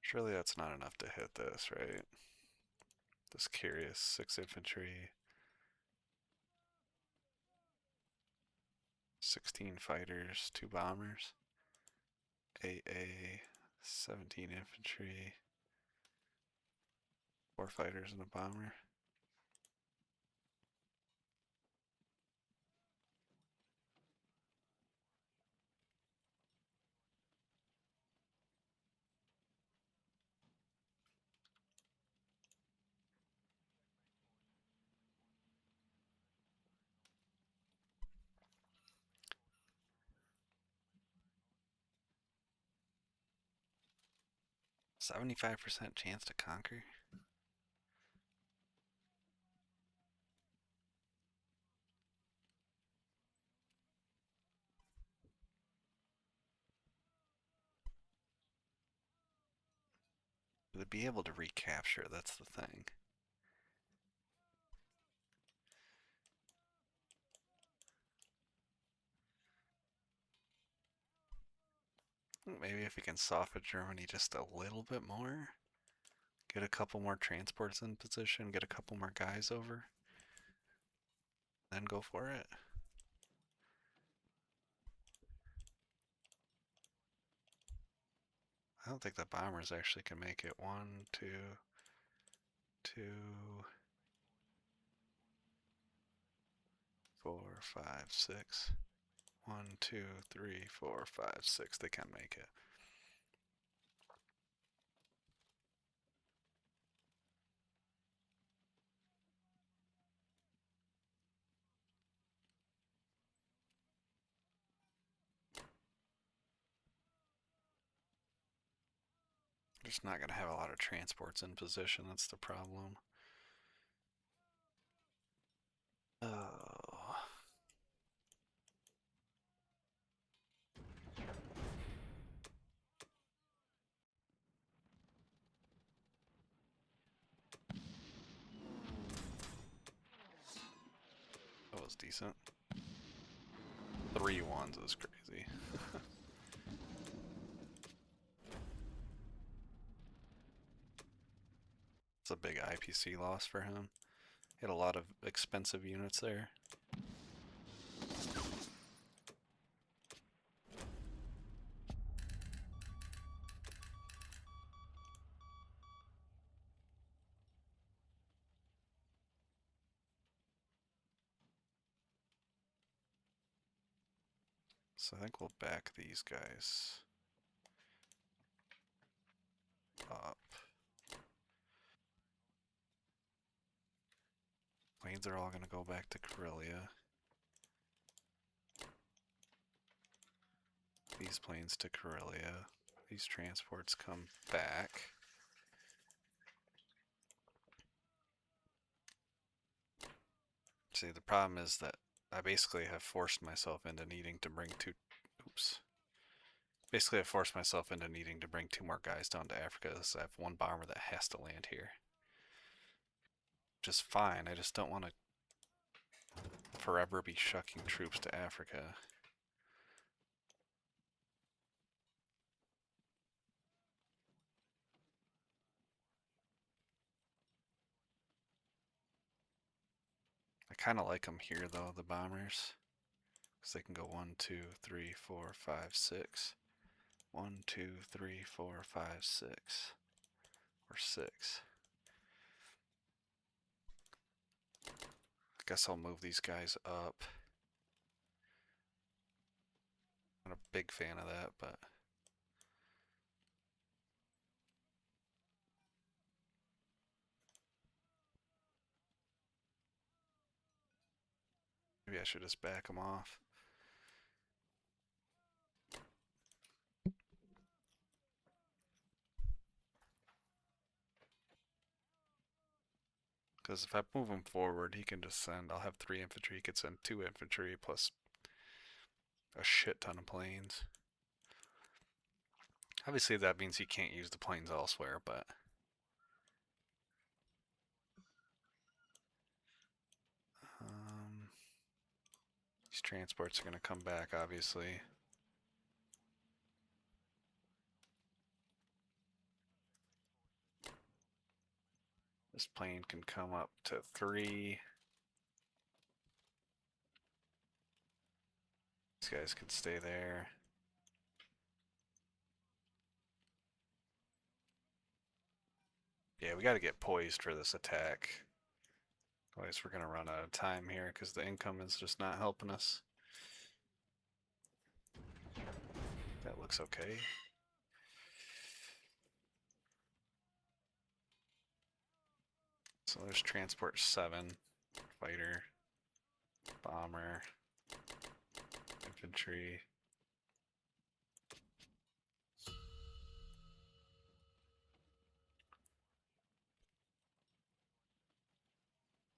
Surely that's not enough to hit this, right? Just curious. 6 infantry. 16 fighters, 2 bombers. AA, 17 infantry. 4 fighters and a bomber. $75% chance to conquer? To be able to recapture, that's the thing. Maybe if we can soften Germany just a little bit more, get a couple more transports in position, get a couple more guys over, then go for it. I don't think the bombers actually can make it. 1, 2, 2, 4, 5, 6. 1, 2, 3, 4, 5, 6. They can make it. Just not going to have a lot of transports in position. That's the problem. Oh. That was decent. 3 ones is crazy. It's a big IPC loss for him. He had a lot of expensive units there. So I think we'll back these guys up. Planes are all going to go back to Karelia. These planes to Karelia. These transports come back. See, the problem is that I basically have forced myself into needing to bring two... Oops. Basically, I forced myself into needing to bring 2 more guys down to Africa, so I have 1 bomber that has to land here. Which is fine, I just don't want to forever be shucking troops to Africa. I kind of like them here, though, the bombers. Because they can go 1, 2, 3, 4, 5, 6. 1, 2, 3, 4, 5, 6. Or 6. I guess I'll move these guys up. I'm not a big fan of that, but... Maybe I should just back them off. Because if I move him forward, he can just send... I'll have 3 infantry, he could send 2 infantry plus a shit ton of planes. Obviously that means he can't use the planes elsewhere, but... these transports are going to come back, obviously. This plane can come up to 3. These guys could stay there. Yeah, we got to get poised for this attack. Otherwise we're going to run out of time here because the income is just not helping us. That looks okay. So there's transport 7, fighter, bomber, infantry.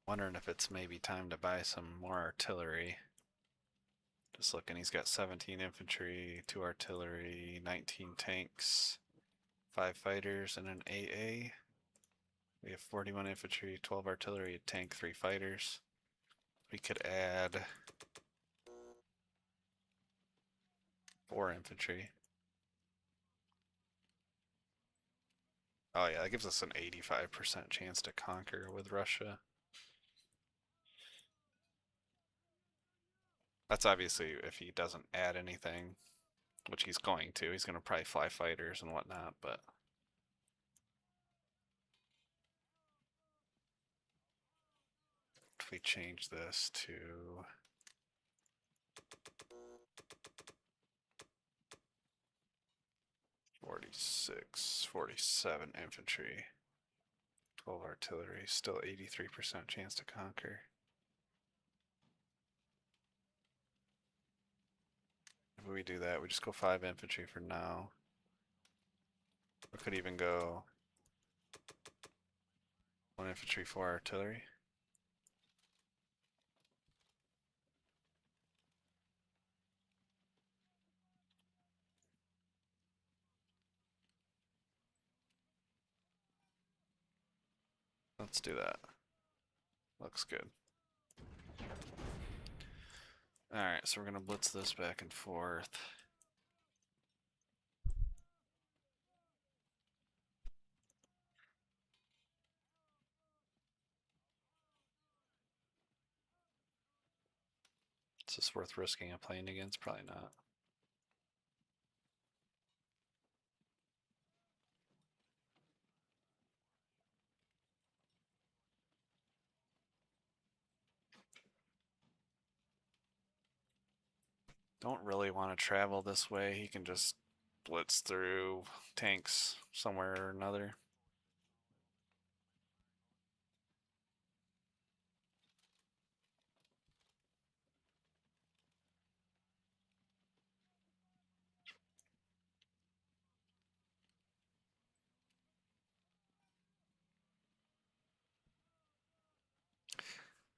Wondering if it's maybe time to buy some more artillery. Just looking, he's got 17 infantry, 2 artillery, 19 tanks, 5 fighters, and an AA. We have 41 infantry, 12 artillery, a tank, 3 fighters. We could add 4 infantry. Oh yeah, that gives us an 85% chance to conquer with Russia. That's obviously if he doesn't add anything, which he's going to. He's going to probably fly fighters and whatnot, but... If we change this to 46, 47 infantry, 12 artillery, still 83% chance to conquer. If we do that, we just go 5 infantry for now. We could even go 1 infantry, 4 artillery. Let's do that. Looks good. Alright, so we're gonna blitz this back and forth. Is this worth risking a plane against? Probably not. Don't really want to travel this way. He can just blitz through tanks somewhere or another.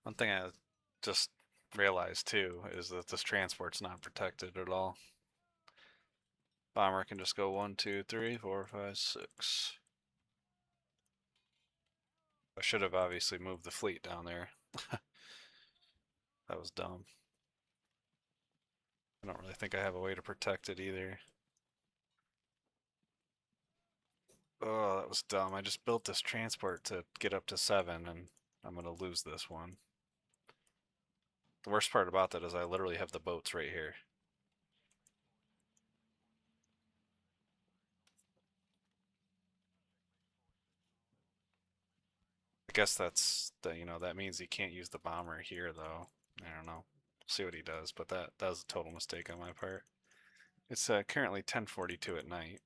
One thing I just realized too is that this transport's not protected at all. Bomber can just go 1, 2, 3, 4, 5, 6. I should have obviously moved the fleet down there. That was dumb. I don't really think I have a way to protect it either. Oh, that was dumb. I just built this transport to get up to 7 and I'm gonna lose this one. The worst part about that is I literally have the boats right here. I guess that's the, that means he can't use the bomber here though. I don't know. See what he does, but that was a total mistake on my part. It's currently 10:42 at night.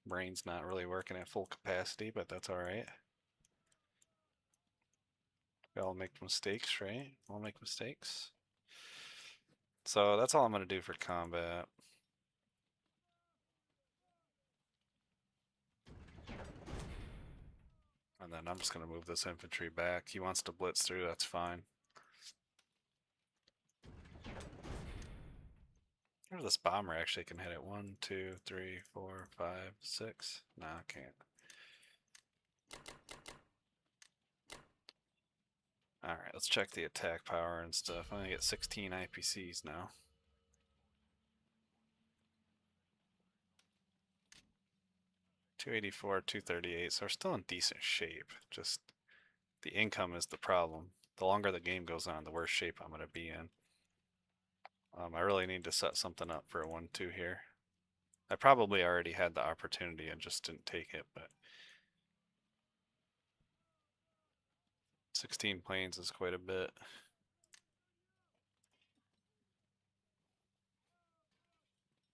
Brain's not really working at full capacity, but that's all right. We all make mistakes, right? We'll make mistakes. So that's all I'm gonna do for combat. And then I'm just gonna move this infantry back. He wants to blitz through, that's fine. Or this bomber actually can hit it. 1, 2, 3, 4, 5, 6. No, I can't. Alright, let's check the attack power and stuff. I'm gonna get 16 IPCs now. $284, $238, so we're still in decent shape. Just the income is the problem. The longer the game goes on, the worse shape I'm gonna be in. I really need to set something up for a 1-2 here. I probably already had the opportunity and just didn't take it, but 16 planes is quite a bit.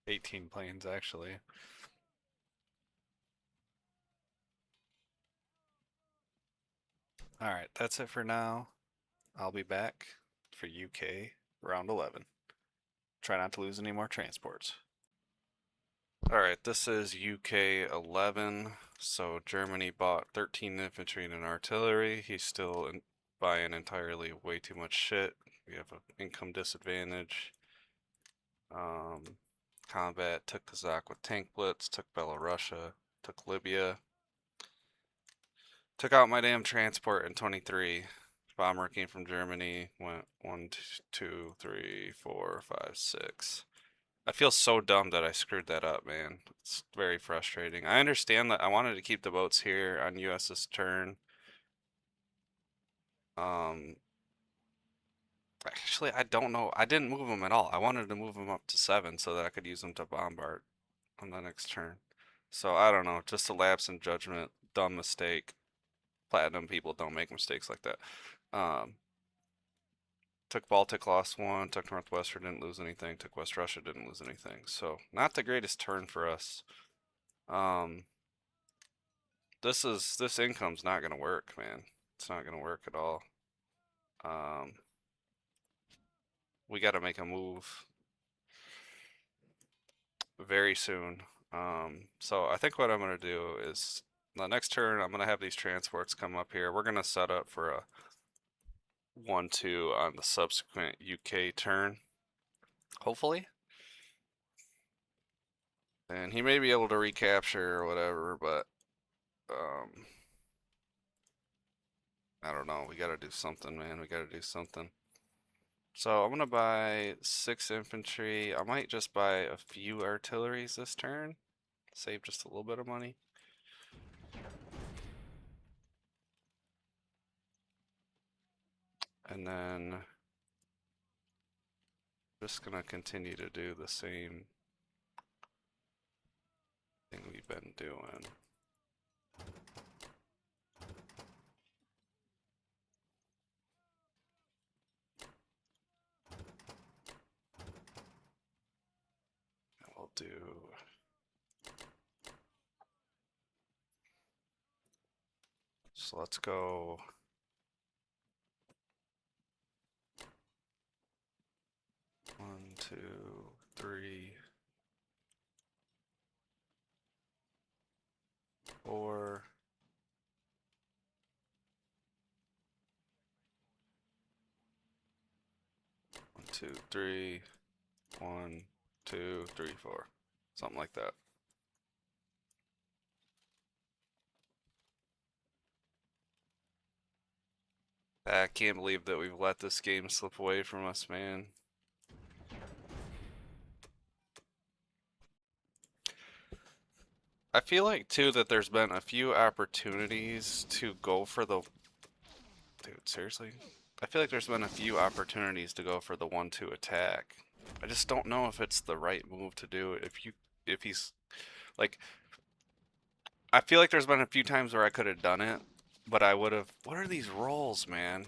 $18 planes actually. Alright, that's it for now. I'll be back for UK round 11. Try not to lose any more transports. Alright, this is UK 11. So Germany bought 13 infantry and an artillery. He's still buying entirely way too much shit. We have an income disadvantage. Combat, took Kazakh with tank blitz, took Belarusia, took Libya. Took out my damn transport in 23. Bomber came from Germany, went 1, 2, 3, 4, 5, 6. I feel so dumb that I screwed that up, man. It's very frustrating. I understand that I wanted to keep the boats here on US's turn. Actually, I don't know. I didn't move them at all. I wanted to move them up to 7 so that I could use them to bombard on the next turn. So I don't know. Just a lapse in judgment. Dumb mistake. Platinum people don't make mistakes like that. Took Baltic, lost one. Took Northwestern, didn't lose anything. Took West Russia, didn't lose anything. So not the greatest turn for us. Um, this income's not gonna work, man. It's not gonna work at all. Um, we got to make a move very soon. So I think what I'm gonna do is the next turn I'm gonna have these transports come up here. We're gonna set up for a 1-2 on the subsequent UK turn, hopefully. And he may be able to recapture or whatever, but I don't know. We gotta do something, man. We gotta do something. So I'm gonna buy 6 infantry. I might just buy a few artilleries this turn. Save just a little bit of money. And then just gonna continue to do the same thing we've been doing. And we'll do so let's go 1, 2, 3, 4. 1, 2, 3. 1, 2, 3, 4. Something like that. I can't believe that we've let this game slip away from us, man. I feel like too that there's been a few opportunities to go for the dude, seriously? I feel like there's been a few opportunities to go for the 1-2 attack. I just don't know if it's the right move to do. If he's like I feel like there's been a few times where I could have done it, but I would have what are these rolls, man?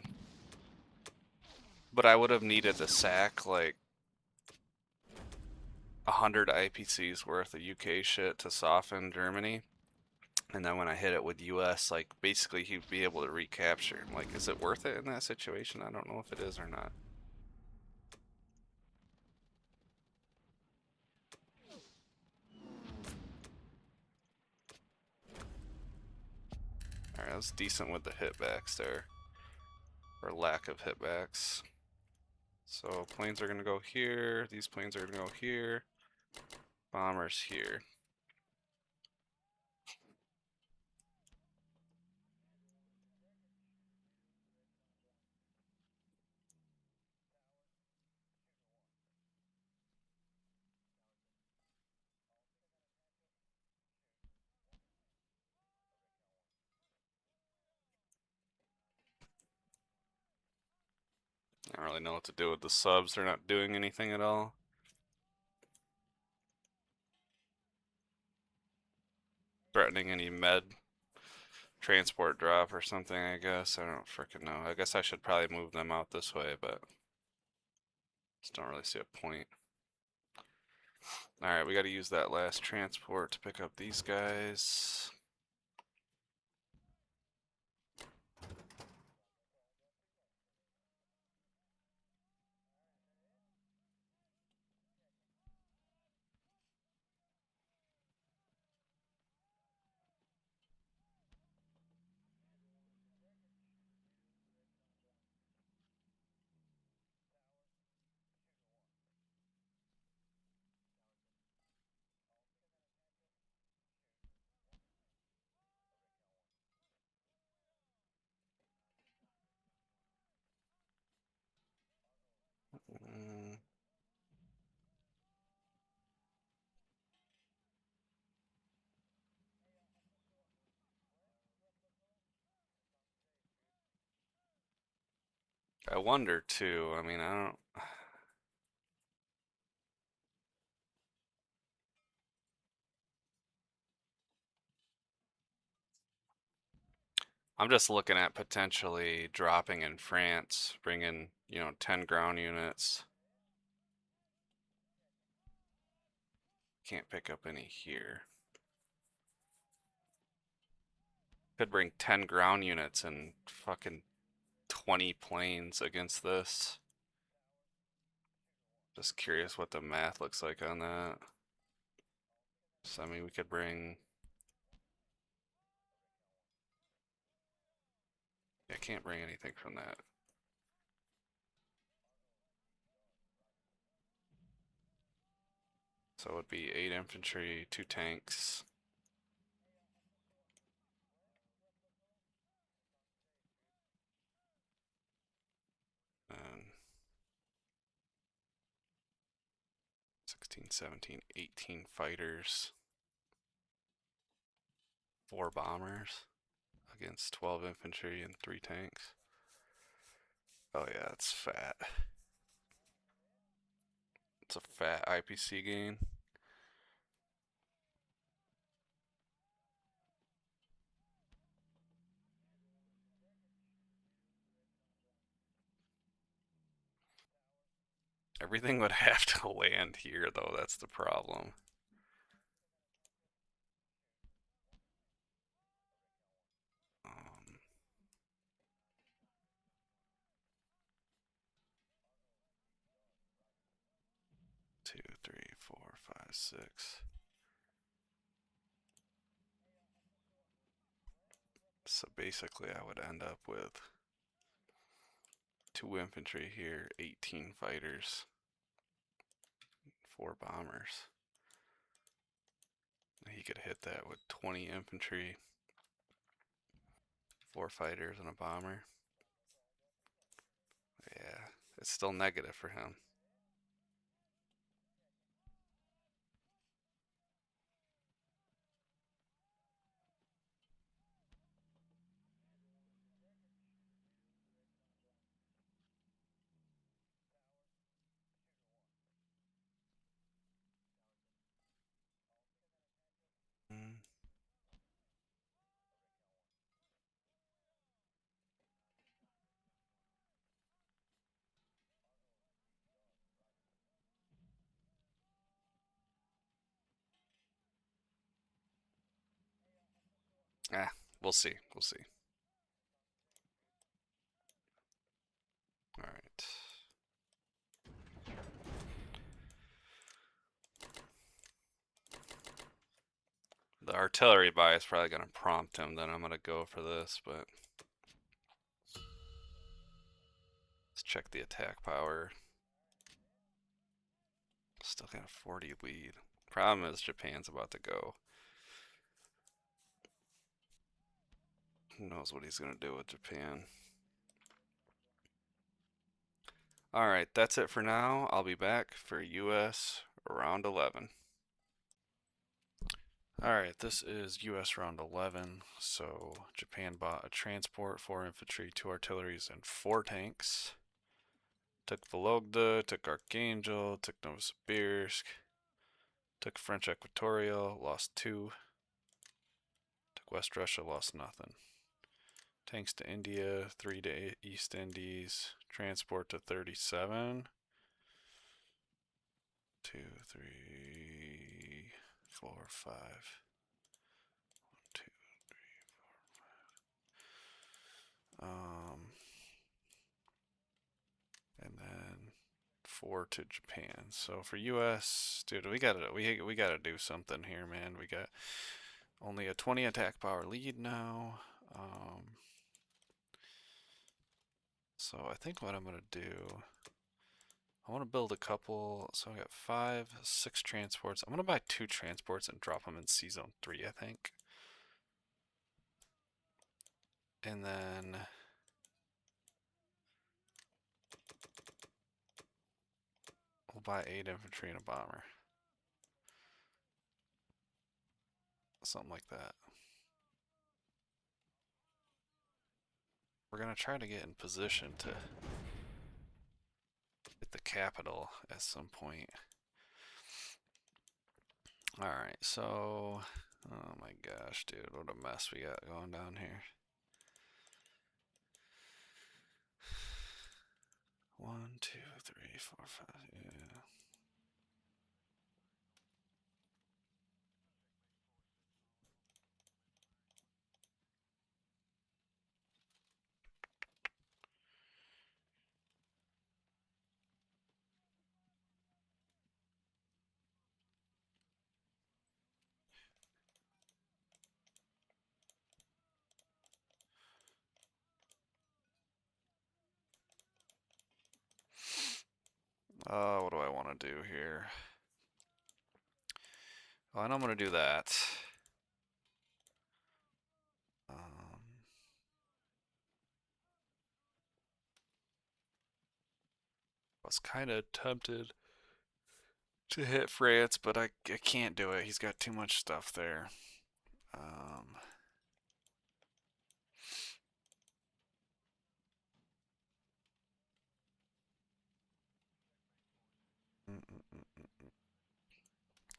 But I would have needed to sack like 100 IPCs worth of UK shit to soften Germany. And then when I hit it with US, like basically he'd be able to recapture. Like, is it worth it in that situation? I don't know if it is or not. Alright, that's decent with the hitbacks there. Or lack of hitbacks. So planes are gonna go here, these planes are gonna go here. Bombers here. I don't really know what to do with the subs, they're not doing anything at all. Threatening any med transport drop or something, I guess. I don't freaking know. I guess I should probably move them out this way, but just don't really see a point. Alright, we gotta use that last transport to pick up these guys. Mm, I wonder too. I mean, I don't. I'm just looking at potentially dropping in France, bringing, 10 ground units. Can't pick up any here. Could bring 10 ground units and fucking 20 planes against this. Just curious what the math looks like on that. So, I mean, we could bring... I can't bring anything from that. So it would be 8 infantry, 2 tanks. And 16, 17, 18 fighters. 4 bombers against 12 infantry and 3 tanks. Oh yeah, it's fat. It's a fat IPC gain. Everything would have to land here though, that's the problem. Um, 2, 3, 4, 5, 6. So basically I would end up with 2 infantry here, 18 fighters, 4 bombers. He could hit that with 20 infantry, 4 fighters, and a bomber. Yeah, it's still negative for him. Mm. We'll see. We'll see. All right. The artillery buy is probably going to prompt him that I'm going to go for this, but let's check the attack power. Still got a 40 lead. Problem is Japan's about to go. Who knows what he's going to do with Japan. Alright, that's it for now. I'll be back for US round 11. Alright, this is US round 11. So Japan bought a transport, 4 infantry, 2 artilleries, and 4 tanks. Took Vologda, took Archangel, took Novosibirsk, took French Equatorial, lost 2. Took West Russia, lost nothing. Tanks to India, 3 to East Indies, transport to 37. 2, 3, 4, 5. 1, 2, 3, 4, 5. And then 4 to Japan. So for US, dude, we gotta do something here, man. We got only a 20 attack power lead now. So I think what I'm gonna do, I want to build a couple. So I got 5, 6 transports. I'm gonna buy 2 transports and drop them in C Zone 3, I think. And then we'll buy 8 infantry and a bomber. Something like that. We're gonna try to get in position to hit the capital at some point. Alright, so... Oh my gosh, dude, what a mess we got going down here. 1, 2, 3, 4, 5. Yeah. What do I want to do here? Well, I know I'm going to do that. I was kind of tempted to hit France, but I can't do it. He's got too much stuff there.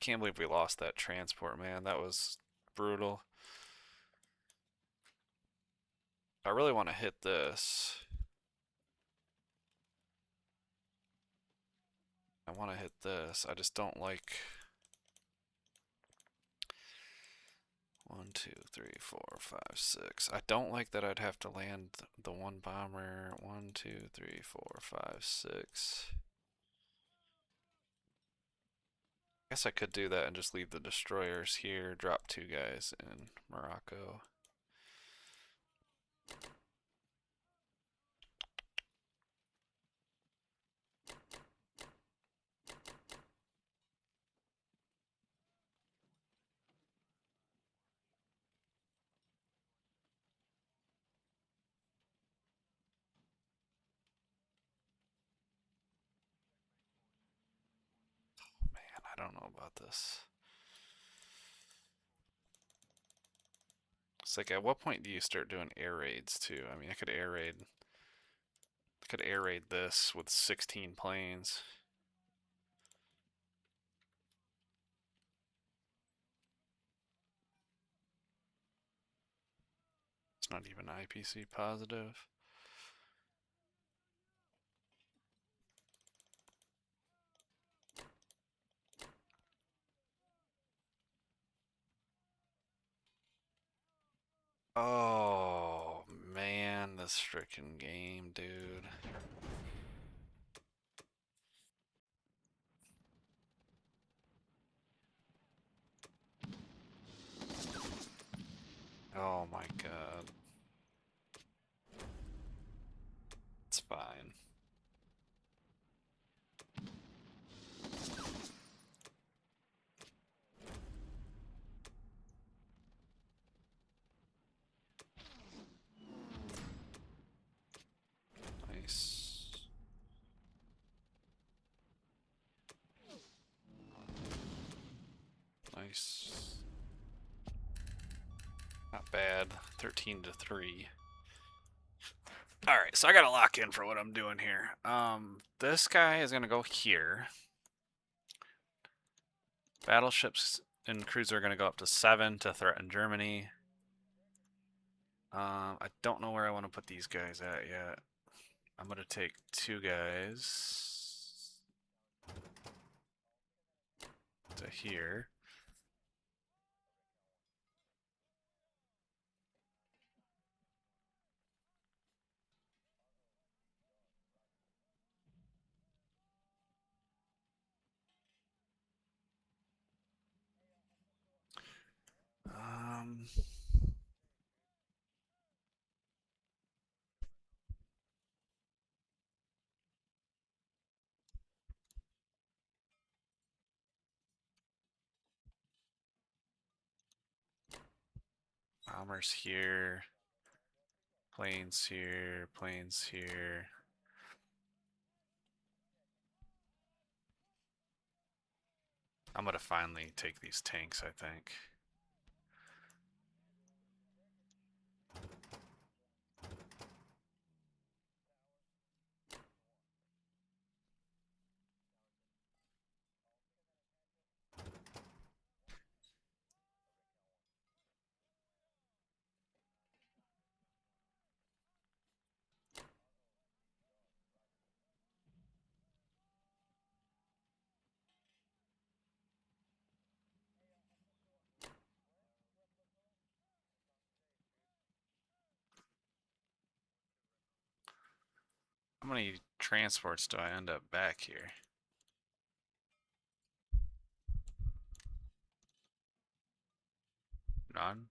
Can't believe we lost that transport, man. That was brutal. I really want to hit this. I want to hit this. I just don't like 1, 2, 3, 4, 5, 6. I don't like that I'd have to land the one bomber. 1, 2, 3, 4, 5, 6. I guess I could do that and just leave the destroyers here, drop 2 guys in Morocco. Man, I don't know about this. It's like, at what point do you start doing air raids too? I mean, I could air raid this with 16 planes. It's not even IPC positive. Oh man, this freaking game, dude. Oh my god. It's fine. Nice. Nice. Not bad. 13 to 3. Alright, so I gotta lock in for what I'm doing here. This guy is gonna go here. Battleships and cruiser are gonna go up to 7 to threaten Germany. I don't know where I want to put these guys at yet. I'm gonna take 2 guys to here. Bombers here. Planes here. Planes here. I'm gonna finally take these tanks, I think. many transports do I end up back here? None?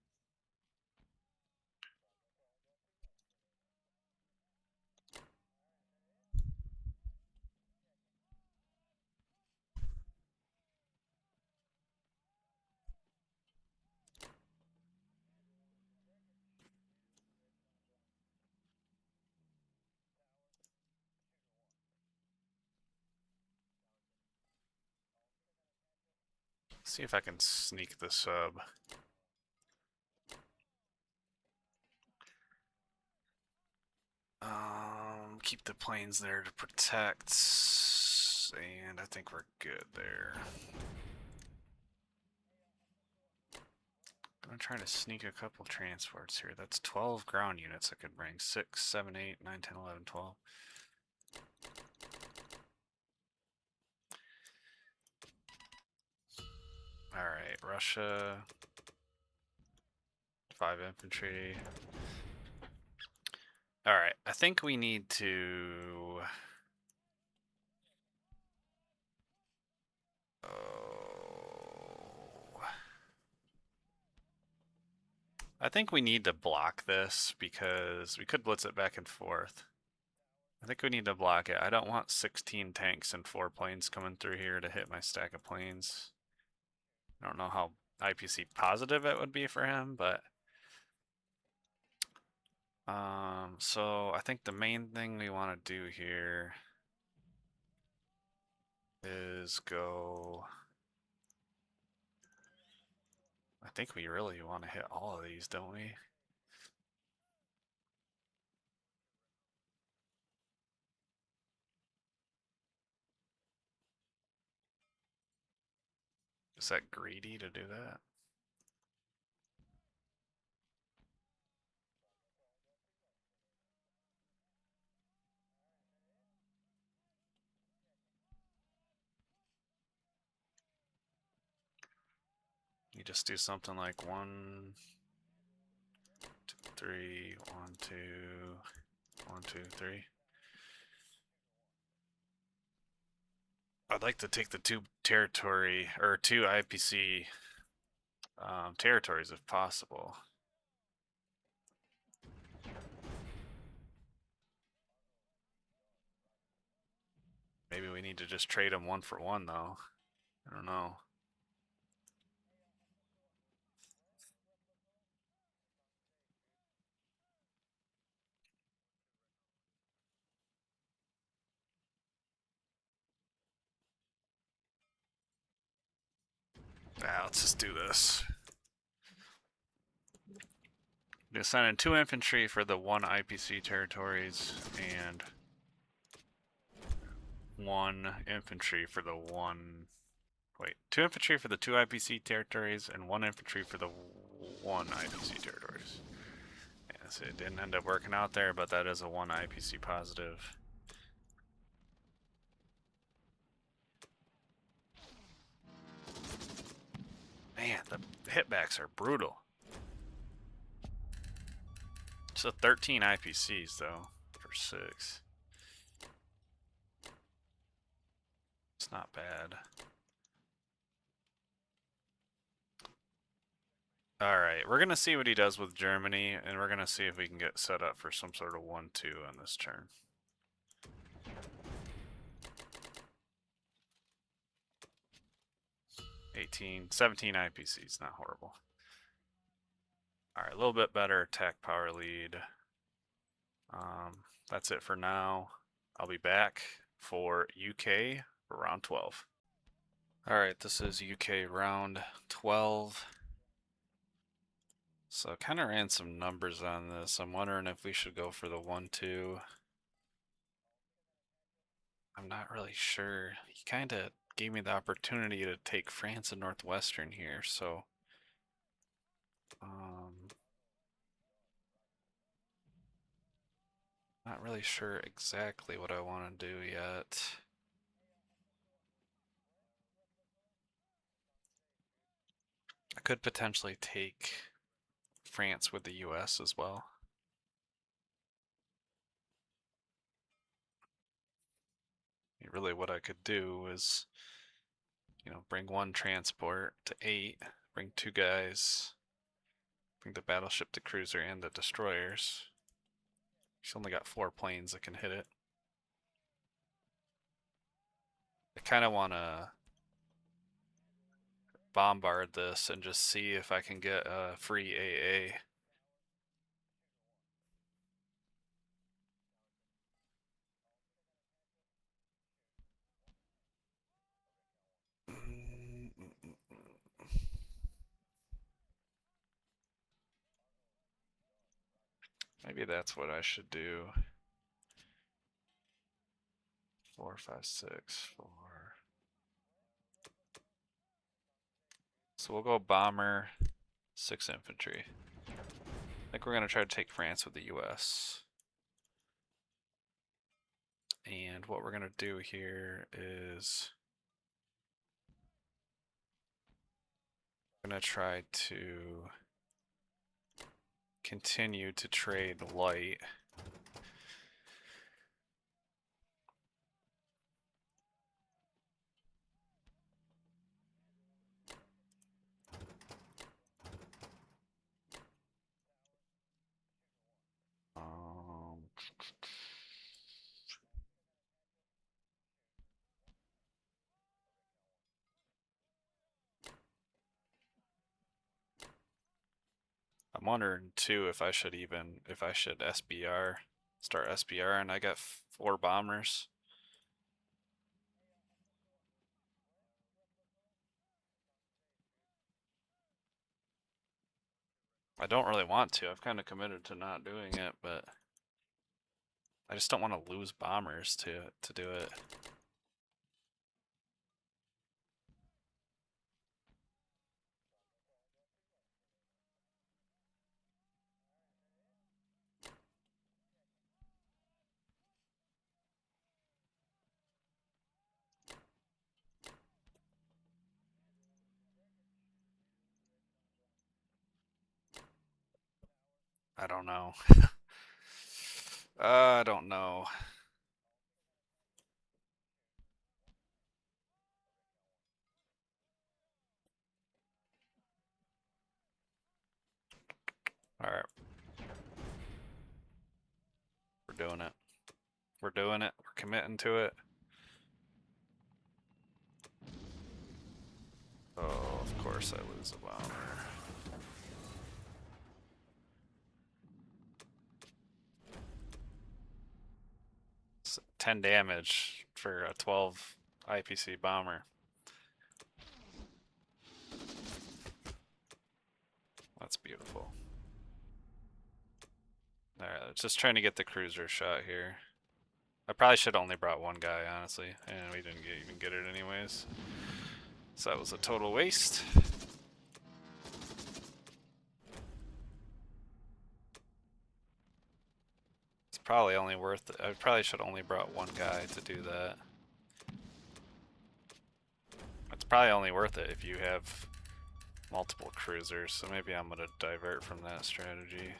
See if I can sneak the sub. Keep the planes there to protect, and I think we're good there. I'm trying to sneak a couple transports here. That's 12 ground units I could bring. 6, 7, 8, 9, 10, 11, 12. Alright, Russia. 5 infantry. Alright, I think we need to... I think we need to block this because we could blitz it back and forth. I think we need to block it. I don't want 16 tanks and 4 planes coming through here to hit my stack of planes. I don't know how IPC positive it would be for him, but so I think the main thing we want to do here is go. I think we really want to hit all of these, don't we? Is that greedy to do that? You just do something like 1, 2, 3, 1, 2, 1, 2, 3. I'd like to take the 2 territory or 2 IPC territories if possible. Maybe we need to just trade them 1 for 1 though. I don't know. Let's just do this. I'm gonna send in 2 infantry for the 1 IPC territories and 1 infantry for the 1. Wait, 2 infantry for the 2 IPC territories and 1 infantry for the 1 IPC territories. Yes, it didn't end up working out there, but that is a 1 IPC positive. Man, the hitbacks are brutal. So 13 IPCs though for 6. It's not bad. Alright, we're going to see what he does with Germany, and we're going to see if we can get set up for some sort of 1-2 on this turn. (18) 17 IPCs, not horrible. Alright, a little bit better attack power lead. That's it for now. I'll be back for UK for round 12. Alright, this is UK round 12. So I kind of ran some numbers on this. I'm wondering if we should go for the 1-2. I'm not really sure. He kind of gave me the opportunity to take France and Northwestern here, so not really sure exactly what I want to do yet. I could potentially take France with the US as well. Really, what I could do is, bring one transport to 8, bring 2 guys, bring the battleship, the cruiser, and the destroyers. She's only got 4 planes that can hit it. I kind of want to bombard this and just see if I can get a free AA. Maybe that's what I should do. 4, 5, 6, 4. So we'll go bomber, 6 infantry. I think we're going to try to take France with the US. And what we're going to do here is we're going to try to continue to trade light. I'm wondering too if I should SBR, start SBR, and I got 4 bombers. I don't really want to. I've kind of committed to not doing it, but I just don't want to lose bombers to do it. I don't know. I don't know. Alright. We're doing it. We're doing it. We're committing to it. Oh, of course I lose a bomber. 10 damage for a 12 IPC bomber. That's beautiful. Alright, just trying to get the cruiser shot here. I probably should have only brought one guy, honestly, and we didn't even get it anyways. So that was a total waste. It's probably only worth it. I probably should have only brought one guy to do that. It's probably only worth it if you have multiple cruisers, so maybe I'm gonna divert from that strategy.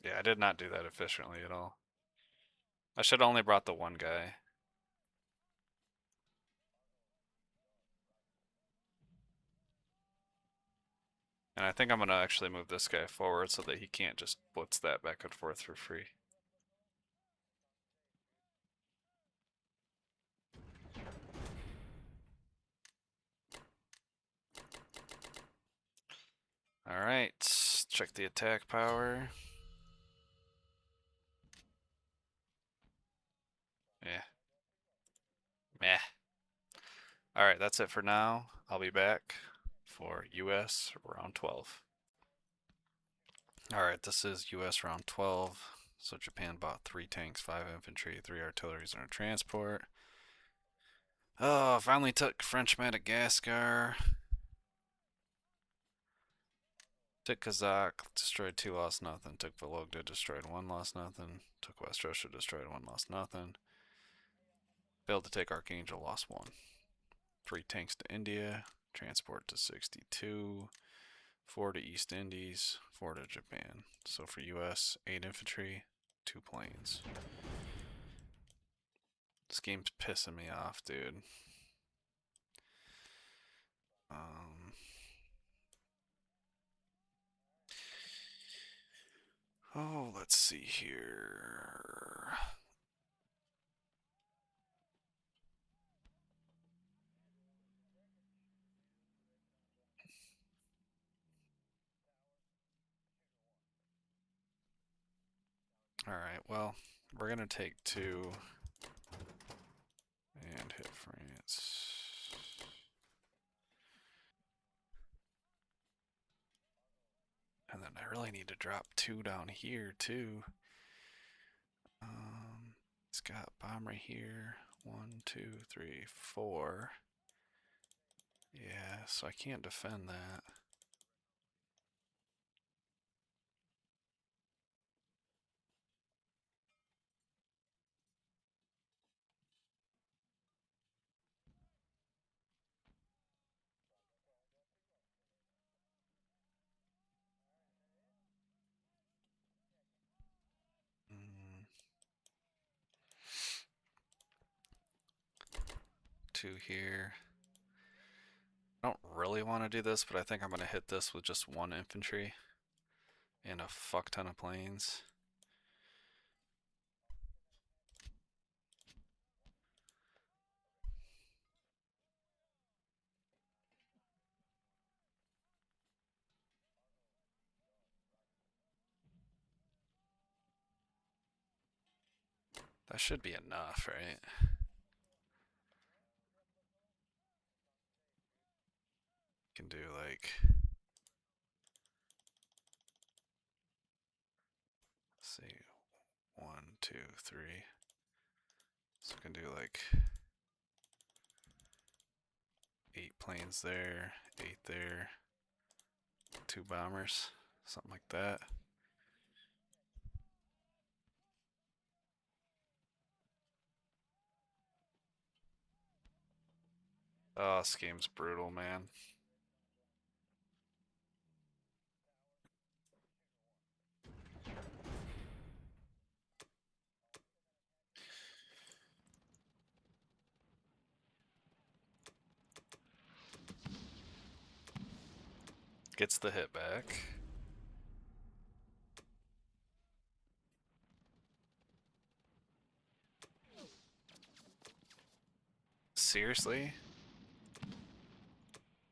Yeah, I did not do that efficiently at all. I should have only brought the one guy. And I think I'm gonna actually move this guy forward so that he can't just blitz that back and forth for free. Alright, check the attack power. Yeah. Meh. Alright, that's it for now. I'll be back for US round 12. Alright, this is US round 12. So Japan bought 3 tanks, 5 infantry, 3 artilleries, and a transport. Oh, finally took French Madagascar. Took Kazakh, destroyed 2, lost nothing. Took Vologda, destroyed 1, lost nothing. Took West Russia, destroyed 1, lost nothing. Failed to take Archangel, lost 1. 3 tanks to India. Transport to 62. 4 to East Indies. 4 to Japan. So for US, 8 infantry, 2 planes. This game's pissing me off, dude. Oh, let's see here. Alright, well, we're gonna take 2 and hit France. And then I really need to drop 2 down here, too. It's got bomber here. 1, 2, 3, 4. Yeah, so I can't defend that. Mm. 2 here. I don't really want to do this, but I think I'm going to hit this with just 1 infantry and a fuck ton of planes. That should be enough, right? Can do like, let's see, 1, 2, 3. So we can do like 8 planes there, 8 there, 2 bombers, something like that. Oh, this game's brutal, man. Gets the hit back. Seriously?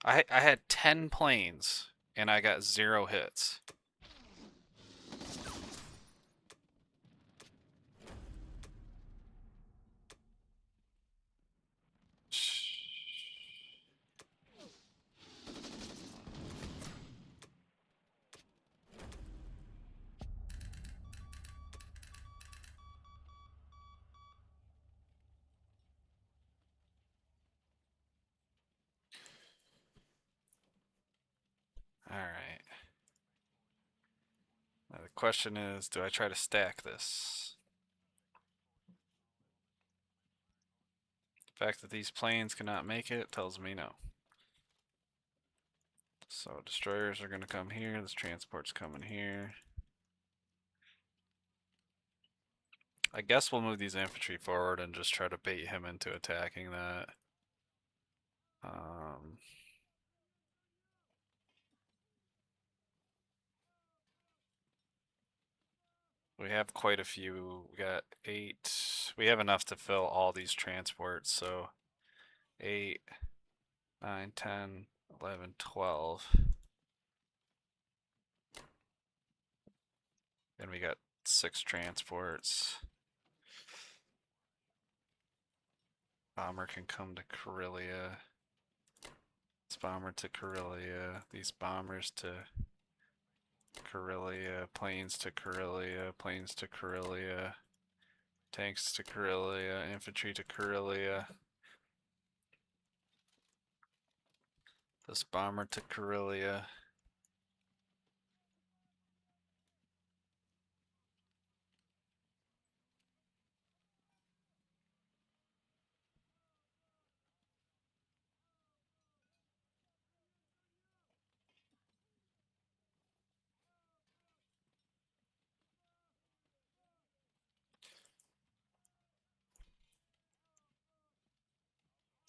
I had 10 planes and I got 0 hits. Alright. Now the question is, do I try to stack this? The fact that these planes cannot make it tells me no. So destroyers are going to come here, this transport's coming here. I guess we'll move these infantry forward and just try to bait him into attacking that. We have quite a few. We got 8. We have enough to fill all these transports, so 8, 9, 10, 11, 12. Then we got 6 transports. Bomber can come to Karelia. This bomber to Karelia. These bombers to Karelia. Planes to Karelia. Planes to Karelia. Tanks to Karelia. Infantry to Karelia. This bomber to Karelia.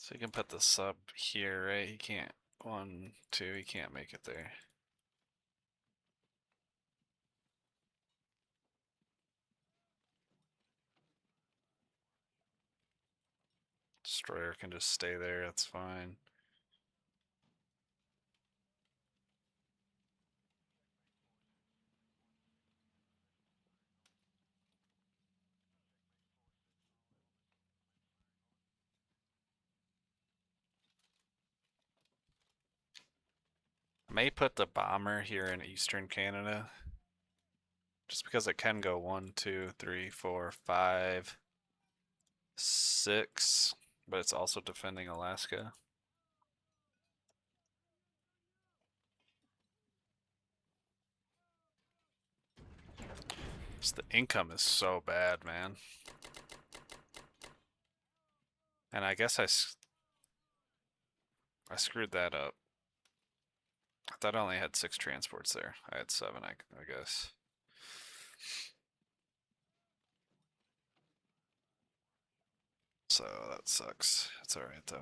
So you can put the sub here, right? He can't. 1, 2, he can't make it there. Destroyer can just stay there, that's fine. I may put the bomber here in eastern Canada. Just because it can go 1, 2, 3, 4, 5, 6, but it's also defending Alaska. Just the income is so bad, man. And I guess I screwed that up. I thought I only had 6 transports there. I had 7, I guess. So that sucks. It's alright though.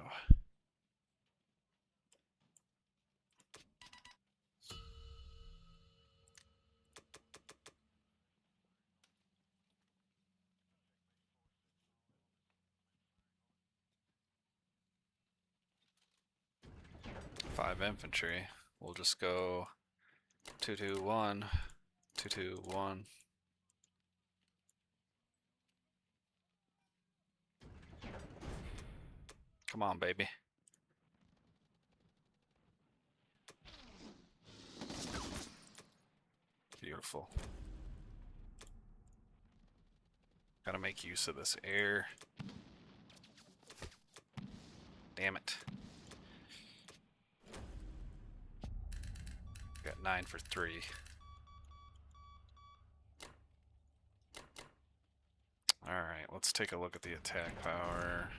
Five infantry. We'll just go 2, 2, 1, 2, 2, 1. Come on, baby. Beautiful. Gotta make use of this air. Damn it. Got 9 for 3. Alright, let's take a look at the attack power.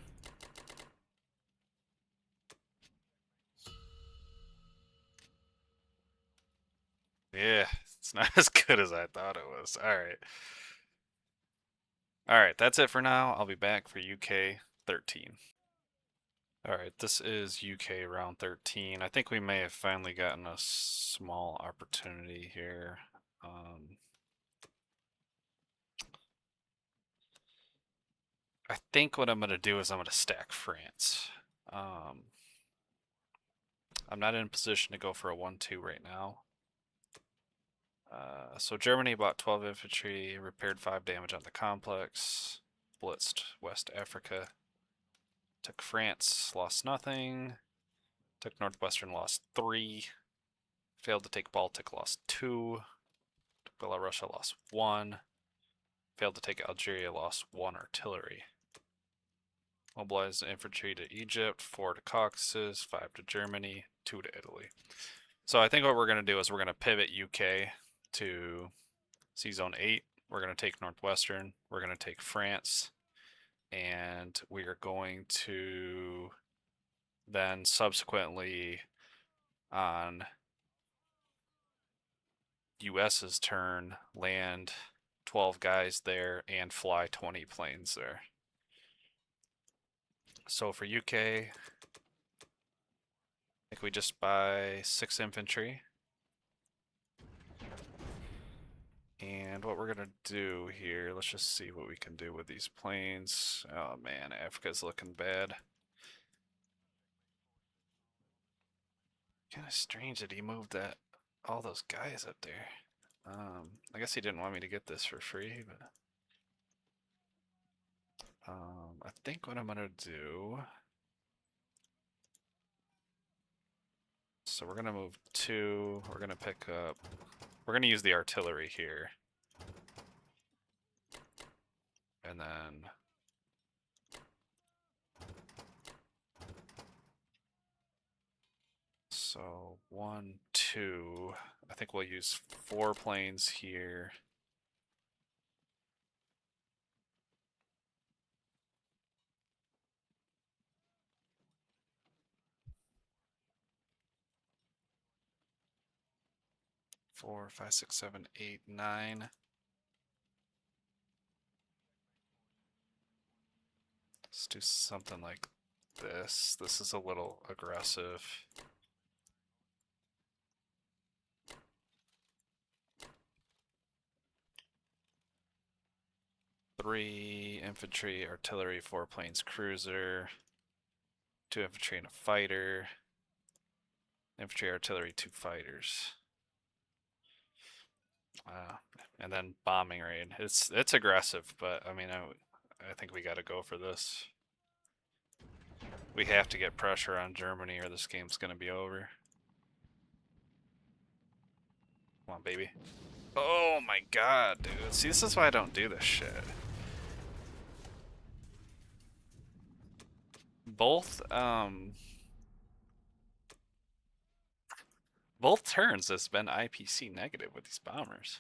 Yeah, it's not as good as I thought it was. Alright. Alright, that's it for now. I'll be back for UK 13. Alright, this is UK round 13. I think we may have finally gotten a small opportunity here. I think what I'm going to do is I'm going to stack France. I'm not in a position to go for a 1-2 right now. So Germany bought 12 infantry, repaired 5 damage on the complex, blitzed West Africa, took France, lost nothing, took Northwestern, lost 3, failed to take Baltic, lost 2, took Belarus, lost 1, failed to take Algeria, lost 1 artillery. Mobilized infantry to Egypt, 4 to Caucasus, 5 to Germany, 2 to Italy. So I think what we're going to do is we're going to pivot UK to Sea Zone 8. We're going to take Northwestern. We're going to take France. And we are going to then subsequently on US's turn land 12 guys there and fly 20 planes there. So for UK, I think we just buy 6 infantry. And what we're going to do here, let's just see what we can do with these planes. Oh man, Africa's looking bad. Kind of strange that he moved all those guys up there. I guess he didn't want me to get this for free, but I think what I'm gonna do. So we're gonna move 2. We're gonna pick up. We're gonna use the artillery here, and then so 1, 2. I think we'll use 4 planes here. Four, 5, 6, 7, 8, 9. Let's do something like this. This is a little aggressive. Three infantry, artillery, 4 planes, cruiser, 2 infantry and a fighter. Infantry, artillery, 2 fighters. And then bombing raid. It's aggressive, but I mean, I think we got to go for this. We have to get pressure on Germany or this game's going to be over. Come on, baby. Oh my god, dude. See, this is why I don't do this shit. Both turns has been IPC negative with these bombers.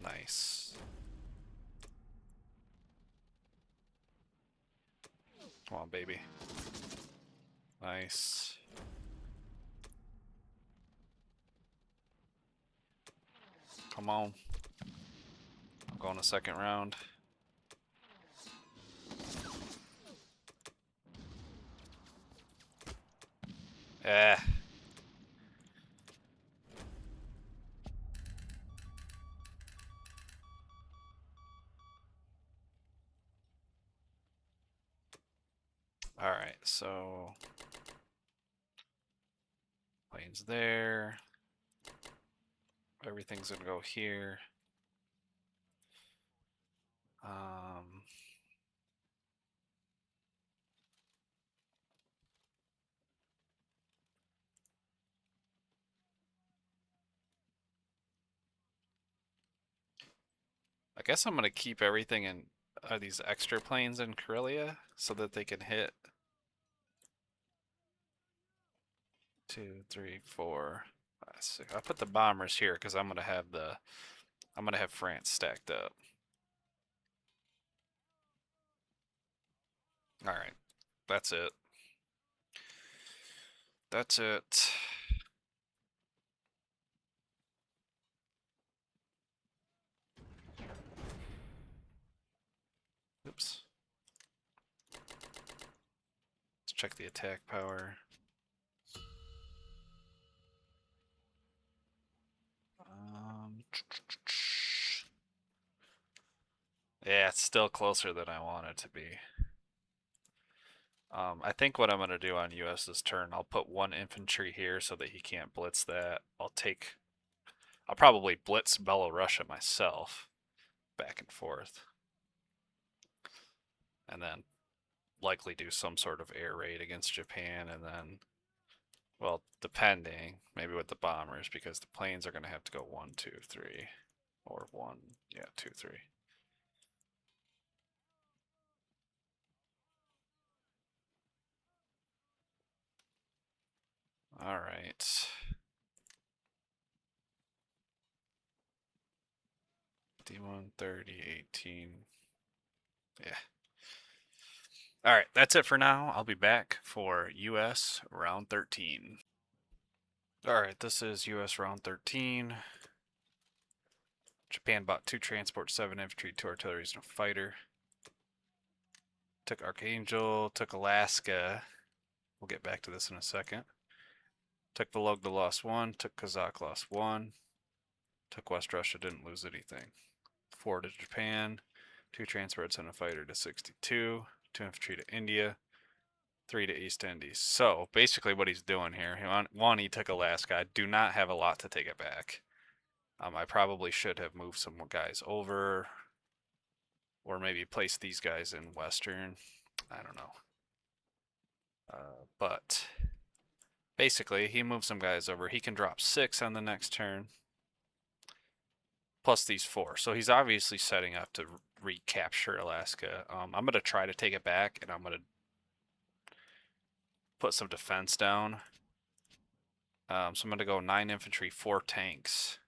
Nice. Come on, baby. Nice. Come on. I'm going to second round. Eh. Alright, so planes there. Everything's gonna go here. I guess I'm gonna keep everything in these extra planes in Karelia so that they can hit 2, 3, 4, 5, 6. I'll put the bombers here because I'm gonna have France stacked up. All right, that's it. That's it. Oops. Let's check the attack power. Yeah, it's still closer than I want it to be. I think what I'm going to do on US's turn, I'll put 1 infantry here so that he can't blitz that. I'll probably blitz Belorussia myself, back and forth. And then likely do some sort of air raid against Japan, and then, well, depending, maybe with the bombers, because the planes are going to have to go 1, 2, 3, or 1, yeah, 2, 3. All right. D1, 30, 18. Yeah. All right, that's it for now. I'll be back for US round 13. All right, this is US round 13. Japan bought 2 transport, 7 infantry, 2 artillery, and a fighter. Took Archangel, took Alaska. We'll get back to this in a second. Took Vologda, lost 1. Took Kazakh, lost 1. Took West Russia, didn't lose anything. 4 to Japan. 2 transports and a fighter to 62. 2 infantry to India. 3 to East Indies. So basically what he's doing here, he took Alaska. I do not have a lot to take it back. I probably should have moved some guys over, or maybe place these guys in Western. I don't know. But basically, he moves some guys over. He can drop 6 on the next turn, plus these 4. So he's obviously setting up to recapture Alaska. I'm going to try to take it back, and I'm going to put some defense down. So I'm going to go 9 infantry, 4 tanks.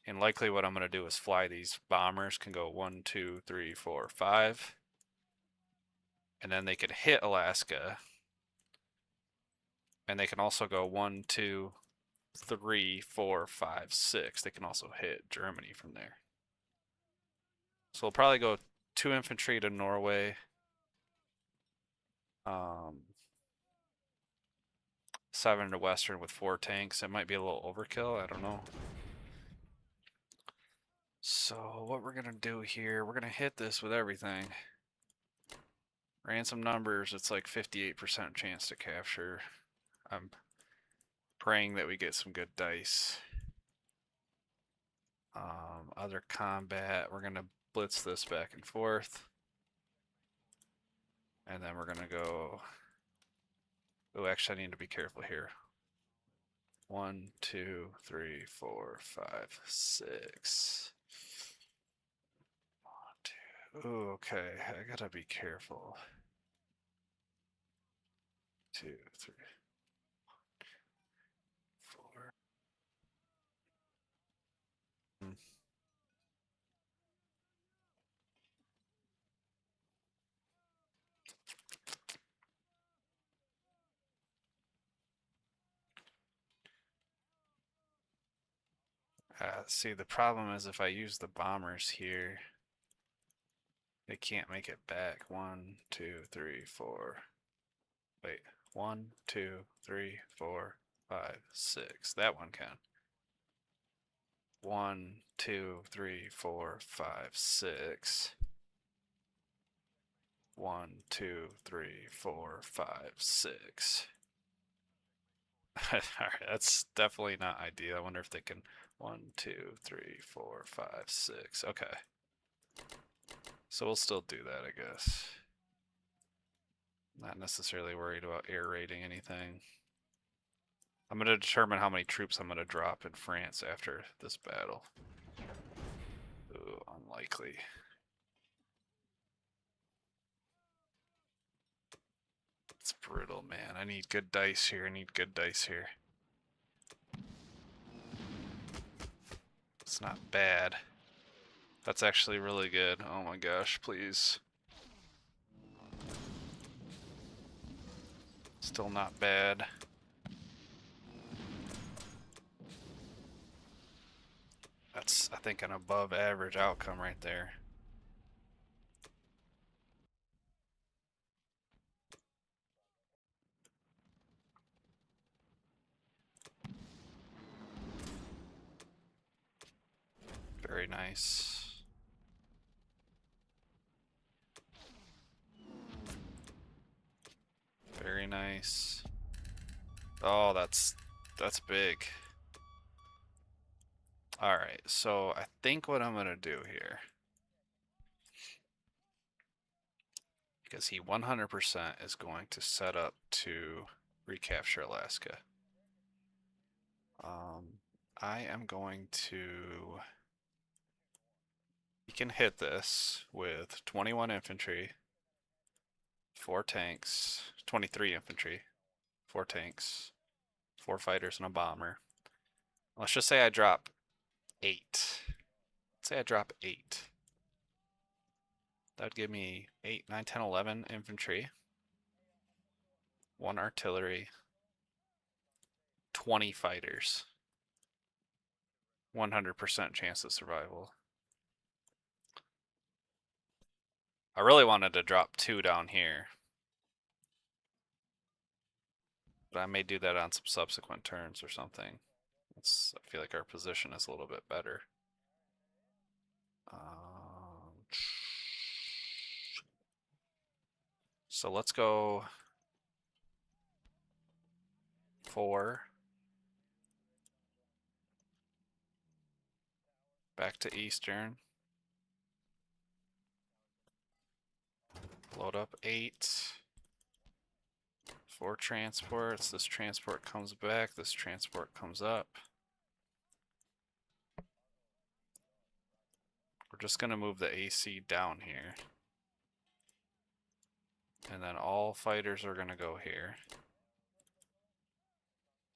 And likely what I'm going to do is fly these bombers, can go 1, 2, 3, 4, 5. And then they can hit Alaska. And they can also go 1, 2, 3, 4, 5, 6. They can also hit Germany from there. So we'll probably go 2 infantry to Norway. 7 to Western with 4 tanks. It might be a little overkill. I don't know. So what we're gonna do here, we're gonna hit this with everything. Ran some numbers. It's like 58% chance to capture. I'm praying that we get some good dice. Other combat, we're gonna blitz this back and forth. And then we're gonna go. Oh, actually, I need to be careful here. 1, 2, 3, 4, 5, 6. 1, 2. Ooh, okay, I gotta be careful. 2, 3, 4. See, the problem is if I use the bombers here, they can't make it back. 1, 2, 3, 4. Wait, 1, 2, 3, 4, 5, 6. That one can. 1, 2, 3, 4, 5, 6. 1, 2, 3, 4, 5, 6. Alright, that's definitely not ideal. I wonder if they can. 1, 2, 3, 4, 5, 6. Okay. So we'll still do that, I guess. Not necessarily worried about air raiding anything. I'm going to determine how many troops I'm going to drop in France after this battle. Ooh, unlikely. It's brutal, man. I need good dice here. I need good dice here. It's not bad. That's actually really good. Oh my gosh, please. Still not bad. That's, I think, an above average outcome right there. Very nice. Very nice. Oh, that's big. Alright, so I think what I'm gonna do here, because he 100% is going to set up to recapture Alaska. I am going to... He can hit this with 21 infantry, 4 tanks, 23 infantry, 4 tanks, 4 fighters, and a bomber. Let's just say I drop 8. Let's say I drop 8. That'd give me 8, 9, 10, 11 infantry, 1 artillery, 20 fighters. 100% chance of survival. I really wanted to drop 2 down here, but I may do that on some subsequent turns or something. I feel like our position is a little bit better. So let's go 4. Back to Eastern. Load up 8. 4 transports. This transport comes back. This transport comes up. We're just going to move the AC down here. And then all fighters are going to go here.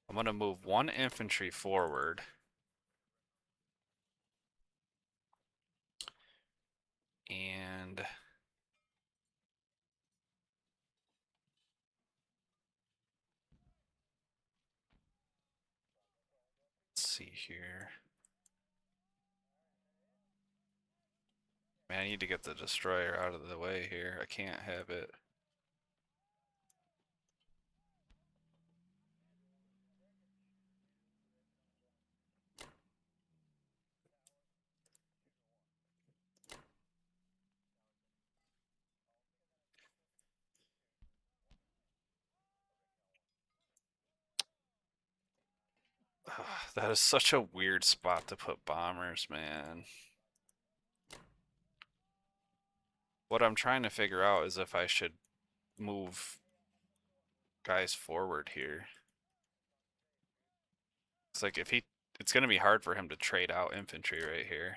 I'm going to move 1 infantry forward. And let's see here. Man, I need to get the destroyer out of the way here. I can't have it. That is such a weird spot to put bombers, man. What I'm trying to figure out is if I should move guys forward here. It's like it's gonna be hard for him to trade out infantry right here.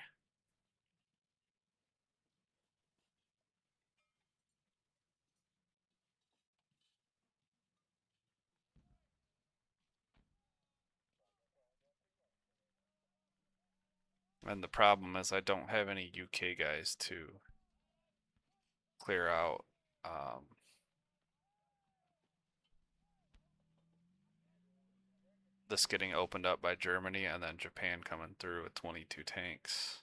And the problem is I don't have any UK guys to clear out. This getting opened up by Germany and then Japan coming through with 22 tanks.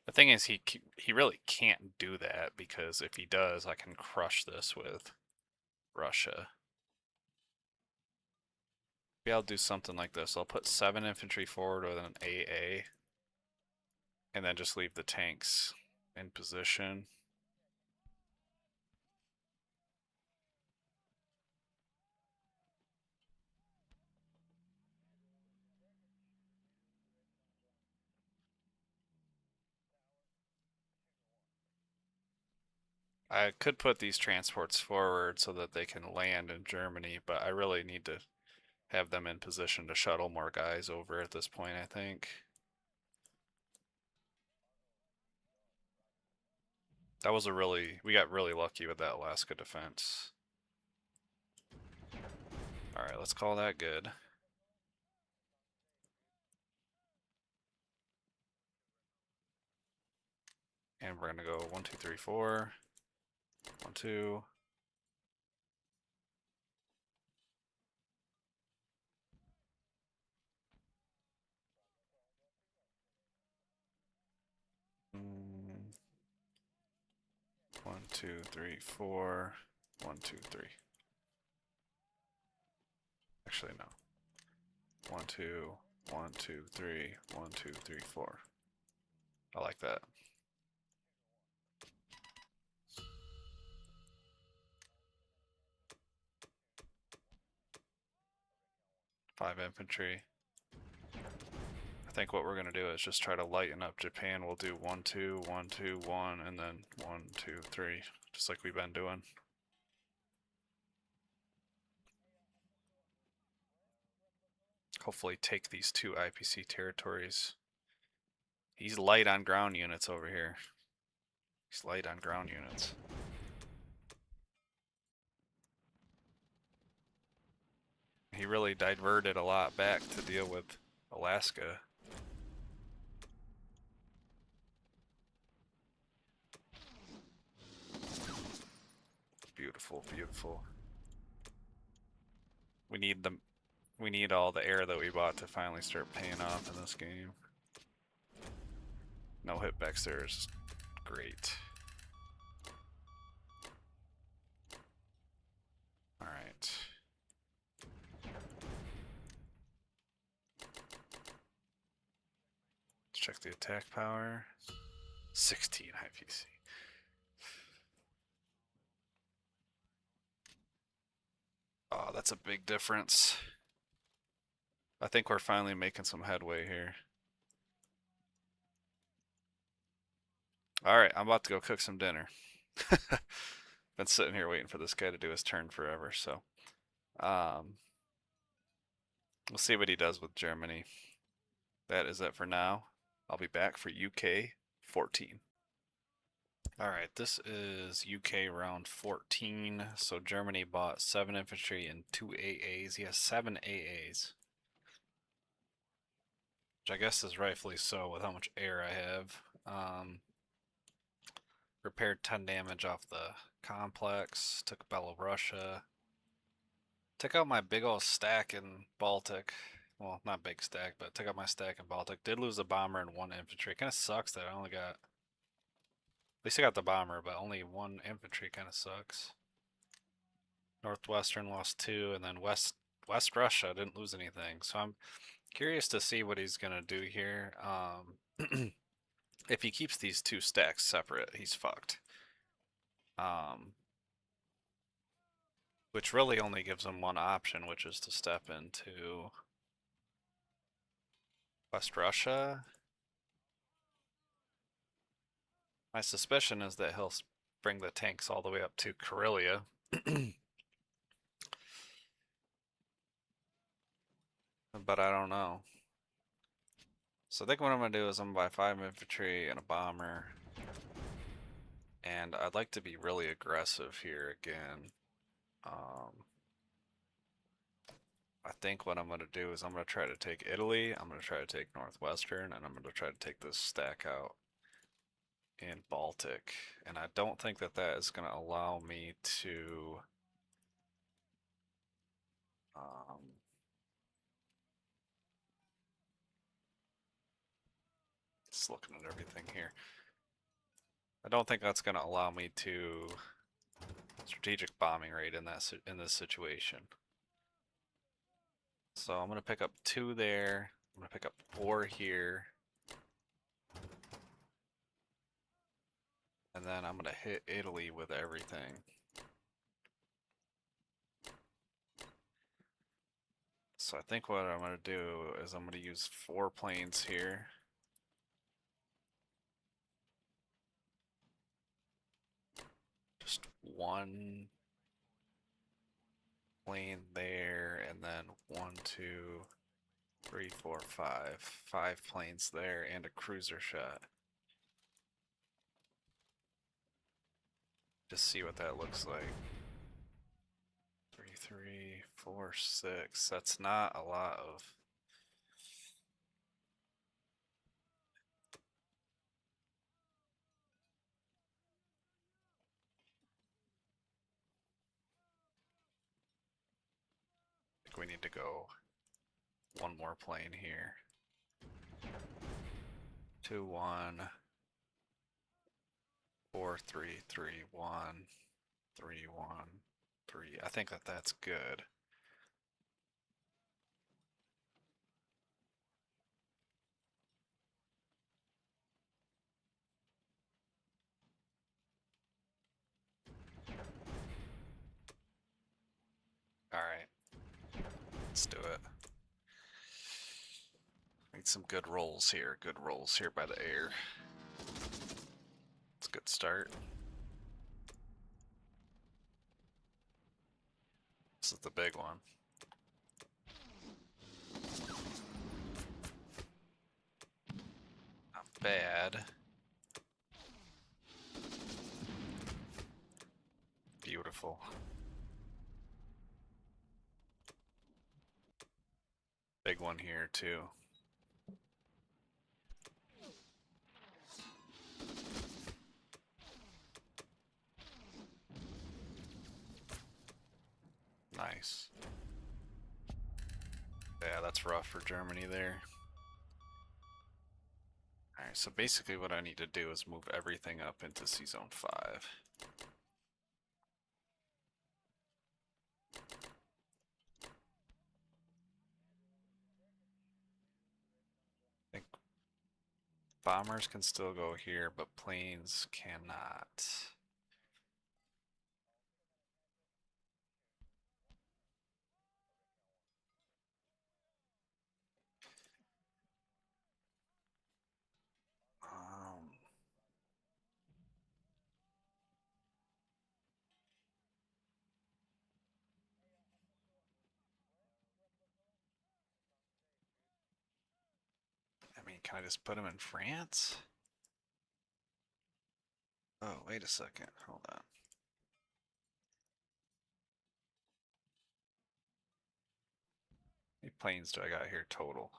The thing is, he really can't do that because if he does, I can crush this with Russia. Maybe I'll do something like this. I'll put 7 infantry forward with an AA, and then just leave the tanks in position. I could put these transports forward so that they can land in Germany, but I really need to have them in position to shuttle more guys over at this point, I think. That was we got really lucky with that Alaska defense. Alright, let's call that good. And we're gonna go 1, 2, 3, 4. 1, 2. Mm. 1, 2, 3, 4. 1, 2, 3. Actually, no. 1, 2, 1, 2, 3, 1, 2, 3, 4. I like that. Five infantry. I think what we're gonna do is just try to lighten up Japan. We'll do 1, 2, 1, 2, 1, and then 1, 2, 3, just like we've been doing. Hopefully take these 2 IPC territories. He's light on ground units over here. He's light on ground units. He really diverted a lot back to deal with Alaska. Beautiful, beautiful. We need all the air that we bought to finally start paying off in this game. No hitbacks there is great. Alright. Let's check the attack power. 16 IPC. Oh, that's a big difference. I think we're finally making some headway here. Alright, I'm about to go cook some dinner. Been sitting here waiting for this guy to do his turn forever, so we'll see what he does with Germany. That is it for now. I'll be back for UK 14. Alright, this is UK round 14. So Germany bought 7 infantry and 2 AAs. He has 7 AAs. Which I guess is rightfully so with how much air I have. Repaired 10 damage off the complex. Took Belorussia. Took out my big old stack in Baltic. Well, not big stack, but took out my stack in Baltic. Did lose a bomber and 1 infantry. Kind of sucks that I only got... At least I got the bomber, but only 1 infantry. Kind of sucks. Northwestern lost 2, and then West Russia didn't lose anything. So I'm curious to see what he's gonna do here. If he keeps these 2 stacks separate, he's fucked. Which really only gives him one option, which is to step into West Russia. My suspicion is that he'll bring the tanks all the way up to Karelia. But I don't know. So I think what I'm going to do is I'm going to buy 5 infantry and a bomber. And I'd like to be really aggressive here again. I think what I'm going to do is I'm going to try to take Italy, I'm going to try to take Northwestern, and I'm going to try to take this stack out in Baltic. And I don't think that that is going to allow me to just looking at everything here. I don't think that's going to allow me to strategic bombing raid in this situation. So I'm going to pick up 2 there. I'm going to pick up 4 here. And then I'm going to hit Italy with everything. So I think what I'm going to do is I'm going to use 4 planes here. Just 1 plane there, and then 1, 2, 3, 4, 5. 5 planes there and a cruiser shot. Just see what that looks like. 3, 3, 4, 6. That's not a lot of... I think we need to go 1 more plane here. 2, 1. 4, 3, 3, 1. 3, 1, 3. I think that that's good. Alright. Let's do it. Need some good rolls here. Good rolls here by the air. It's a good start. This is the big one. Not bad. Beautiful. Big one here too. Nice. Yeah, that's rough for Germany there. Alright, so basically what I need to do is move everything up into C-Zone 5. I think bombers can still go here, but planes cannot. I mean, can I just put them in France? Oh, wait a second. Hold on. How many planes do I got here total?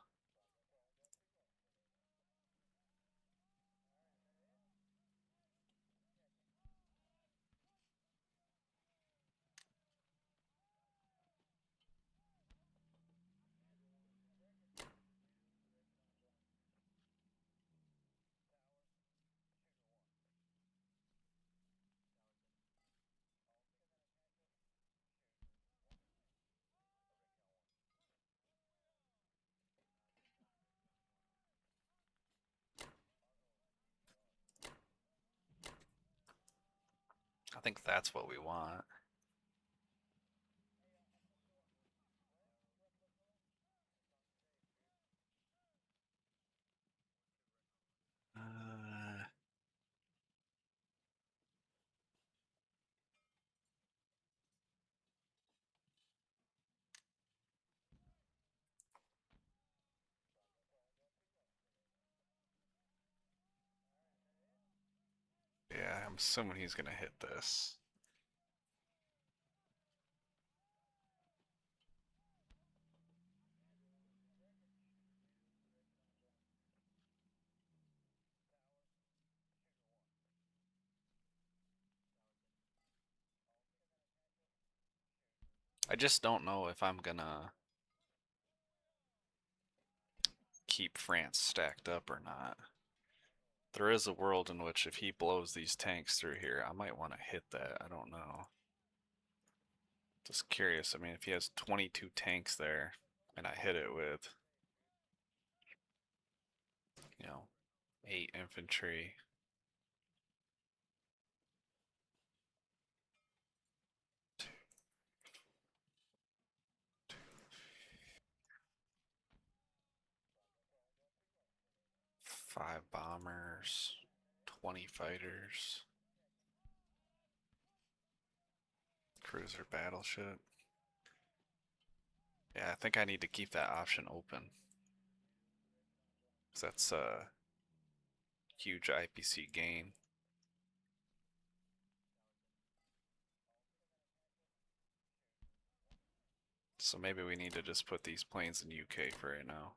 I think that's what we want. Uh, yeah, I'm assuming he's gonna hit this. I just don't know if I'm gonna keep France stacked up or not. There is a world in which if he blows these tanks through here, I might want to hit that. I don't know. Just curious. I mean, if he has 22 tanks there and I hit it with, you know, 8 infantry. Five bombers, 20 fighters, cruiser battleship. Yeah, I think I need to keep that option open. 'Cause that's a huge IPC gain. So maybe we need to just put these planes in UK for right now.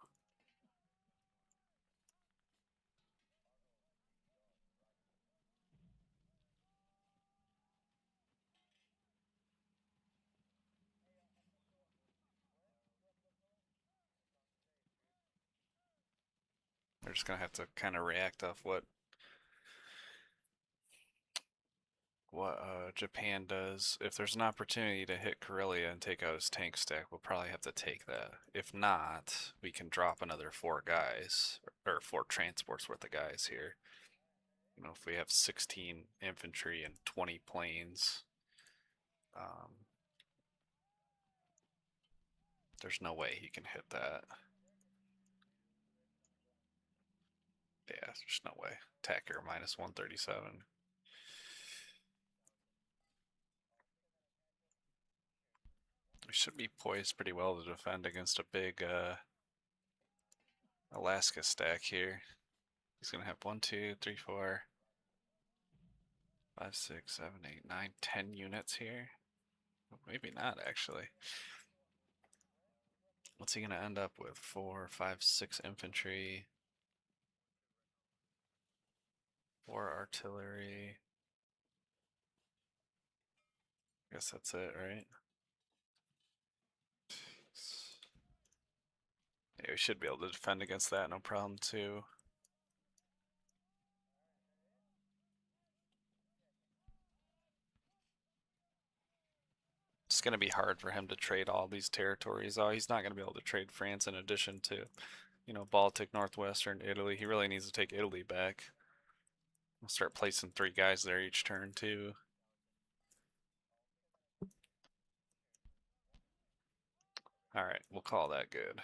They're just gonna have to kind of react off what Japan does. If there's an opportunity to hit Karelia and take out his tank stack, we'll probably have to take that. If not, we can drop another 4 guys or 4 transports worth of guys here. You know, if we have 16 infantry and 20 planes, there's no way he can hit that. Yeah, there's no way. Attacker minus 137. We should be poised pretty well to defend against a big Alaska stack here. He's gonna have 1, 2, 3, 4, 5, 6, 7, 8, 9, 10 units here. Maybe not actually. What's he gonna end up with? 4, 5, 6 infantry, 4 artillery. I guess that's it, right? Yeah, we should be able to defend against that, no problem too. It's going to be hard for him to trade all these territories. Oh, he's not going to be able to trade France in addition to, you know, Baltic, Northwestern, Italy. He really needs to take Italy back. We'll start placing 3 guys there each turn too. All right, we'll call that good.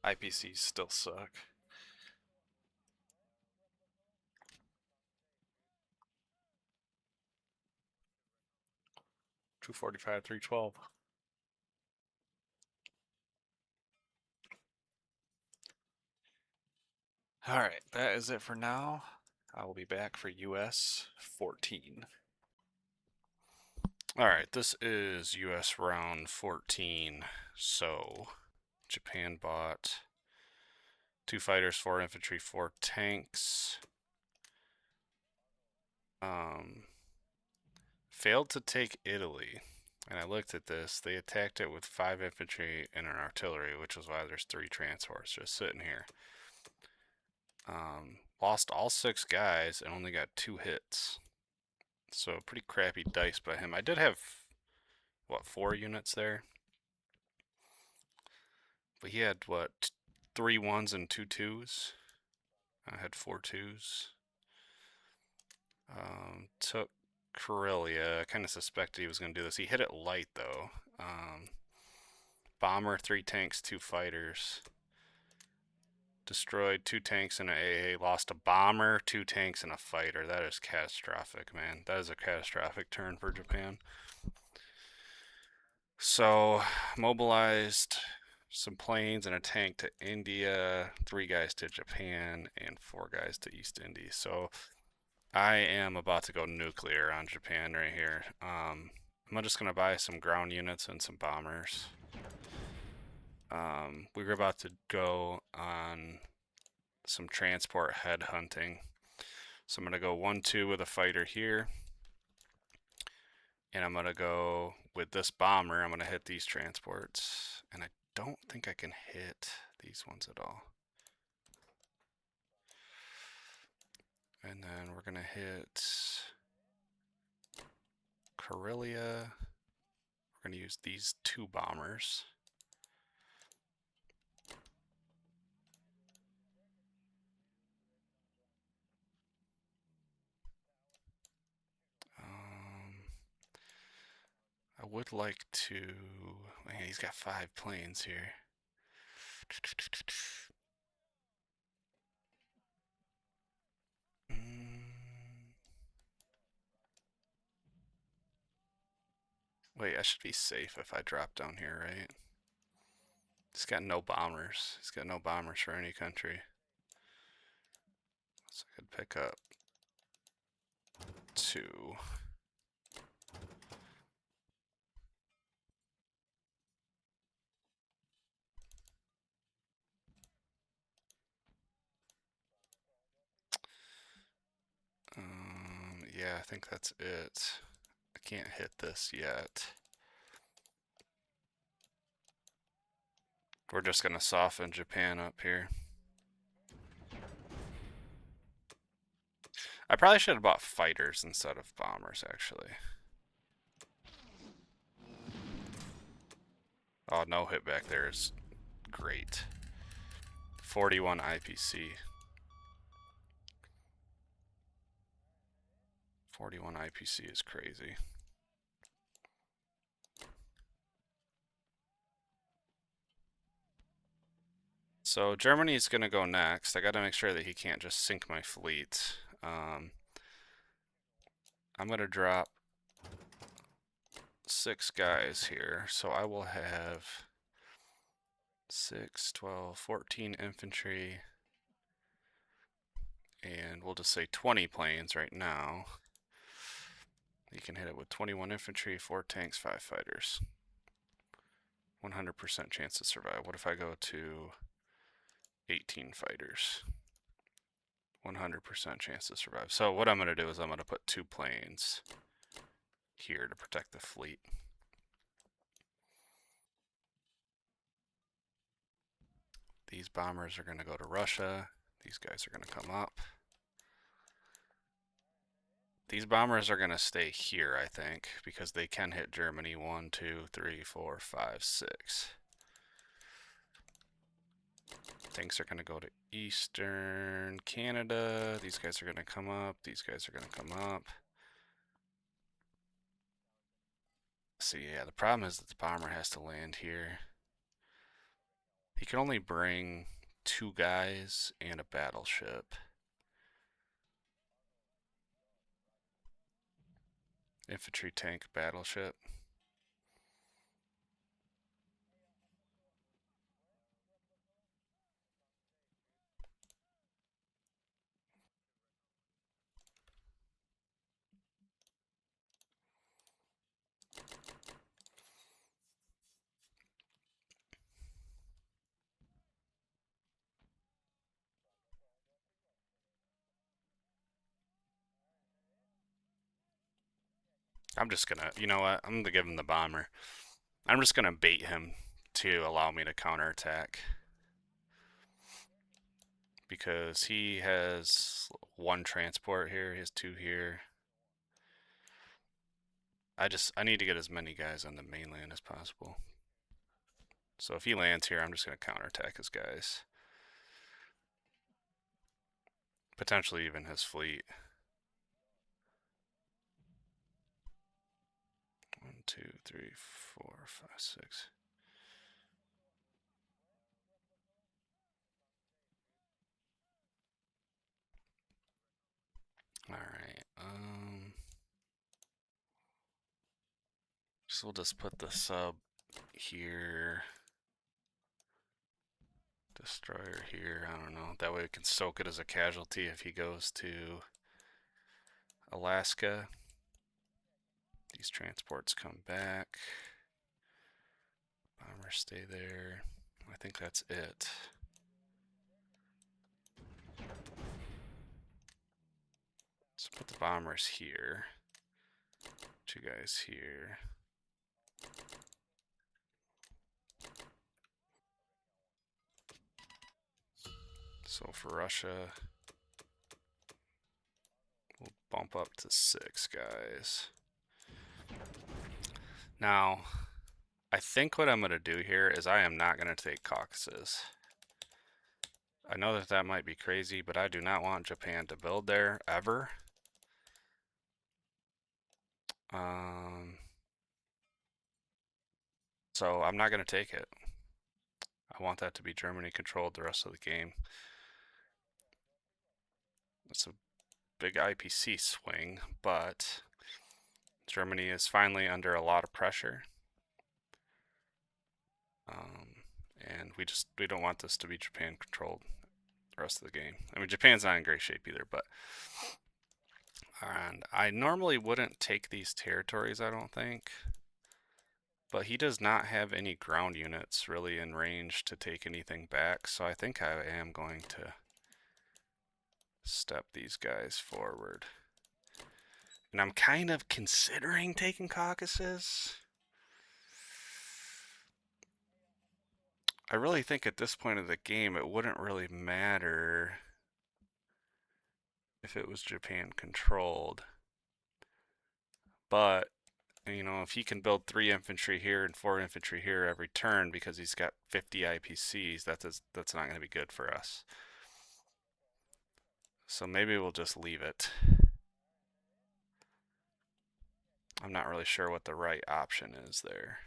IPCs still suck. 245, 312. Alright, that is it for now. I will be back for US 14. Alright, this is US round 14. So, Japan bought 2 fighters, 4 infantry, 4 tanks. Failed to take Italy. And I looked at this. They attacked it with 5 infantry and an artillery, which is why there's 3 transports just sitting here. Lost all 6 guys and only got 2 hits. So pretty crappy dice by him. I did have, what, 4 units there? But he had, what, 3 1s and 2 2s? I had 4 2s. Took Karelia. I kind of suspected he was going to do this. He hit it light, though. Bomber, 3 tanks, 2 fighters. Destroyed 2 tanks and an AA. Lost a bomber, 2 tanks, and a fighter. That is catastrophic, man. That is a catastrophic turn for Japan. So, mobilized some planes and a tank to India, 3 guys to Japan, and 4 guys to East Indies. So, I am about to go nuclear on Japan right here. I'm just going to buy some ground units and some bombers. We were about to go on some transport head hunting. So I'm going to go 1-2 with a fighter here. And I'm going to go with this bomber. I'm going to hit these transports. And I don't think I can hit these ones at all. And then we're going to hit Karelia. We're going to use these 2 bombers. I would like to... Man, he's got 5 planes here. Wait, I should be safe if I drop down here, right? He's got no bombers. He's got no bombers for any country. So I could pick up 2. Yeah, I think that's it. I can't hit this yet. We're just gonna soften Japan up here. I probably should have bought fighters instead of bombers, actually. Oh, no hit back there is great. 41 IPC. 41 IPC is crazy. So Germany's gonna go next. I gotta make sure that he can't just sink my fleet. I'm gonna drop 6 guys here, so I will have 6, 12, 14 infantry, and we'll just say 20 planes right now. You can hit it with 21 infantry, 4 tanks, 5 fighters. 100% chance to survive. What if I go to 18 fighters? 100% chance to survive. So what I'm going to do is I'm going to put 2 planes here to protect the fleet. These bombers are going to go to Russia. These guys are going to come up. These bombers are going to stay here, I think, because they can hit Germany. 1, 2, 3, 4, 5, 6. Tanks are going to go to Eastern Canada. These guys are going to come up. These guys are going to come up. See, yeah, the problem is that the bomber has to land here. He can only bring 2 guys and a battleship. Infantry, tank, battleship. I'm just gonna, you know what? I'm gonna give him the bomber. I'm just gonna bait him to allow me to counterattack. Because he has one transport here, he has two here. I need to get as many guys on the mainland as possible. So if he lands here, I'm just gonna counterattack his guys. Potentially even his fleet. 1, 2, 3, 4, 5, 6. All right. So we'll just put the sub here. Destroyer here. I don't know. That way we can soak it as a casualty if he goes to Alaska. These transports come back. Bombers stay there. I think that's it. Let's put the bombers here. Two guys here. So for Russia, we'll bump up to 6 guys. Now, I think what I'm going to do here is I am not going to take Caucasus. I know that that might be crazy, but I do not want Japan to build there ever. So I'm not going to take it. I want that to be Germany controlled the rest of the game. It's a big IPC swing, but Germany is finally under a lot of pressure. And we don't want this to be Japan controlled the rest of the game. I mean, Japan's not in great shape either, but and I normally wouldn't take these territories, I don't think. But he does not have any ground units really in range to take anything back, so I think I am going to step these guys forward. And I'm kind of considering taking Caucasus. I really think at this point of the game it wouldn't really matter if it was Japan controlled. But, you know, if he can build 3 infantry here and 4 infantry here every turn because he's got 50 IPCs, that's not going to be good for us. So maybe we'll just leave it. I'm not really sure what the right option is there.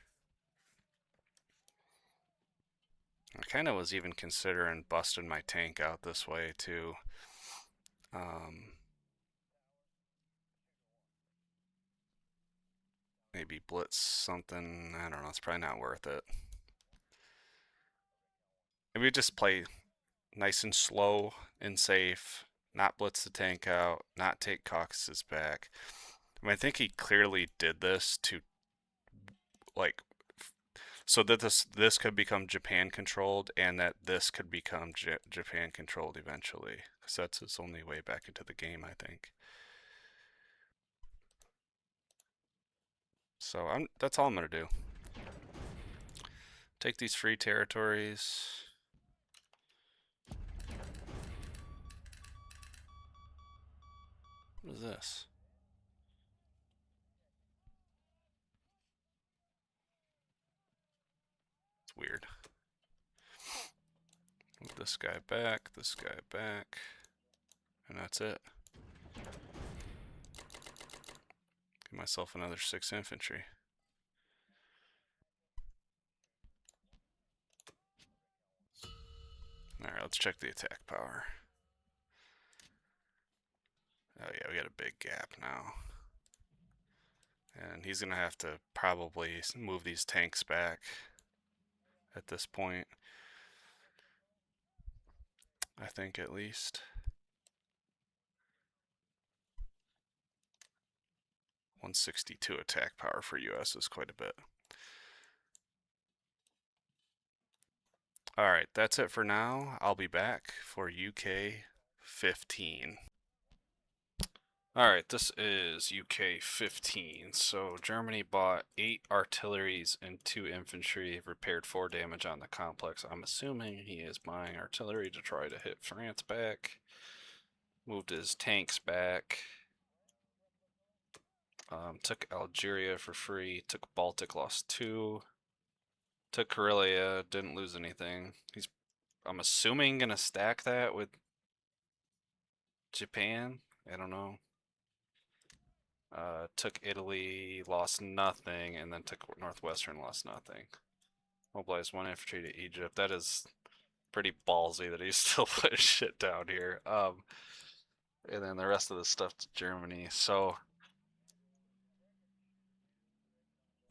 I kind of was even considering busting my tank out this way too. Maybe blitz something. I don't know. It's probably not worth it. Maybe just play nice and slow and safe. Not blitz the tank out. Not take Caucasus back. I mean, I think he clearly did this to, like, so that this could become Japan controlled, and that this could become Japan controlled eventually. Because that's his only way back into the game, I think. So that's all I'm gonna do. Take these free territories. What is this? It's weird. Move this guy back, and that's it. Give myself another 6 infantry. Alright, let's check the attack power. Oh yeah, we got a big gap now. And he's going to have to probably move these tanks back at this point. I think at least. 162 attack power for US is quite a bit. Alright, that's it for now. I'll be back for UK 15. Alright, this is UK 15. So Germany bought 8 artilleries and 2 infantry, repaired 4 damage on the complex. I'm assuming he is buying artillery to try to hit France back. Moved his tanks back. Took Algeria for free. Took Baltic, lost 2. Took Karelia, didn't lose anything. He's, I'm assuming, gonna stack that with Japan. I don't know. Took Italy, lost nothing, and then took Northwestern, lost nothing. Mobilized 1 infantry to Egypt. That is pretty ballsy that he's still putting shit down here. And then the rest of the stuff to Germany. So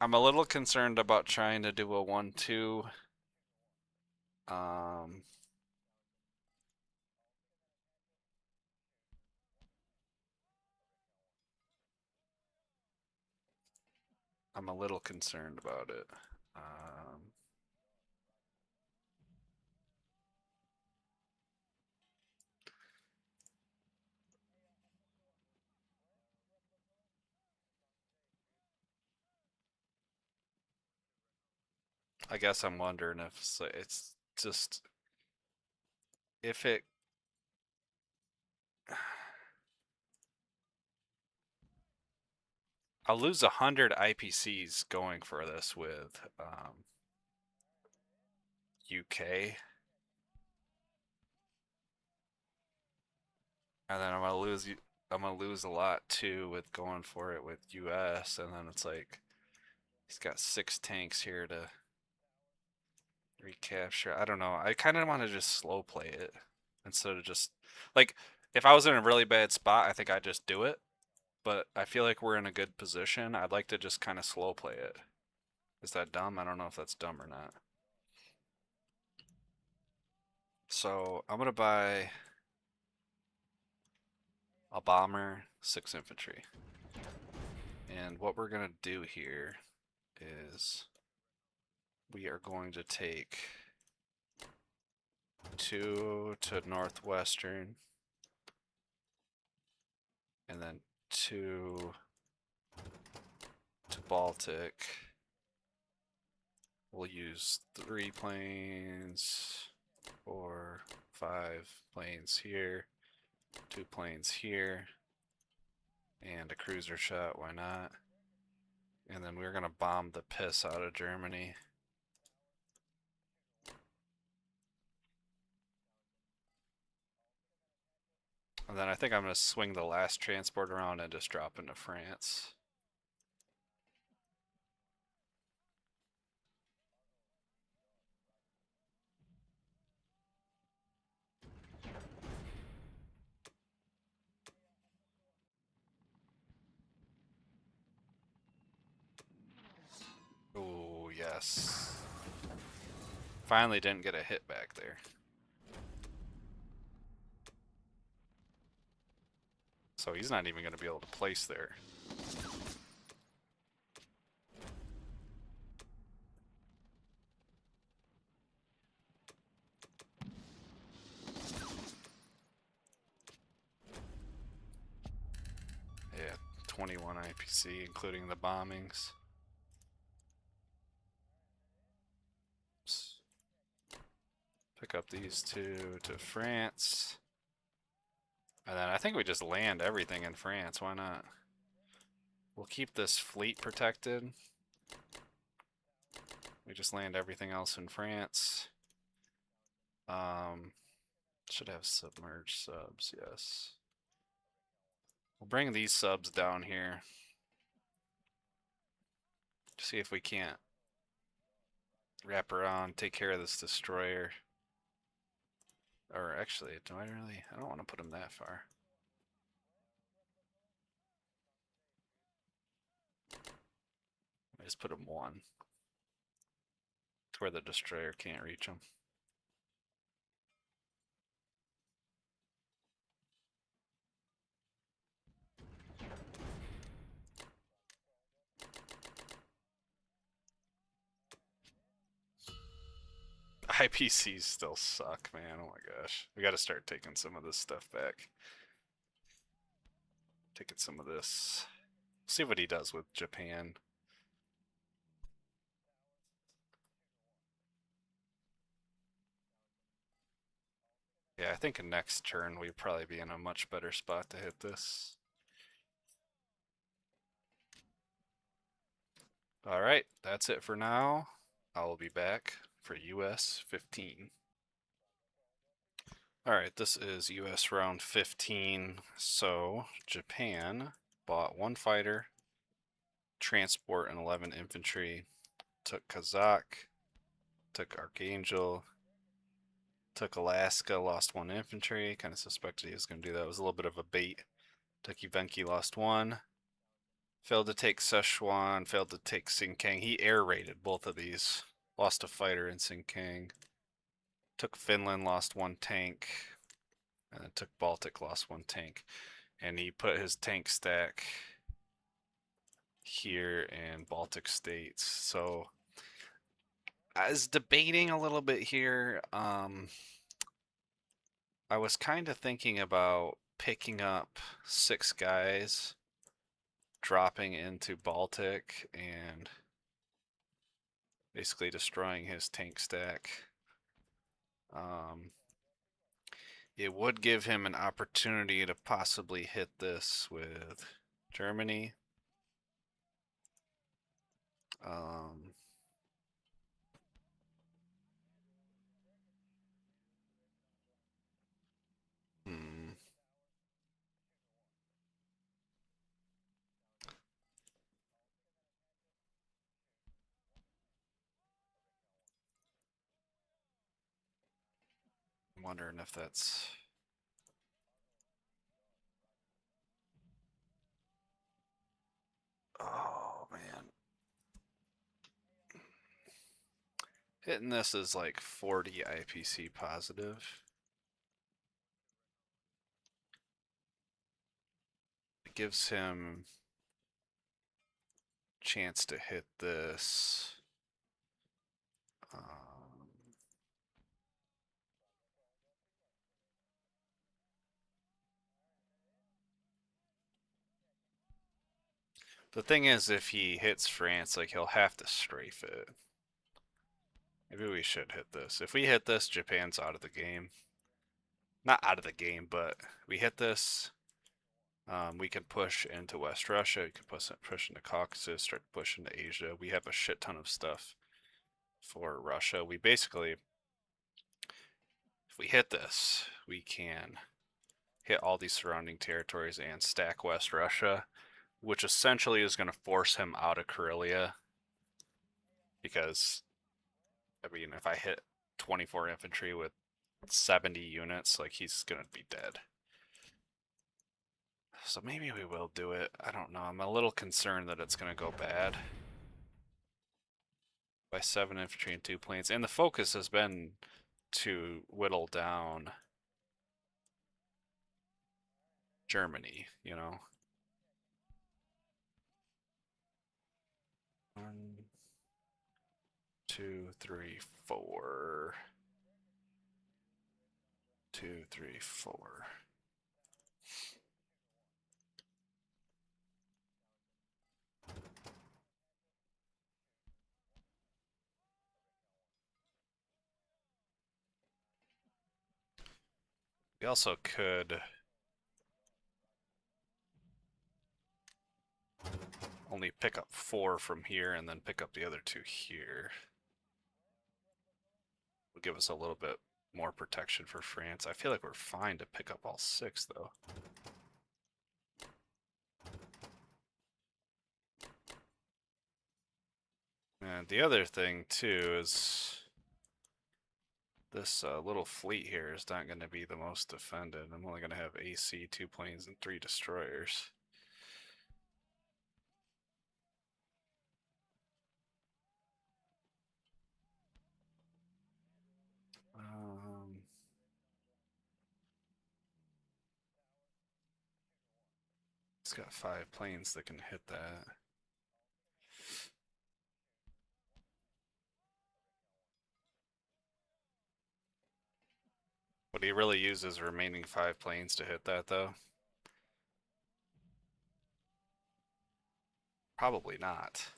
I'm a little concerned about trying to do a 1-2. I'm a little concerned about it. I guess I'm wondering if it's just if it I'll lose 100 IPCs going for this with UK, and then I'm gonna lose a lot too with going for it with US, and then it's like he's got 6 tanks here to recapture. I don't know. I kind of want to just slow play it instead of just like if I was in a really bad spot, I think I'd just do it. But I feel like we're in a good position. I'd like to just kind of slow play it. Is that dumb? I don't know if that's dumb or not. So I'm gonna buy a bomber, 6 infantry. And what we're gonna do here is we are going to take 2 to Northwestern and then 2 to Baltic. We'll use 3 planes, 4, 5 planes here, 2 planes here, and a cruiser shot, why not? And then we're gonna bomb the piss out of Germany. And then I think I'm gonna swing the last transport around and just drop into France. Oh, yes. Finally didn't get a hit back there. So he's not even going to be able to place there. Yeah, 21 IPC, including the bombings. Pick up these 2 to France. And then I think we just land everything in France. Why not? We'll keep this fleet protected. We just land everything else in France. Should have submerged subs, yes. We'll bring these subs down here. See if we can't wrap around, take care of this destroyer. Or actually, do I really? I don't want to put him that far. I just put him 1. To where the destroyer can't reach him. IPCs still suck, man. Oh my gosh. We gotta start taking some of this stuff back. Taking some of this. See what he does with Japan. Yeah, I think next turn we'd probably be in a much better spot to hit this. Alright, that's it for now. I will be back for US 15. Alright, this is US round 15. So, Japan bought 1 fighter, transport, and 11 infantry. Took Kazakh, took Archangel, took Alaska, lost 1 infantry. Kind of suspected he was going to do that. It was a little bit of a bait. Took Evenki, lost 1. Failed to take Szechuan, failed to take Sinkang. He air raided both of these. Lost a fighter in Sinkang. Took Finland, lost 1 tank. And then took Baltic, lost 1 tank. And he put his tank stack here in Baltic states. So I was debating a little bit here. I was kind of thinking about picking up 6 guys, dropping into Baltic, and basically destroying his tank stack. It would give him an opportunity to possibly hit this with Germany. Hmm. I'm wondering if that's... Oh, man. Hitting this is like 40 IPC positive. It gives him chance to hit this. The thing is, if he hits France, like he'll have to strafe it. Maybe we should hit this. If we hit this, Japan's out of the game. Not out of the game, but we hit this. We can push into West Russia. We can push into Caucasus, start to push into Asia. We have a shit ton of stuff for Russia. We basically, if we hit this, we can hit all these surrounding territories and stack West Russia, which essentially is going to force him out of Karelia. Because, I mean, if I hit 24 infantry with 70 units, like he's going to be dead. So maybe we will do it. I don't know. I'm a little concerned that it's going to go bad. By 7 infantry and 2 planes. And the focus has been to whittle down Germany, you know? 1, 2, 3, 4. 2, 3, 4. We also could only pick up 4 from here and then pick up the other 2 here. Will give us a little bit more protection for France. I feel like we're fine to pick up all 6 though. And the other thing too is this little fleet here is not going to be the most defended. I'm only going to have AC, 2 planes, and 3 destroyers. It's got 5 planes that can hit that. Would he really use his remaining 5 planes to hit that though? Probably not.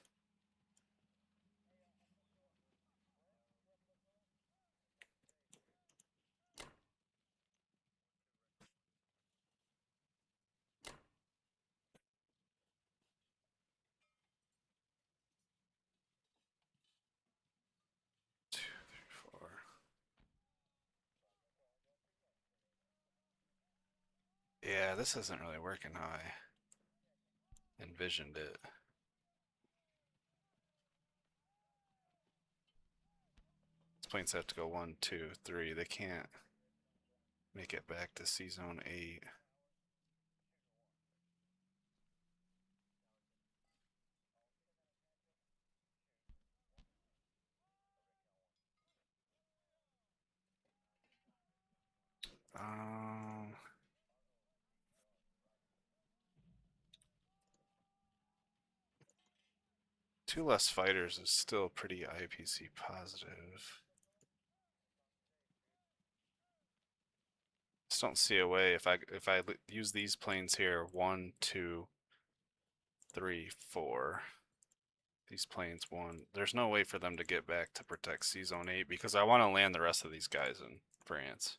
Two, three, four. Yeah, this isn't really working how I envisioned it. These planes have to go 1, 2, 3. They can't make it back to C zone 8. Um, 2 less fighters is still pretty IPC positive. Just don't see a way if I use these planes here, 1, 2, 3, 4. These planes, 1. There's no way for them to get back to protect C zone 8 because I want to land the rest of these guys in France.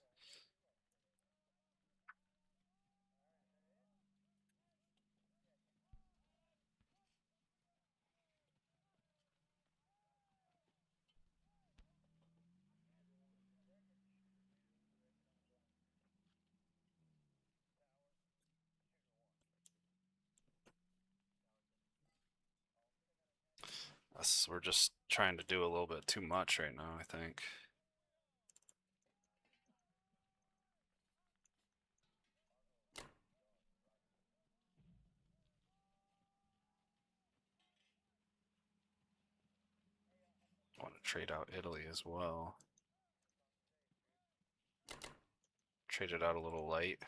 We're just trying to do a little bit too much right now, I think. I want to trade out Italy as well. Trade it out a little light.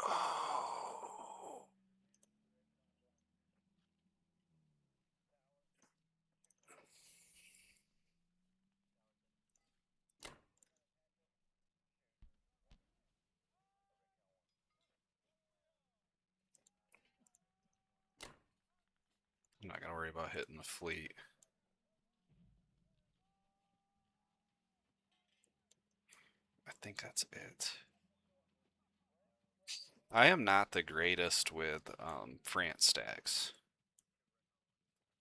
Oh. I'm not gonna worry about hitting the fleet. I think that's it. I am not the greatest with France stacks.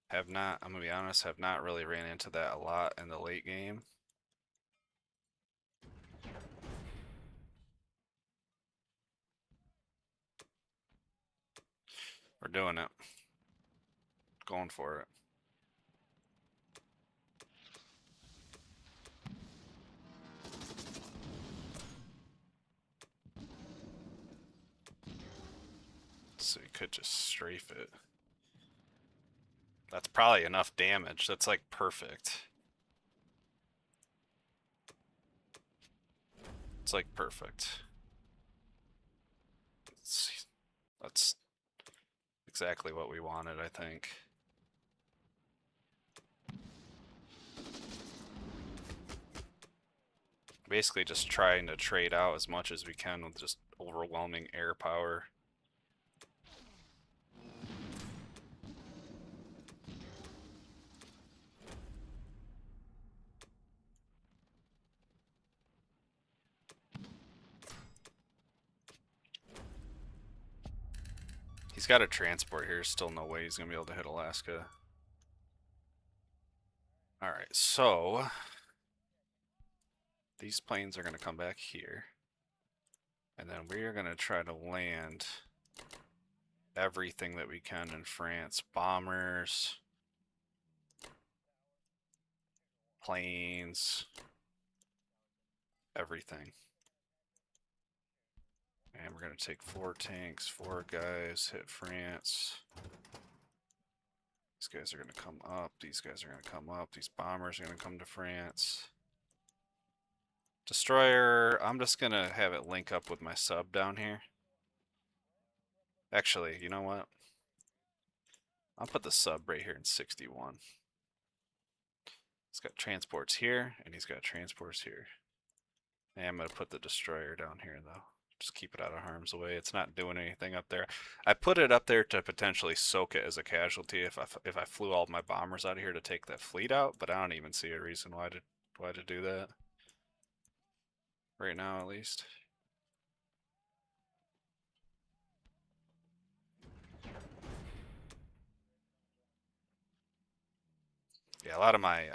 Have not, I'm gonna be honest, have not really ran into that a lot in the late game. We're doing it. Going for it. So you could just strafe it. That's probably enough damage. That's like perfect. It's like perfect. That's exactly what we wanted, I think. Basically just trying to trade out as much as we can with just overwhelming air power. He's got a transport here, still no way he's gonna be able to hit Alaska. Alright, so these planes are gonna come back here. And then we are gonna try to land everything that we can in France. Bombers, planes, everything. And we're gonna take 4 tanks, 4 guys, hit France. These guys are gonna come up, these guys are gonna come up, these bombers are gonna come to France. Destroyer, I'm just gonna have it link up with my sub down here. Actually, you know what? I'll put the sub right here in 61. He's got transports here, and he's got transports here. And I'm gonna put the destroyer down here though. Just keep it out of harm's way. It's not doing anything up there. I put it up there to potentially soak it as a casualty if I flew all my bombers out of here to take that fleet out, but I don't even see a reason why to do that. Right now, at least. Yeah, a lot of my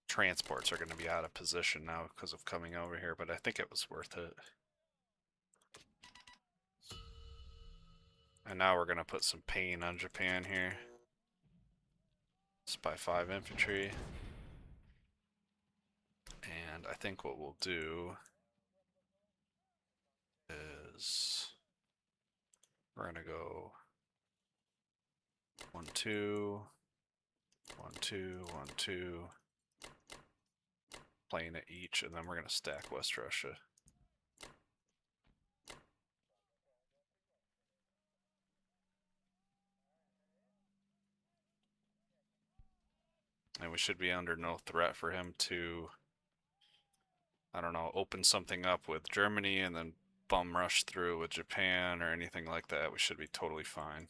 transports are going to be out of position now because of coming over here, but I think it was worth it. And now we're going to put some pain on Japan here. Spy 5 infantry. And I think what we'll do is we're going to go 1, 2, 1, 2, 1, 2. Playing at each, and then we're going to stack West Russia. And we should be under no threat for him to, I don't know, open something up with Germany and then bum rush through with Japan or anything like that. We should be totally fine.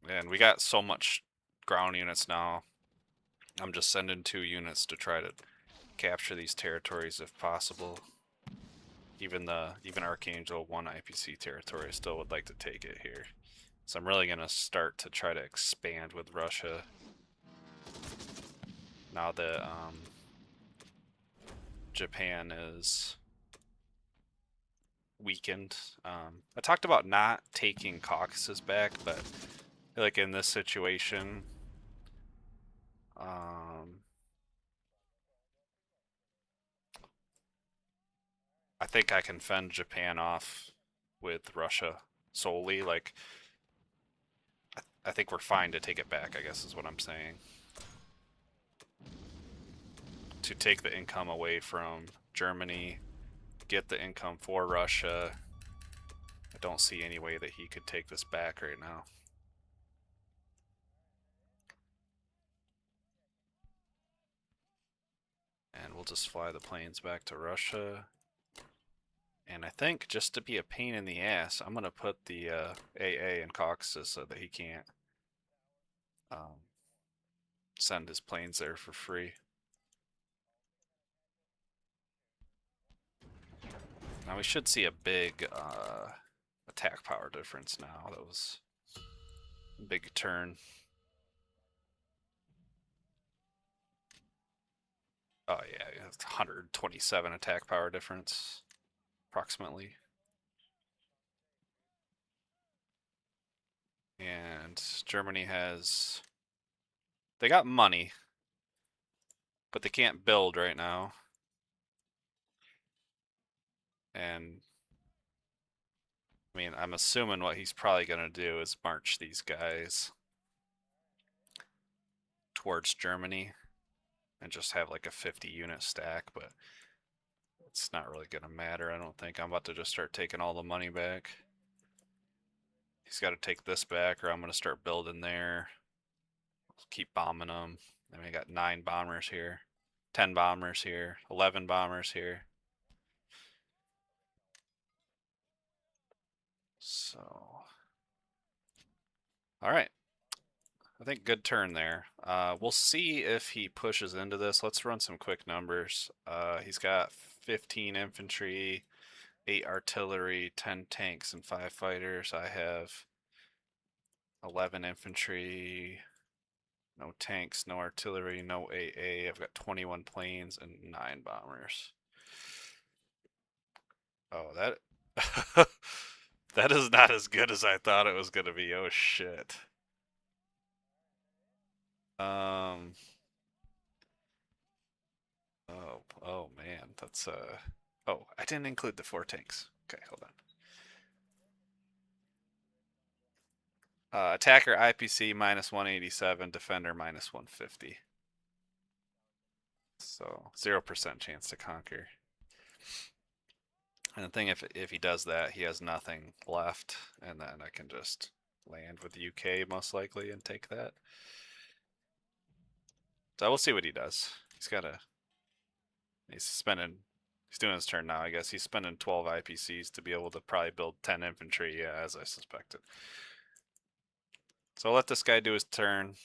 And we got so much ground units now. I'm just sending 2 units to try to capture these territories if possible. Even Archangel 1 IPC territory, I still would like to take it here. So I'm really gonna start to try to expand with Russia. Now that Japan is weakened. I talked about not taking Caucasus back, but I feel like in this situation, I think I can fend Japan off with Russia solely. Like, I think we're fine to take it back, I guess is what I'm saying. To take the income away from Germany, get the income for Russia. I don't see any way that he could take this back right now. And we'll just fly the planes back to Russia. And I think just to be a pain in the ass, I'm going to put the AA in Caucasus so that he can't send his planes there for free. Now we should see a big attack power difference now. That was a big turn. Oh yeah, 127 attack power difference, approximately. And Germany has... They got money, but they can't build right now. And I mean, I'm assuming what he's probably going to do is march these guys towards Germany and just have like a 50 unit stack, but it's not really going to matter, I don't think. I'm about to just start taking all the money back. He's got to take this back, or I'm going to start building there. Keep bombing them. Then we got 9 bombers here, 10 bombers here, 11 bombers here. So, all right. I think good turn there. We'll see if he pushes into this. Let's run some quick numbers. He's got 15 infantry, 8 artillery, 10 tanks, and 5 fighters. I have 11 infantry, no tanks, no artillery, no AA. I've got 21 planes and 9 bombers. Oh, that that is not as good as I thought it was gonna be. Oh shit. Oh man, that's oh, I didn't include the 4 tanks. Okay, hold on. Attacker IPC minus 187, defender minus 150. So 0% chance to conquer. And the thing, if he does that, he has nothing left, and then I can just land with the UK most likely and take that. So we'll see what he does. He's doing his turn now, I guess. He's spending 12 IPCs to be able to probably build 10 infantry, yeah, as I suspected. So I'll let this guy do his turn,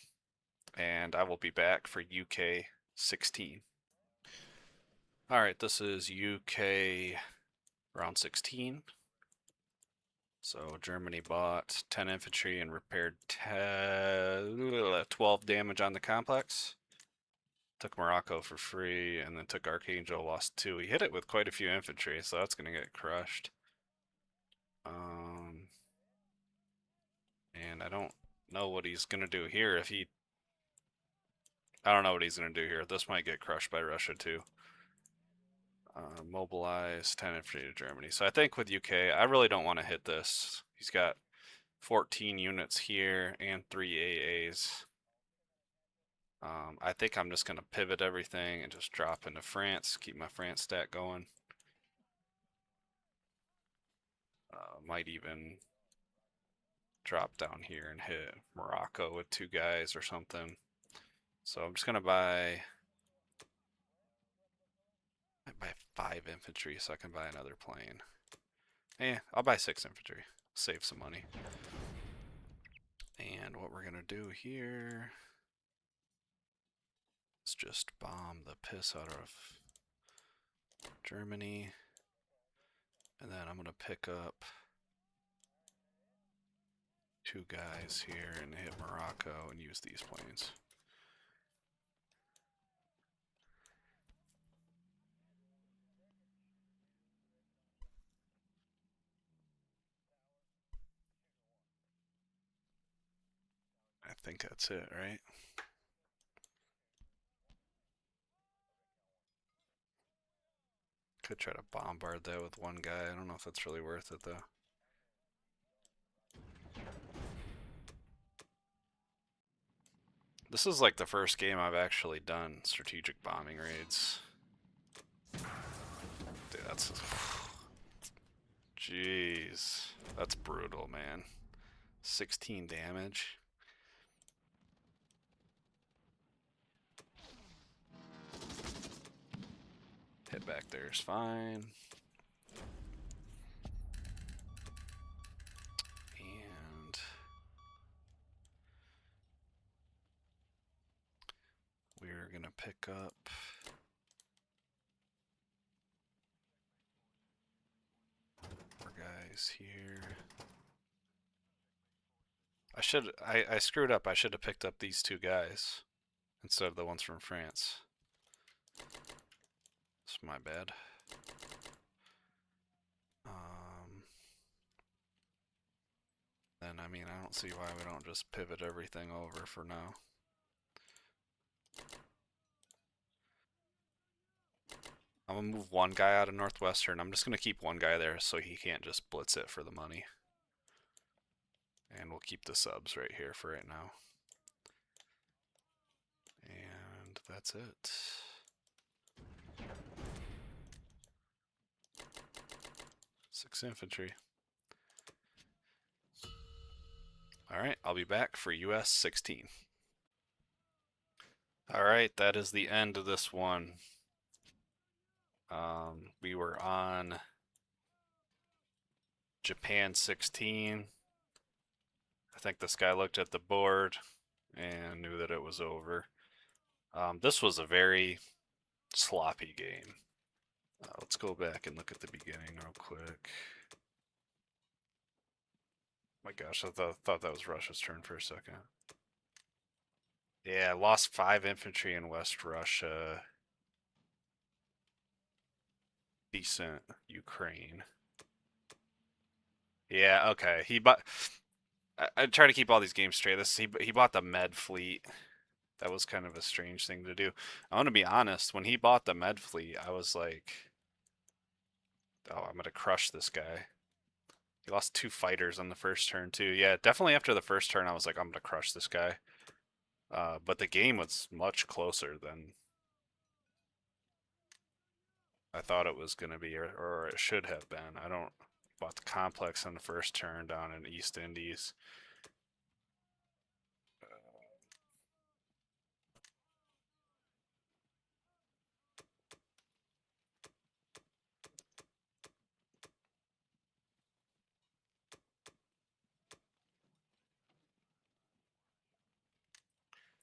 and I will be back for UK 16. Alright, this is UK round 16. So Germany bought 10 infantry and repaired 12 damage on the complex. Took Morocco for free, and then took Archangel, lost 2. He hit it with quite a few infantry, so that's going to get crushed. And I don't know what he's going to do here. I don't know what he's going to do here. This might get crushed by Russia too. Mobilize 10 infantry to Germany. So I think with UK, I really don't want to hit this. He's got 14 units here and 3 AAs. I think I'm just going to pivot everything and just drop into France, keep my France stat going. Might even drop down here and hit Morocco with 2 guys or something. So I'm just going to buy 5 infantry so I can buy another plane. I'll buy 6 infantry. Save some money. And what we're going to do here is just bomb the piss out of Germany. And then I'm going to pick up 2 guys here and hit Morocco and use these planes. I think that's it, right? Could try to bombard that with 1 guy. I don't know if that's really worth it though. This is like the first game I've actually done strategic bombing raids. Dude, that's... Jeez. That's brutal, man. 16 damage. Hit back there is fine. And we're gonna pick up more guys here. I screwed up. I should have picked up these 2 guys instead of the ones from France. It's my bad. Then, I mean, I don't see why we don't just pivot everything over for now. I'm gonna move 1 guy out of Northwestern. I'm just gonna keep 1 guy there so he can't just blitz it for the money. And we'll keep the subs right here for right now. And that's it. Six infantry. Alright, I'll be back for US 16. Alright, that is the end of this one. We were on Japan 16. I think this guy looked at the board and knew that it was over. This was a very sloppy game. Let's go back and look at the beginning real quick. My gosh, I thought that was Russia's turn for a second. Yeah, lost 5 infantry in West Russia. Decent Ukraine. Yeah, okay. He bought. I try to keep all these games straight. He bought the Med fleet. That was kind of a strange thing to do. I want to be honest. When he bought the Med fleet, I was like, "Oh, I'm gonna crush this guy." He lost 2 fighters on the first turn too. Yeah, definitely after the first turn I was like, I'm gonna crush this guy. But the game was much closer than I thought it was gonna be, or it should have been. I don't bought the complex on the first turn down in East Indies.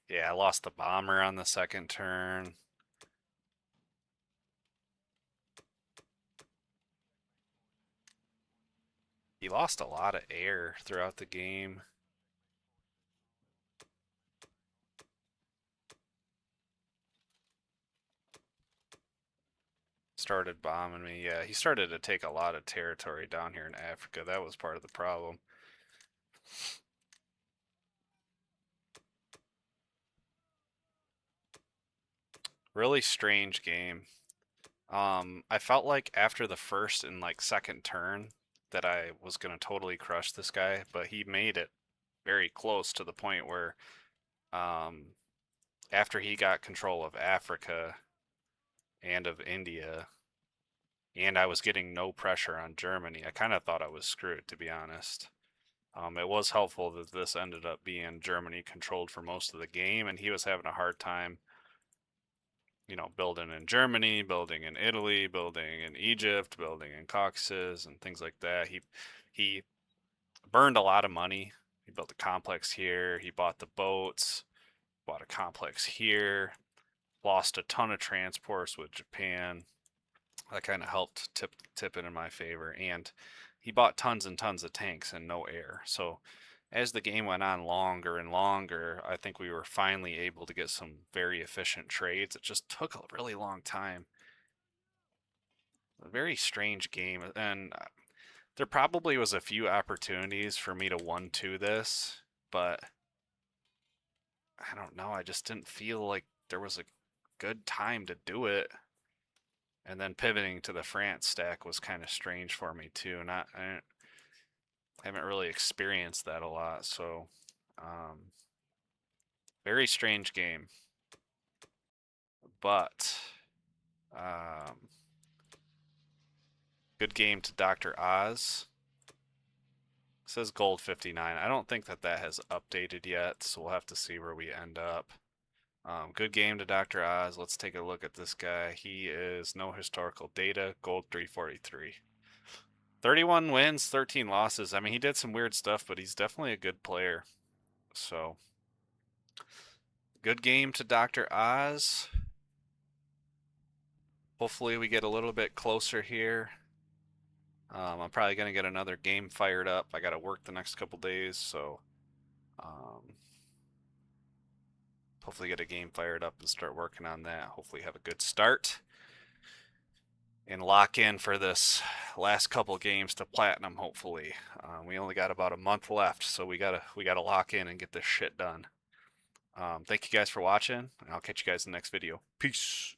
Yeah, I lost the bomber on the second turn. He lost a lot of air throughout the game. Started bombing me. Yeah, he started to take a lot of territory down here in Africa. That was part of the problem. Really strange game. I felt like after the first and like second turn that I was gonna totally crush this guy, but he made it very close to the point where after he got control of Africa and of India, and I was getting no pressure on Germany, I kind of thought I was screwed, to be honest. It was helpful that this ended up being Germany controlled for most of the game, and he was having a hard time, you know, building in Germany, building in Italy, building in Egypt, building in Caucasus, and things like that. He burned a lot of money. He built a complex here. He bought the boats, bought a complex here, lost a ton of transports with Japan. That kind of helped tip it in my favor, and he bought tons and tons of tanks and no air. So as the game went on longer and longer, I think we were finally able to get some very efficient trades. It just took a really long time. A very strange game, and there probably was a few opportunities for me to 1-2 this, but I don't know. I just didn't feel like there was a good time to do it. And then pivoting to the France stack was kind of strange for me too. I haven't really experienced that a lot, so very strange game. But good game to Dr. Oz. It says gold 59. I don't think that has updated yet, so we'll have to see where we end up. Good game to Dr. Oz. Let's take a look at this guy. He is no historical data, gold 343. 31 wins, 13 losses. I mean, he did some weird stuff, but he's definitely a good player. So, good game to Dr. Oz. Hopefully we get a little bit closer here. I'm probably going to get another game fired up. I got to work the next couple days, so hopefully get a game fired up and start working on that. Hopefully have a good start and lock in for this last couple games to platinum. Hopefully, we only got about a month left, so we gotta lock in and get this shit done. Thank you guys for watching, and I'll catch you guys in the next video. Peace.